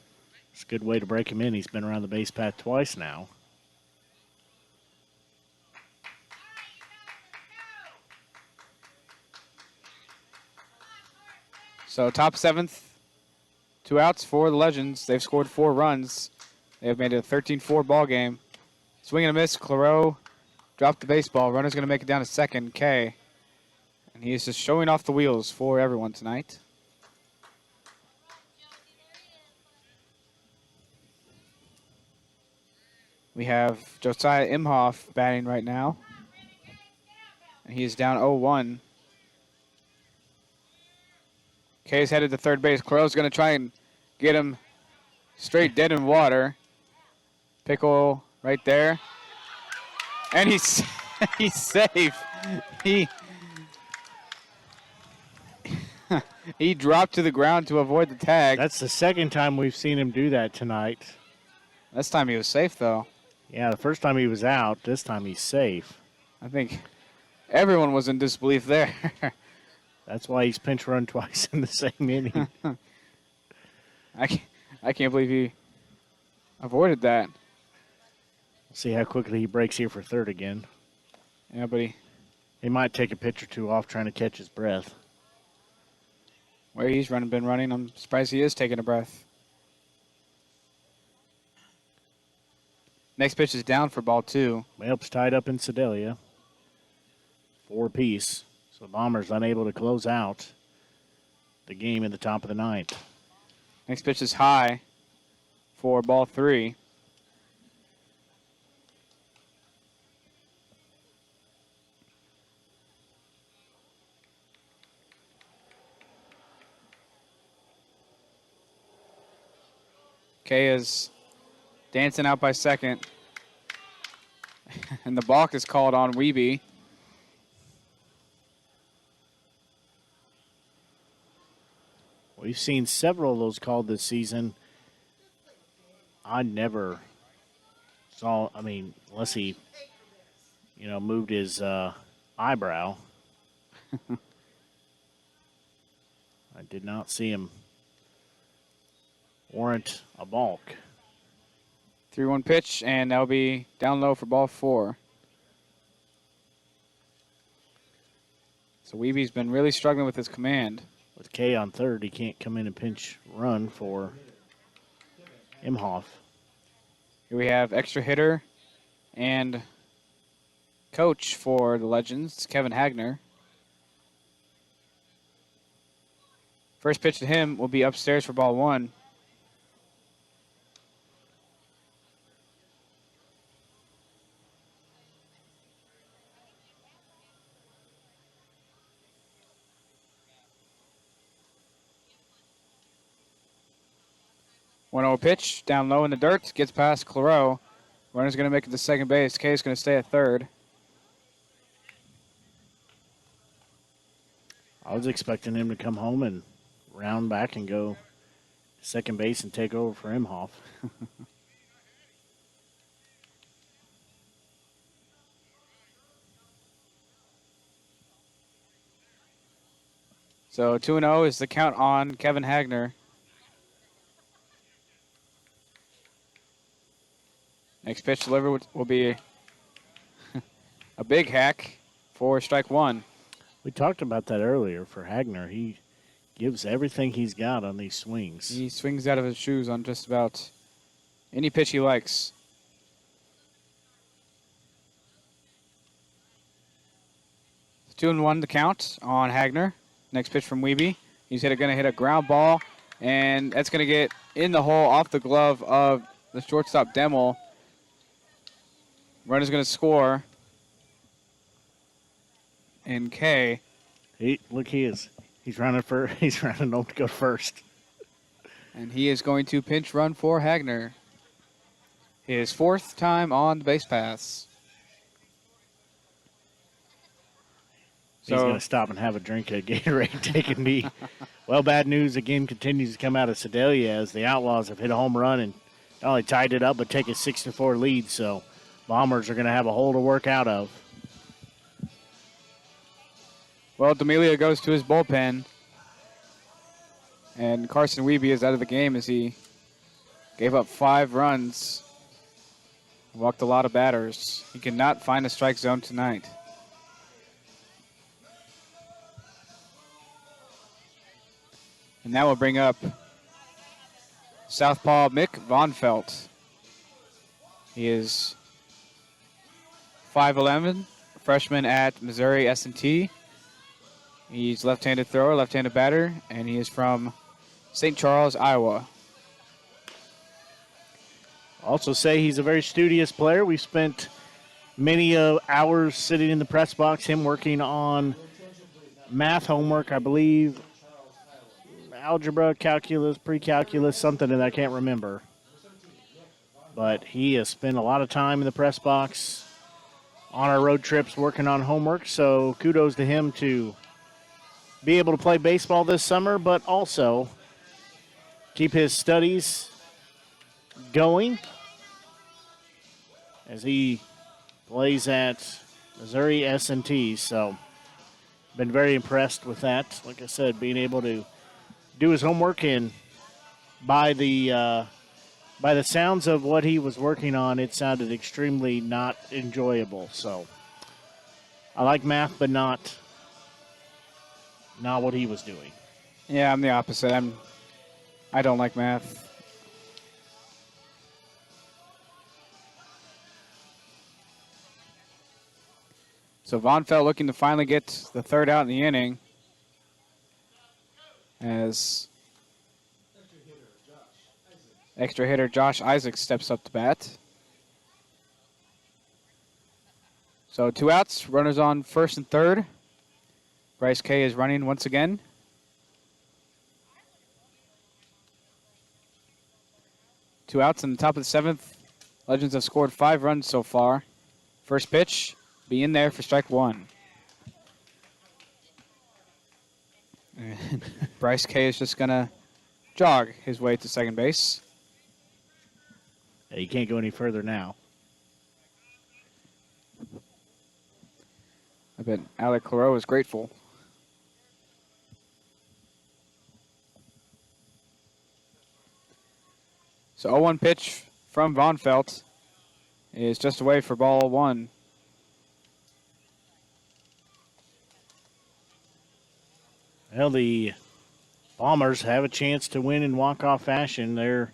It's a good way to break him in. He's been around the base path twice now. So top 7th, 2 outs for the Legends. They've scored 4 runs. They have made it a 13-4 ball game. Swing and a miss. Claro dropped the baseball. Runner's going to make it down to second, K. And he is just showing off the wheels for everyone tonight. We have Josiah Imhoff batting right now. And he is down 0-1. K is headed to third base. Claro's going to try and get him straight dead in water. Pickle right there. And he's safe. He dropped to the ground to avoid the tag. That's the second time we've seen him do that tonight. This time he was safe, though. Yeah, the first time he was out. This time he's safe. I think everyone was in disbelief there. That's why he's pinch run twice in the same inning. I can't believe he avoided that. See how quickly he breaks here for third again. Yeah, but he might take a pitch or two off trying to catch his breath. Where he's been running, I'm surprised he is taking a breath. Next pitch is down for ball 2. Well, tied up in Sedalia. 4 apiece. So the Bombers unable to close out the game in the top of the 9th. Next pitch is high for ball 3. K is dancing out by second. And the balk is called on Wiebe. We've seen several of those called this season. I never saw, unless he, moved his eyebrow. I did not see him warrant a balk. 3-1 pitch, and that'll be down low for ball 4. So Weeby's been really struggling with his command. With K on third, he can't come in and pinch run for Imhoff. Here we have extra hitter and coach for the Legends, Kevin Hagner. First pitch to him will be upstairs for ball 1. One-0 pitch, down low in the dirt, gets past Claro. Runner's going to make it to second base. K is going to stay at third. I was expecting him to come home and round back and go to second base and take over for Imhoff. So 2-0 is the count on Kevin Hagner. Next pitch delivered will be a big hack for strike 1. We talked about that earlier for Hagner. He gives everything he's got on these swings. He swings out of his shoes on just about any pitch he likes. It's 2-1 the count on Hagner. Next pitch from Weeby. He's going to hit a ground ball, and that's going to get in the hole off the glove of the shortstop Demmel. Runner's going to score. And K. He's running home to go first. And he is going to pinch run for Hagner. His 4th time on the base pass. He's going to stop and have a drink of Gatorade, taking me. Well, bad news again continues to come out of Sedalia as the Outlaws have hit a home run and not only tied it up but take a 6-4 lead. So Bombers are going to have a hole to work out of. Well, D'Amelia goes to his bullpen. And Carson Weeby is out of the game as he gave up 5 runs. Walked a lot of batters. He cannot find a strike zone tonight. And that will bring up southpaw Mick Vonfelt. He is 5'11", freshman at Missouri S&T. He's left-handed thrower, left-handed batter, and he is from St. Charles, Iowa. Also say he's a very studious player. We've spent many hours sitting in the press box, him working on math homework, I believe, algebra, calculus, pre-calculus, something that I can't remember. But he has spent a lot of time in the press box on our road trips working on homework, so kudos to him to be able to play baseball this summer, but also keep his studies going as he plays at Missouri S&T. So been very impressed with that. Like I said, being able to do his homework, and by the sounds of what he was working on, it sounded extremely not enjoyable. So I like math, but not what he was doing. Yeah, I'm the opposite. I don't like math. So Vonfelt looking to finally get the 3rd out in the inning as extra hitter Josh Isaacs steps up to bat. So 2 outs, runners on 1st and 3rd. Bryce K is running once again. Two outs in the top of the 7th. Legends have scored 5 runs so far. First pitch, be in there for strike 1. And Bryce K is just going to jog his way to second base. Yeah, you can't go any further now. I bet Alec Claro is grateful. So 0-1 pitch from Von Felt is just away for ball one. Well, the Bombers have a chance to win in walk-off fashion. They're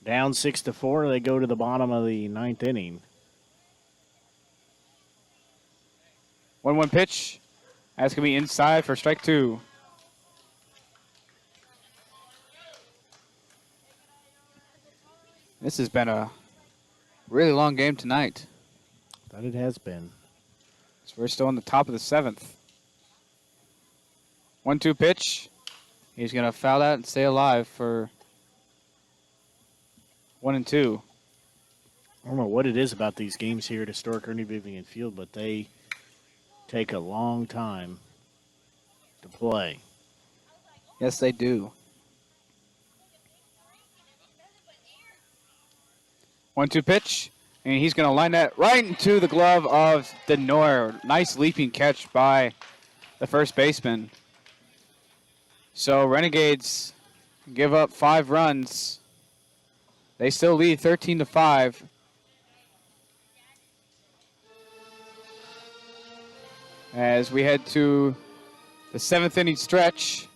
down 6-4. They go to the bottom of the ninth inning. 1-1 pitch. That's going to be inside for strike two. This has been a really long game tonight. That it has been. So we're still in the top of the seventh. 1-2 pitch. He's going to foul that and stay alive for 1-2. I don't know what it is about these games here at historic Ernie Vivian Field, but they take a long time to play. Yes, they do. 1-2 pitch, and he's going to line that right into the glove of Denoyer. Nice leaping catch by the first baseman. So Renegades give up 5 runs. They still lead 13-5. As we head to the 7th inning stretch.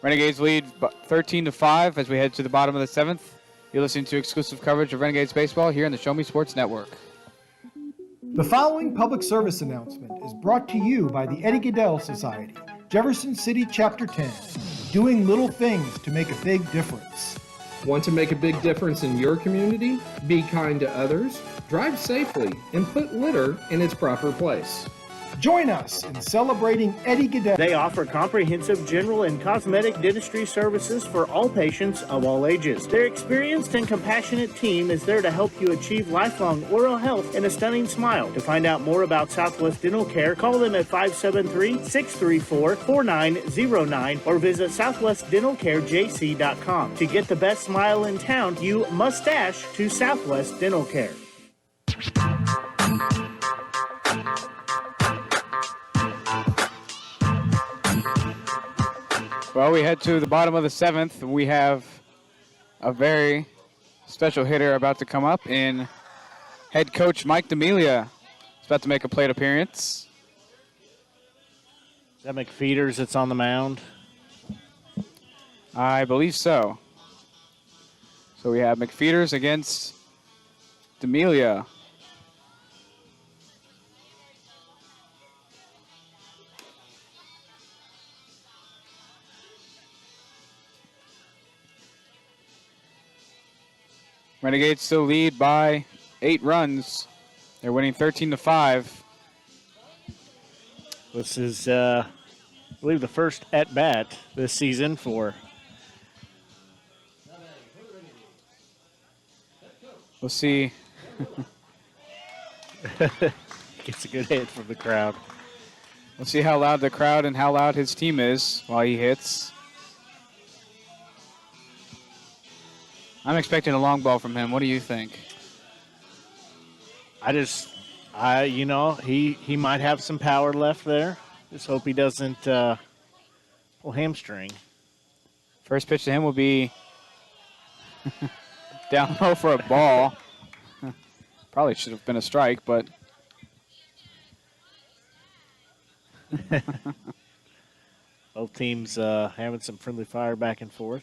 Renegades lead 13-5 as we head to the bottom of the 7th. You're listening to exclusive coverage of Renegades baseball here on the Show Me Sports Network. The following public service announcement is brought to you by the Eddie Gaedel Society, Jefferson City Chapter 10, doing little things to make a big difference. Want to make a big difference in your community? Be kind to others, drive safely, and put litter in its proper place. Join us in celebrating Eddie Gaedel. They offer comprehensive general and cosmetic dentistry services for all patients of all ages. Their experienced and compassionate team is there to help you achieve lifelong oral health and a stunning smile. To find out more about Southwest Dental Care, call them at 573-634-4909 or visit southwestdentalcarejc.com. To get the best smile in town, you must dash to Southwest Dental Care. Well, we head to the bottom of the 7th. We have a very special hitter about to come up in head coach Mike D'Amelia. He's about to make a plate appearance. Is that McFeeters that's on the mound? I believe so. So we have McFeeters against D'Amelia. Renegades still lead by 8 runs. They're winning 13-5. This is, I believe, the first at-bat this season for. We'll see. Gets a good hit from the crowd. We'll see how loud the crowd and how loud his team is while he hits. I'm expecting a long ball from him. What do you think? You know, he might have some power left there. Just hope he doesn't pull hamstring. First pitch to him will be down low for a ball. Probably should have been a strike, but. Both teams having some friendly fire back and forth.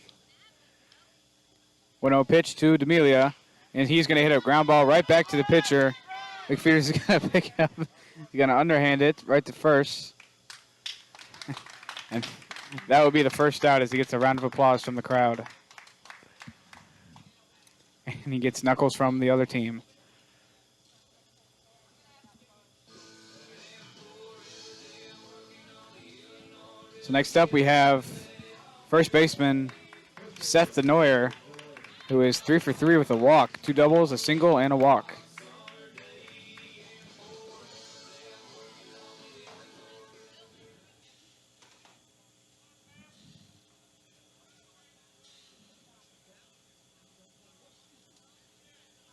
1-0 pitch to D'Amelia, and he's going to hit a ground ball right back to the pitcher. McFeeters is going to pick it up. He's going to underhand it right to first. And that would be the first out as he gets a round of applause from the crowd. And he gets knuckles from the other team. So next up we have first baseman Seth Denoyer, who is 3 for 3 with a walk, 2 doubles, a single, and a walk.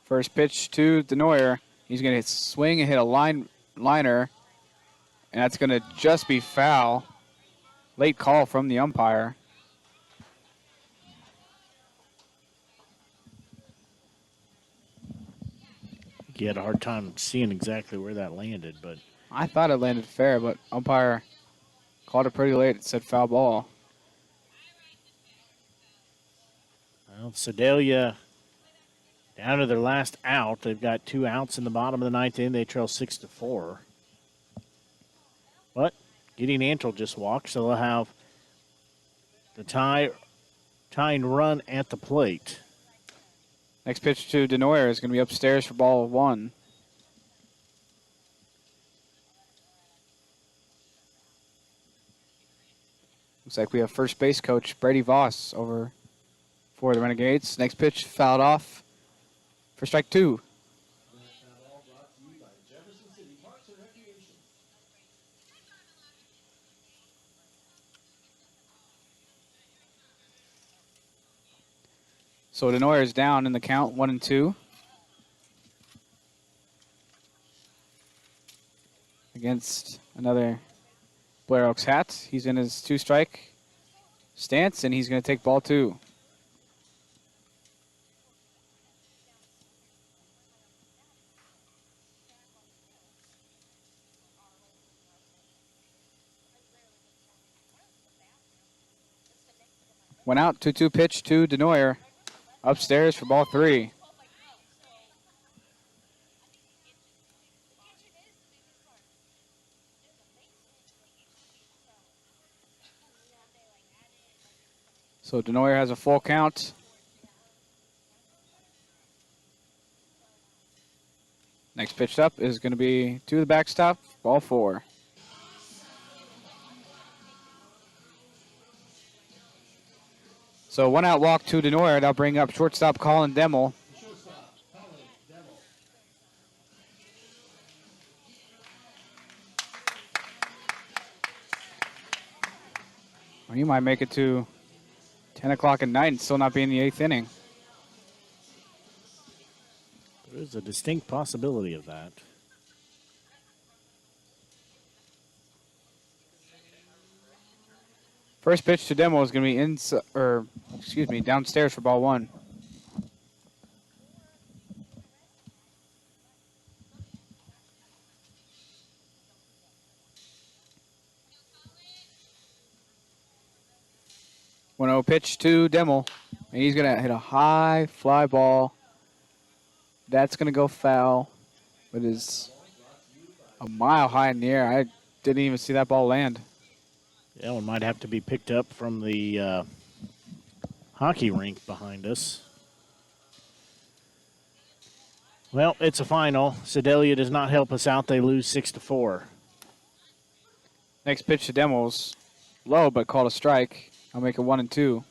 First pitch to Denoyer. He's going to swing and hit a liner, and that's going to just be foul. Late call from the umpire. like you had a hard time seeing exactly where that landed, but I thought it landed fair, but umpire called it pretty late. It said foul ball. well, Sedalia down to their last out. They've got 2 outs in the bottom of the 9th inning. They trail 6-4. But Gideon Antle just walked, so they'll have the tying run at the plate. Next pitch to Denoyer is going to be upstairs for ball 1. Looks like we have first base coach Brady Voss over for the Renegades. Next pitch fouled off for strike 2. So Denoyer is down in the count, 1-2. Against another Blair Oaks hat. He's in his 2-strike stance, and he's going to take ball 2. Went out, 2-2 pitch to Denoyer. Upstairs for ball 3. So Denoyer has a full count. Next pitch up is going to be to the backstop, ball 4. So 1 out walk to Denoyer. That'll bring up shortstop Colin Demmel. Or he might make it to 10 o'clock at night and still not be in the 8th inning. There is a distinct possibility of that. First pitch to Demmel is going to be downstairs for ball 1. One-0 pitch to Demmel, and he's going to hit a high fly ball. That's going to go foul, but is a mile high in the air. I didn't even see that ball land. Yeah, one might have to be picked up from the hockey rink behind us. Well, it's a final. Sedalia does not help us out. They lose 6-4. Next pitch to Demmel's low, but called a strike. I'll make it 1-2.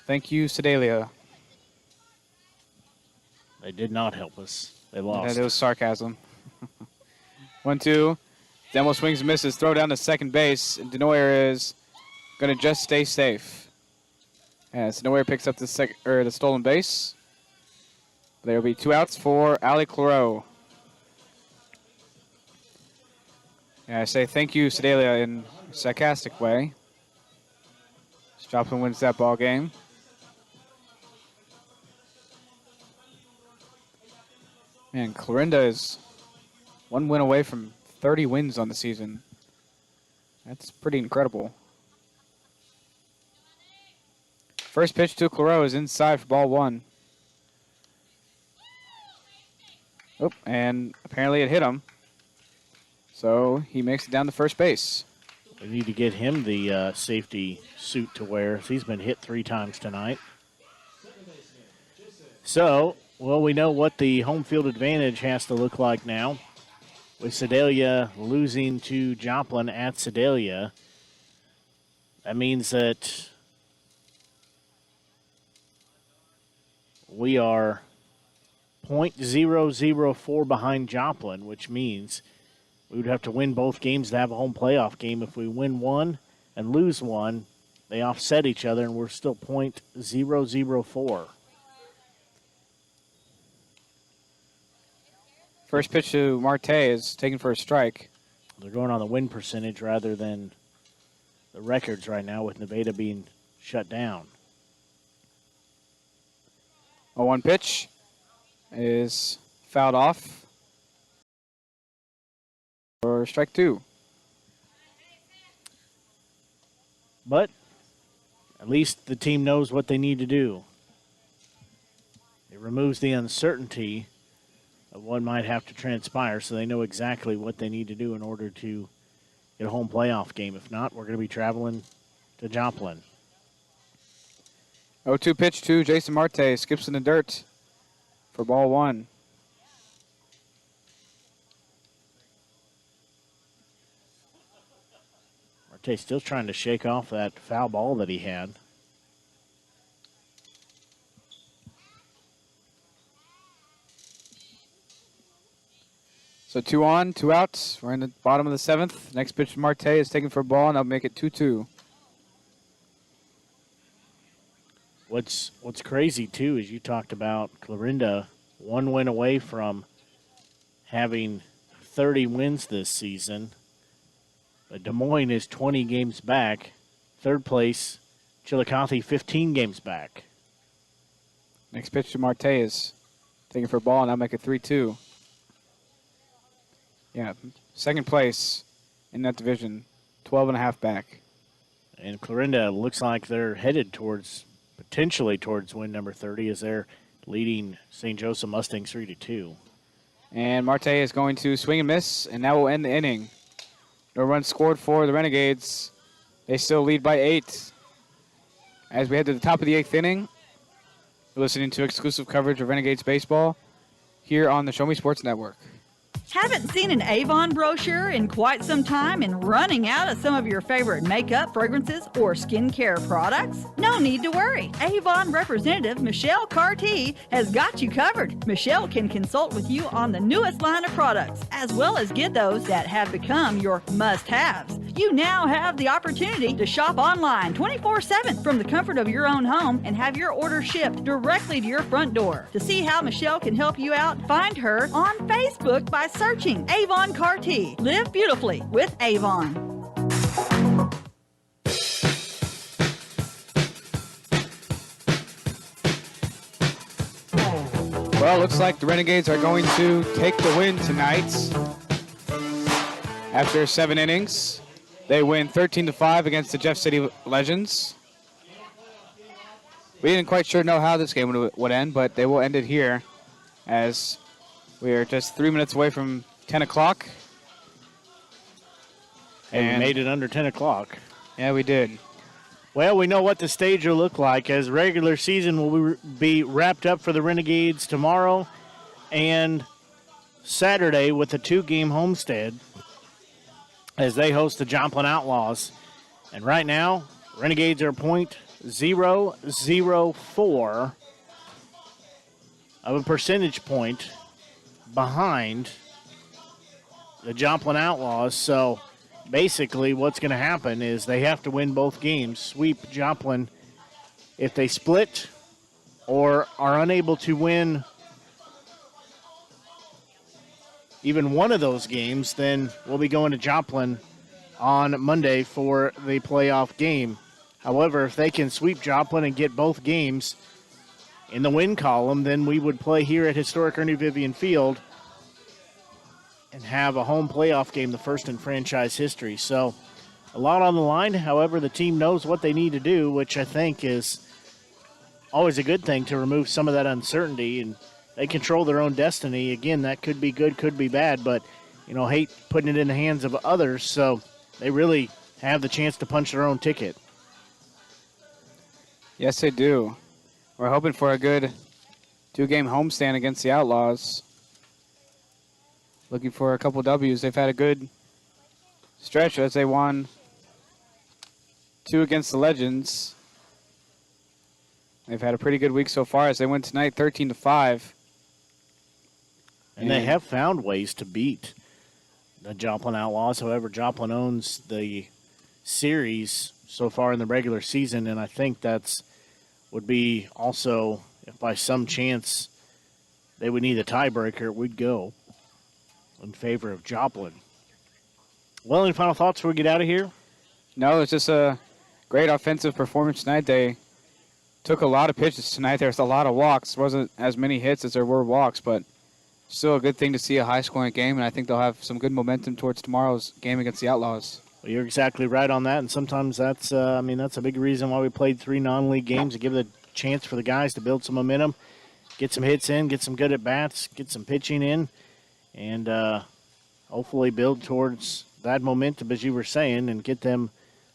Thank you, Sedalia. They did not help us. They lost. That was sarcasm. 1-2. Demmel swings and misses. Throw down to second base. And Denoyer is going to just stay safe. As Denoyer picks up the stolen base. There will be 2 outs for Ali Claro. And I say thank you, Sedalia, in a sarcastic way. Joplin wins that ball game. Man, Clarinda is 1 win away from 30 wins on the season. That's pretty incredible. First pitch to Claro is inside for ball 1. Oh, and apparently it hit him. So he makes it down to first base. We need to get him the safety suit to wear. He's been hit 3 times tonight. So, well, we know what the home field advantage has to look like now. With Sedalia losing to Joplin at Sedalia, that means that we are .004 behind Joplin, which means we would have to win both games to have a home playoff game. If we win one and lose one, they offset each other, and we're still .004. First pitch to Marte is taken for a strike. They're going on the win percentage rather than the records right now with Nevada being shut down. 0-1 pitch is fouled off for strike 2. But at least the team knows what they need to do. It removes the uncertainty of what might have to transpire, so they know exactly what they need to do in order to get a home playoff game. If not, we're going to be traveling to Joplin. 0-2 pitch to Jason Marte. Skips in the dirt for ball 1. Marte still trying to shake off that foul ball that he had. So 2 on, 2 outs. We're in the bottom of the 7th. Next pitch from Marte is taken for a ball, and that'll make it 2-2. What's crazy, too, is you talked about Clarinda, 1 win away from having 30 wins this season. But Des Moines is 20 games back. Third place, Chillicothe, 15 games back. Next pitch to Marte is taken for a ball, and that'll make it 3-2. Yeah, second place in that division, 12.5 back. And Clarinda looks like they're headed potentially towards win number 30 as they're leading St. Joseph Mustangs 3-2. And Marte is going to swing and miss, and that will end the inning. No runs scored for the Renegades. They still lead by 8. As we head to the top of the 8th inning, you're listening to exclusive coverage of Renegades baseball here on the Show Me Sports Network. Haven't seen an Avon brochure in quite some time and running out of some of your favorite makeup, fragrances, or skincare products? No need to worry. Avon representative Michelle Carty has got you covered. Michelle can consult with you on the newest line of products, as well as get those that have become your must-haves. You now have the opportunity to shop online 24/7 from the comfort of your own home and have your order shipped directly to your front door. To see how Michelle can help you out, find her on Facebook by searching Avon Carty. Live beautifully with Avon. Well, looks like the Renegades are going to take the win tonight. After 7 innings, they win 13-5 against the Jeff City Legends. We didn't quite sure know how this game would end, but they will end it here as we are just 3 minutes away from 10 o'clock. And we made it under 10 o'clock. Yeah, we did. Well, we know what the stage will look like as regular season will be wrapped up for the Renegades tomorrow and Saturday with a 2-game homestand as they host the Joplin Outlaws. And right now, Renegades are .004 of a percentage point behind the Joplin Outlaws. So basically what's going to happen is they have to win both games, sweep Joplin. If they split or are unable to win even one of those games, then we'll be going to Joplin on Monday for the playoff game. However, if they can sweep Joplin and get both games in the win column, then we would play here at historic Ernie Vivian Field and have a home playoff game, the first in franchise history. So a lot on the line. However, the team knows what they need to do, which I think is always a good thing to remove some of that uncertainty, and they control their own destiny. Again, that could be good, could be bad, but, hate putting it in the hands of others, so they really have the chance to punch their own ticket. Yes, they do. We're hoping for a good 2-game homestand against the Outlaws. Looking for a couple W's. They've had a good stretch as they won 2 against the Legends. They've had a pretty good week so far as they win tonight 13-5. And they have found ways to beat the Joplin Outlaws. However, Joplin owns the series so far in the regular season, and I think would be also, if by some chance they would need a tiebreaker, we'd go in favor of Joplin. Well, any final thoughts before we get out of here? No, it's just a great offensive performance tonight. They took a lot of pitches tonight. There's a lot of walks. Wasn't as many hits as there were walks, but still a good thing to see a high-scoring game, and I think they'll have some good momentum towards tomorrow's game against the Outlaws. Well, you're exactly right on that, and sometimes that's that's a big reason why we played 3 non-league games, to give the chance for the guys to build some momentum, get some hits in, get some good at-bats, get some pitching in, and hopefully build towards that momentum, as you were saying, and get them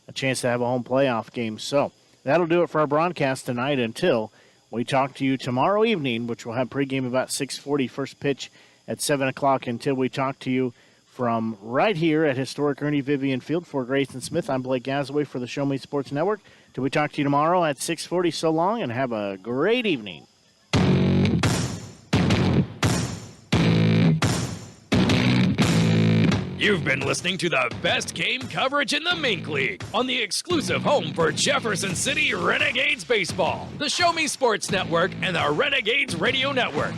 a chance to have a home playoff game. So that'll do it for our broadcast tonight until we talk to you tomorrow evening, which will have pregame about 6:40, first pitch at 7 o'clock. Until we talk to you from right here at historic Ernie Vivian Field for Grayson Smith, I'm Blake Gazaway for the Show Me Sports Network. Till we talk to you tomorrow at 6:40, so long, and have a great evening. You've been listening to the best game coverage in the Mink League on the exclusive home for Jefferson City Renegades baseball, the Show Me Sports Network, and the Renegades Radio Network.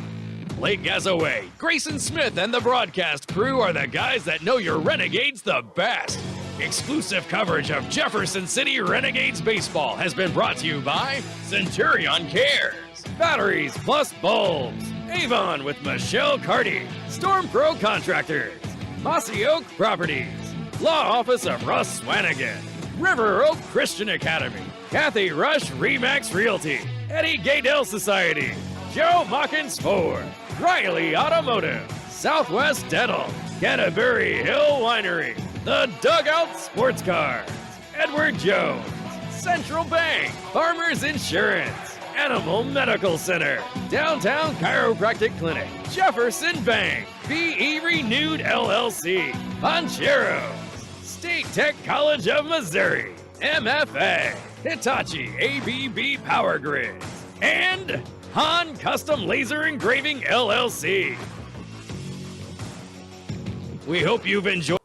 Blake Gazaway, Grayson Smith, and the broadcast crew are the guys that know your Renegades the best. Exclusive coverage of Jefferson City Renegades baseball has been brought to you by Centurion Cares, Batteries Plus Bulbs, Avon with Michelle Carty, Storm Pro Contractors, Mossy Oak Properties, Law Office of Russ Swanigan, River Oak Christian Academy, Kathy Rush Remax Realty, Eddie Gaydell Society, Joe Mockins Ford, Riley Automotive, Southwest Dental, Canterbury Hill Winery, The Dugout Sports Cars, Edward Jones, Central Bank, Farmers Insurance, Animal Medical Center, Downtown Chiropractic Clinic, Jefferson Bank, BE Renewed LLC, Poncheros, State Tech College of Missouri, MFA, Hitachi ABB Power Grids, and Han Custom Laser Engraving LLC. We hope you've enjoyed.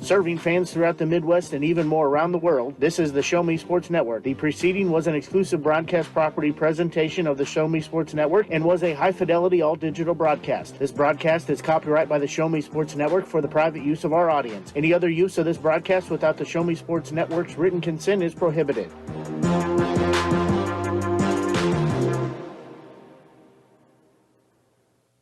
Serving fans throughout the Midwest and even more around the world, this is the Show Me Sports Network. The preceding was an exclusive broadcast property presentation of the Show Me Sports Network and was a high-fidelity, all-digital broadcast. This broadcast is copyright by the Show Me Sports Network for the private use of our audience. Any other use of this broadcast without the Show Me Sports Network's written consent is prohibited.